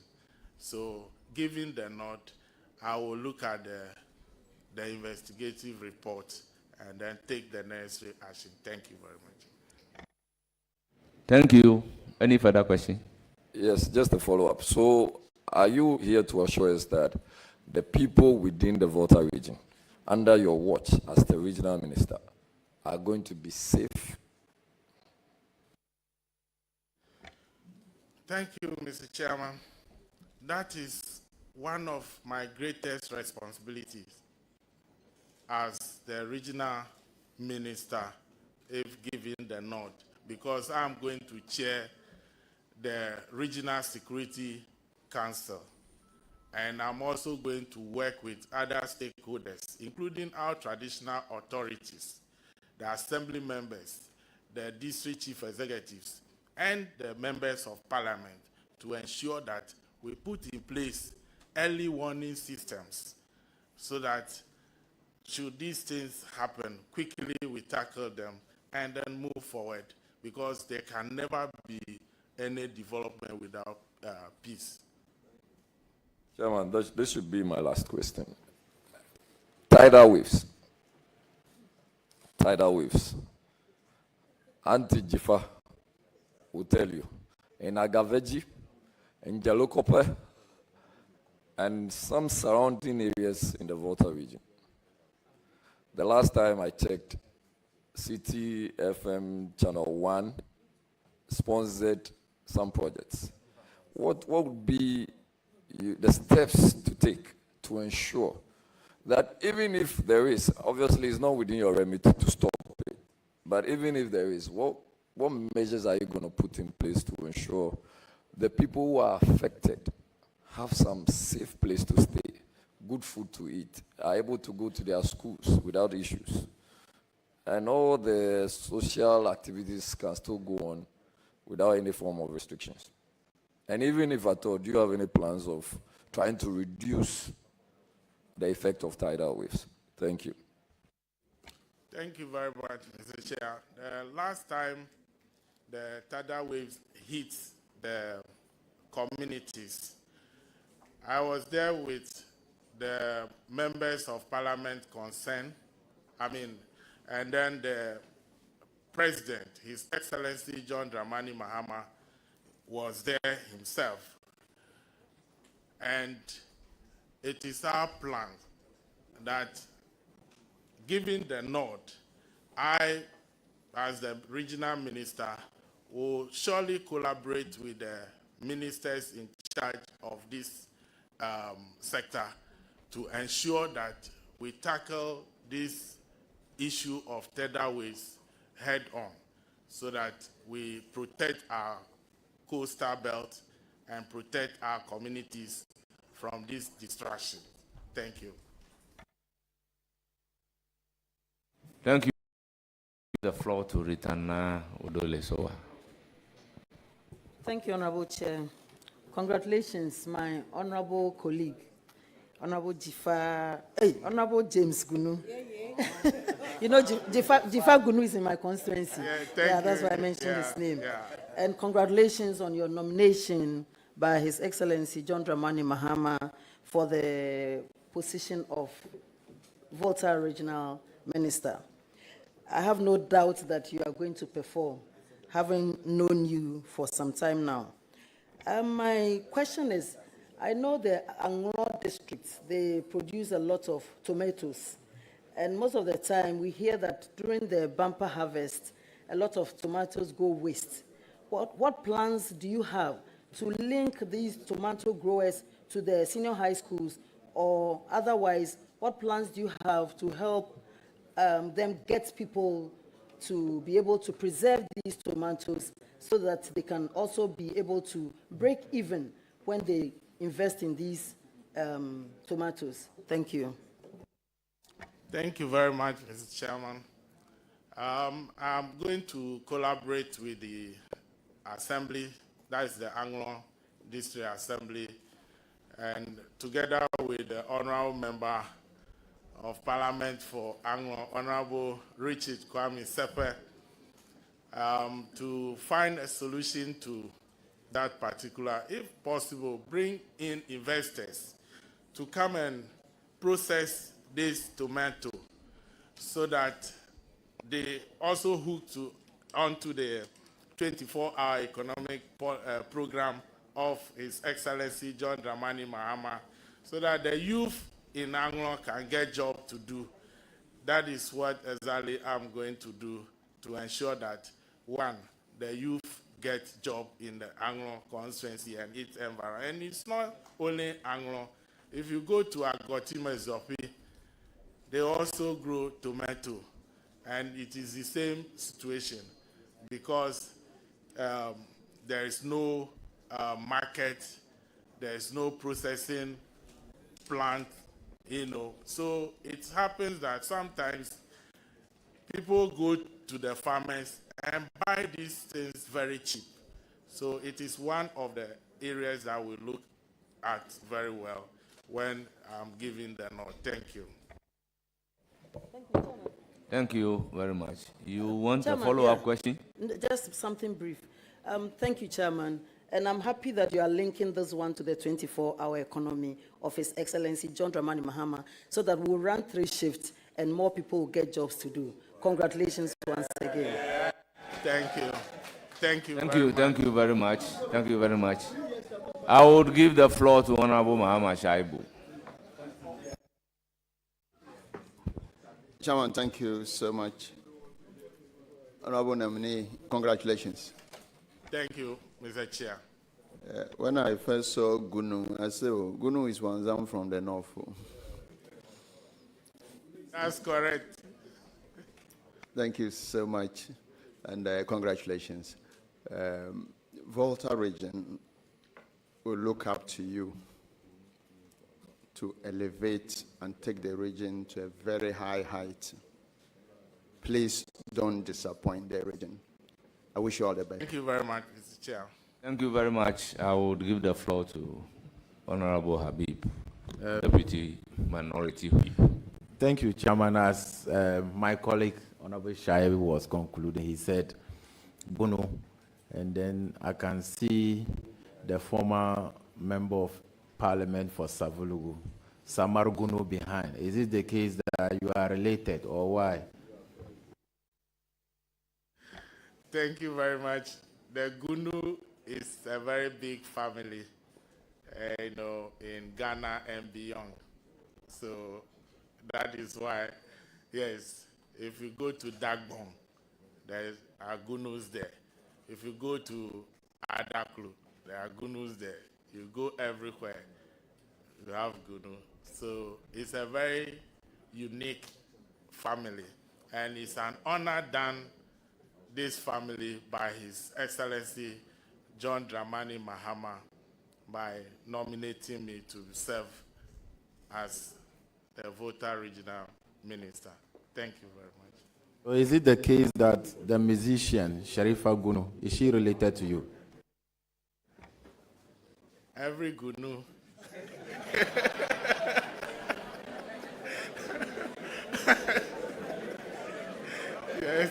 So, given the nod, I will look at the investigative report and then take the necessary action. Thank you very much. Thank you. Any further question? Yes, just a follow-up. So, are you here to assure us that the people within the Volta region, under your watch as the regional minister, are going to be safe? Thank you, Mr. Chairman. That is one of my greatest responsibilities as the regional minister, if given the nod, because I'm going to chair the Regional Security Council, and I'm also going to work with other stakeholders, including our traditional authorities, the assembly members, the district chief executives, and the members of parliament to ensure that we put in place early warning systems so that should these things happen, quickly we tackle them and then move forward, because there can never be any development without peace. Chairman, this should be my last question. Tidal waves. Tidal waves. Auntie Jifa will tell you, in Agaveji, in Jalokope, and some surrounding areas in the Volta region. The last time I checked, City FM Channel 1 sponsored some projects. What would be the steps to take to ensure that even if there is, obviously it's not within your remit to stop it, but even if there is, what measures are you going to put in place to ensure the people who are affected have some safe place to stay, good food to eat, are able to go to their schools without issues, and all the social activities can still go on without any form of restrictions? And even if at all, do you have any plans of trying to reduce the effect of tidal waves? Thank you. Thank you very much, Mr. Chair. The last time the tidal waves hit the communities, I was there with the members of parliament concerned, and then the president, His Excellency John Dramani Mahama, was there himself. And it is our plan that given the nod, I, as the regional minister, will surely collaborate with the ministers in charge of this sector to ensure that we tackle this issue of tether waste head on, so that we protect our coastal belt and protect our communities from this distraction. Thank you. Thank you. The floor to Ritana Odolesowa. Thank you, Honorable Chair. Congratulations, my honorable colleague, Honorable Honorable James Gunu. You know, Jifa Gunu is in my constituency. That's why I mentioned his name. And congratulations on your nomination by His Excellency John Dramani Mahama for the position of Volta Regional Minister. I have no doubt that you are going to perform, having known you for some time now. My question is, I know the Anglo districts, they produce a lot of tomatoes. And most of the time, we hear that during the bumper harvest, a lot of tomatoes go waste. What plans do you have to link these tomato growers to the senior high schools, or otherwise, what plans do you have to help them get people to be able to preserve these tomatoes so that they can also be able to break even when they invest in these tomatoes? Thank you. Thank you very much, Mr. Chairman. I'm going to collaborate with the Assembly, that is the Anglo District Assembly, and together with the Honorable Member of Parliament for Anglo, Honorable Richard Kwame Sepe, to find a solution to that particular, if possible, bring in investors to come and process this tomato so that they also hook onto the 24-hour economic program of His Excellency John Dramani Mahama, so that the youth in Anglo can get job to do. That is what exactly I'm going to do to ensure that, one, the youth get job in the Anglo constituency and its environment. And it's not only Anglo. If you go to Agotima Zopi, they also grow tomato, and it is the same situation because there is no market, there is no processing plant, you know. So it happens that sometimes people go to the farmers and buy these things very cheap. So it is one of the areas that we look at very well when I'm giving the nod. Thank you. Thank you very much. You want Chairman, a follow-up question? Just something brief. Thank you, Chairman. And I'm happy that you are linking this one to the 24-hour economy of His Excellency John Dramani Mahama, so that we'll run 3 shifts and more people will get jobs to do. Congratulations once again. Thank you. Thank you. Thank you very much. Thank you very much. I would give the floor to Honorable Mahama Shaibu. Chairman, thank you so much. Honorable nominee, congratulations. Thank you, Mr. Chair. When I first saw Gunu, I said, oh, Gunu is one from the north. That's correct. Thank you so much, and congratulations. Volta Region will look up to you to elevate and take the region to a very high height. Please don't disappoint the region. I wish you all the best. Thank you very much, Mr. Chair. Thank you very much. I would give the floor to Honorable Habib, Deputy Minority Whip. Thank you, Chairman. As my colleague, Honorable Shaibu, was concluding, he said, Gunu, and then I can see the former Member of Parliament for Savulugu, Samar Gunu, behind. Is it the case that you are related, or why? Thank you very much. The Gunu is a very big family, you know, in Ghana and beyond. So that is why Yes. If you go to Dagbon, there are Gunus there. If you go to Adaklu, there are Gunus there. You go everywhere, you have Gunu. So it's a very unique family. And it's an honor done this family by His Excellency John Dramani Mahama by nominating me to serve as the Volta Regional Minister. Thank you very much. So is it the case that the musician Sharifa Gunu, is she related to you? Every Gunu. Yes.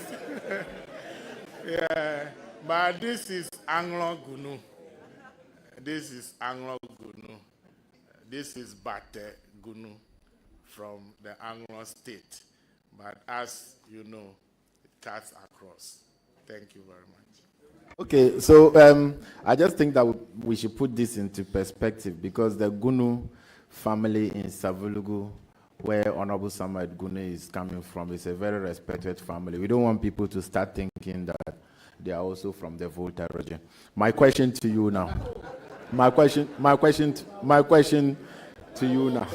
Yeah. But this is Anglo Gunu. This is Anglo Gunu. This is Bate Gunu from the Anglo state. But as you know, it cuts across. Thank you very much. Okay, so I just think that we should put this into perspective because the Gunu family in Savulugu, where Honorable Samuel Gunu is coming from, is a very respected family. We don't want people to start thinking that they are also from the Volta region. My question to you now. My question to you now.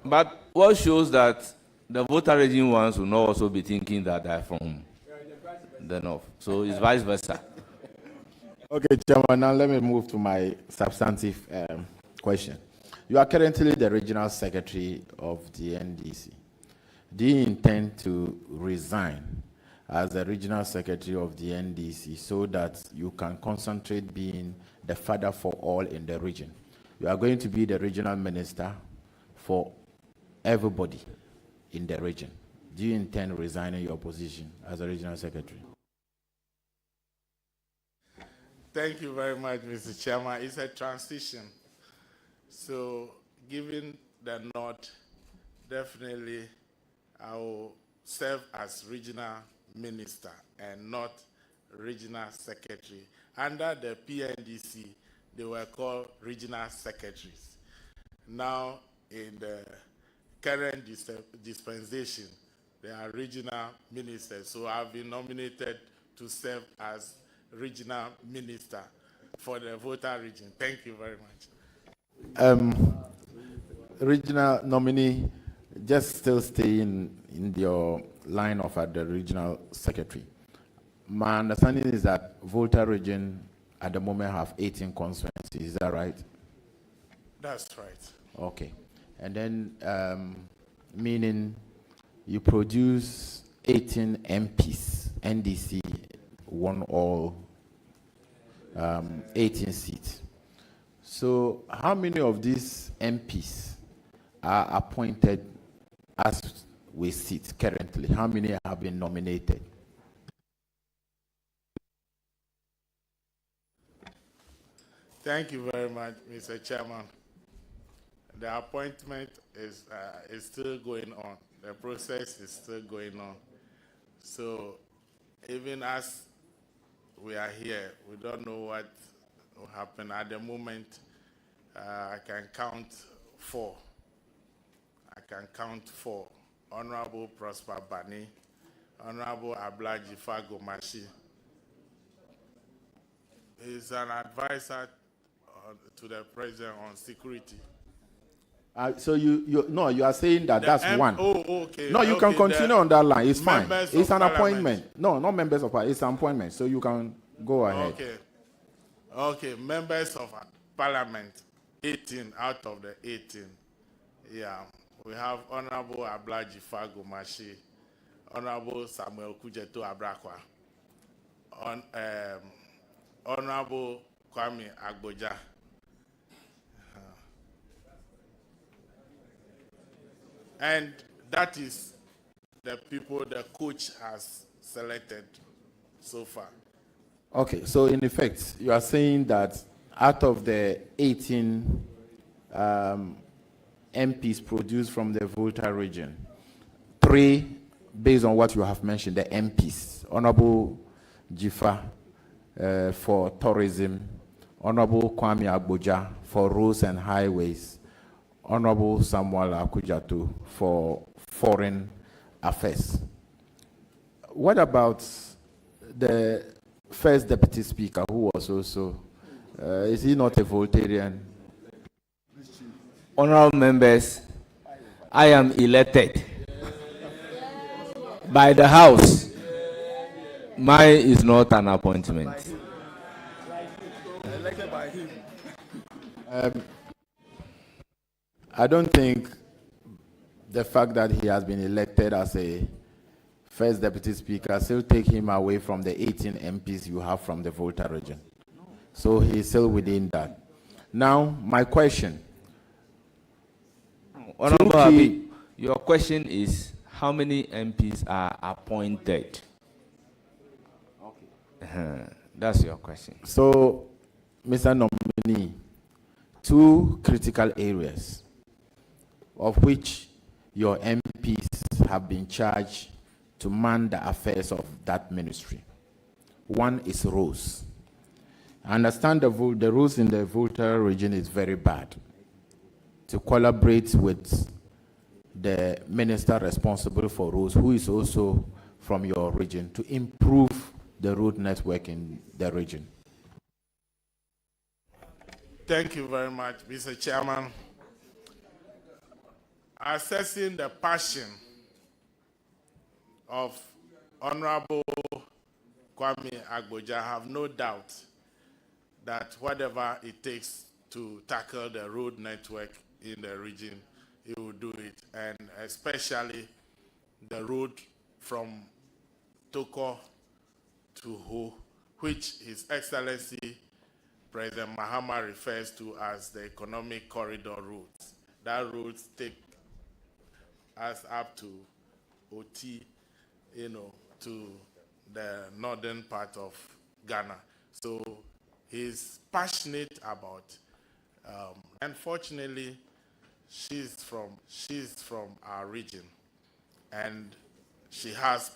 But what shows that the Volta region ones will not also be thinking that they're from the north. So it's vice versa. Okay, Chairman, now let me move to my substantive question. You are currently the regional secretary of the NDC. Do you intend to resign as the regional secretary of the NDC so that you can concentrate being the father for all in the region? You are going to be the regional minister for everybody in the region. Do you intend resigning your position as a regional secretary? Thank you very much, Mr. Chairman. It's a transition. So, given the nod, definitely I will serve as regional minister and not regional secretary. Under the PNDC, they were called regional secretaries. Now, in the current dispensation, they are regional ministers. So I've been nominated to serve as regional minister for the Volta region. Thank you very much. Regional nominee, just still stay in your line of the regional secretary. My understanding is that Volta region at the moment have 18 constituencies. Is that right? That's right. Okay. And then, meaning you produce 18 MPs, NDC won all 18 seats. So how many of these MPs are appointed as we sit currently? How many have been nominated? Thank you very much, Mr. Chairman. The appointment is still going on. The process is still going on. So even as we are here, we don't know what will happen. At the moment, I can count 4. I can count 4. Honorable Prosper Bani, Honorable Ablaji Fagomashi. He's an advisor to the president on security. So you are saying that that's one. Oh, okay. No, you can continue on that line. It's fine. It's an appointment. No, not members of parliament. It's an appointment. So you can go ahead. Okay. Okay. Members of parliament, 18 out of the 18. Yeah. We have Honorable Ablaji Fagomashi, Honorable Samuel Kujeto Abrakwa, Honorable Kwame Agboja. And that is the people the coach has selected so far. Okay, so in effect, you are saying that out of the 18 MPs produced from the Volta region, 3, based on what you have mentioned, the MPs, Honorable Jifa for tourism, Honorable Kwame Agboja for roads and highways, Honorable Samuel Akujato for Foreign Affairs. What about the first Deputy Speaker, who was also, is he not a Voltarian? Honorable members, I am elected by the House. Mine is not an appointment. Elected by him. I don't think the fact that he has been elected as a first Deputy Speaker still take him away from the 18 MPs you have from the Volta region. So he's still within that. Now, my question. Honorable Habib, your question is how many MPs are appointed? Okay. That's your question. So, Mr. Nominee, 2 critical areas of which your MPs have been charged to man the affairs of that ministry. One is roads. I understand the roads in the Volta region is very bad. To collaborate with the minister responsible for roads, who is also from your region, to improve the road network in the region. Thank you very much, Mr. Chairman. Assessing the passion of Honorable Kwame Agboja, I have no doubt that whatever it takes to tackle the road network in the region, he will do it, and especially the road from Toko to Ho, which His Excellency President Mahama refers to as the economic corridor routes. That routes take us up to OT, to the northern part of Ghana. So he's passionate about. Unfortunately, she's from our region, and she has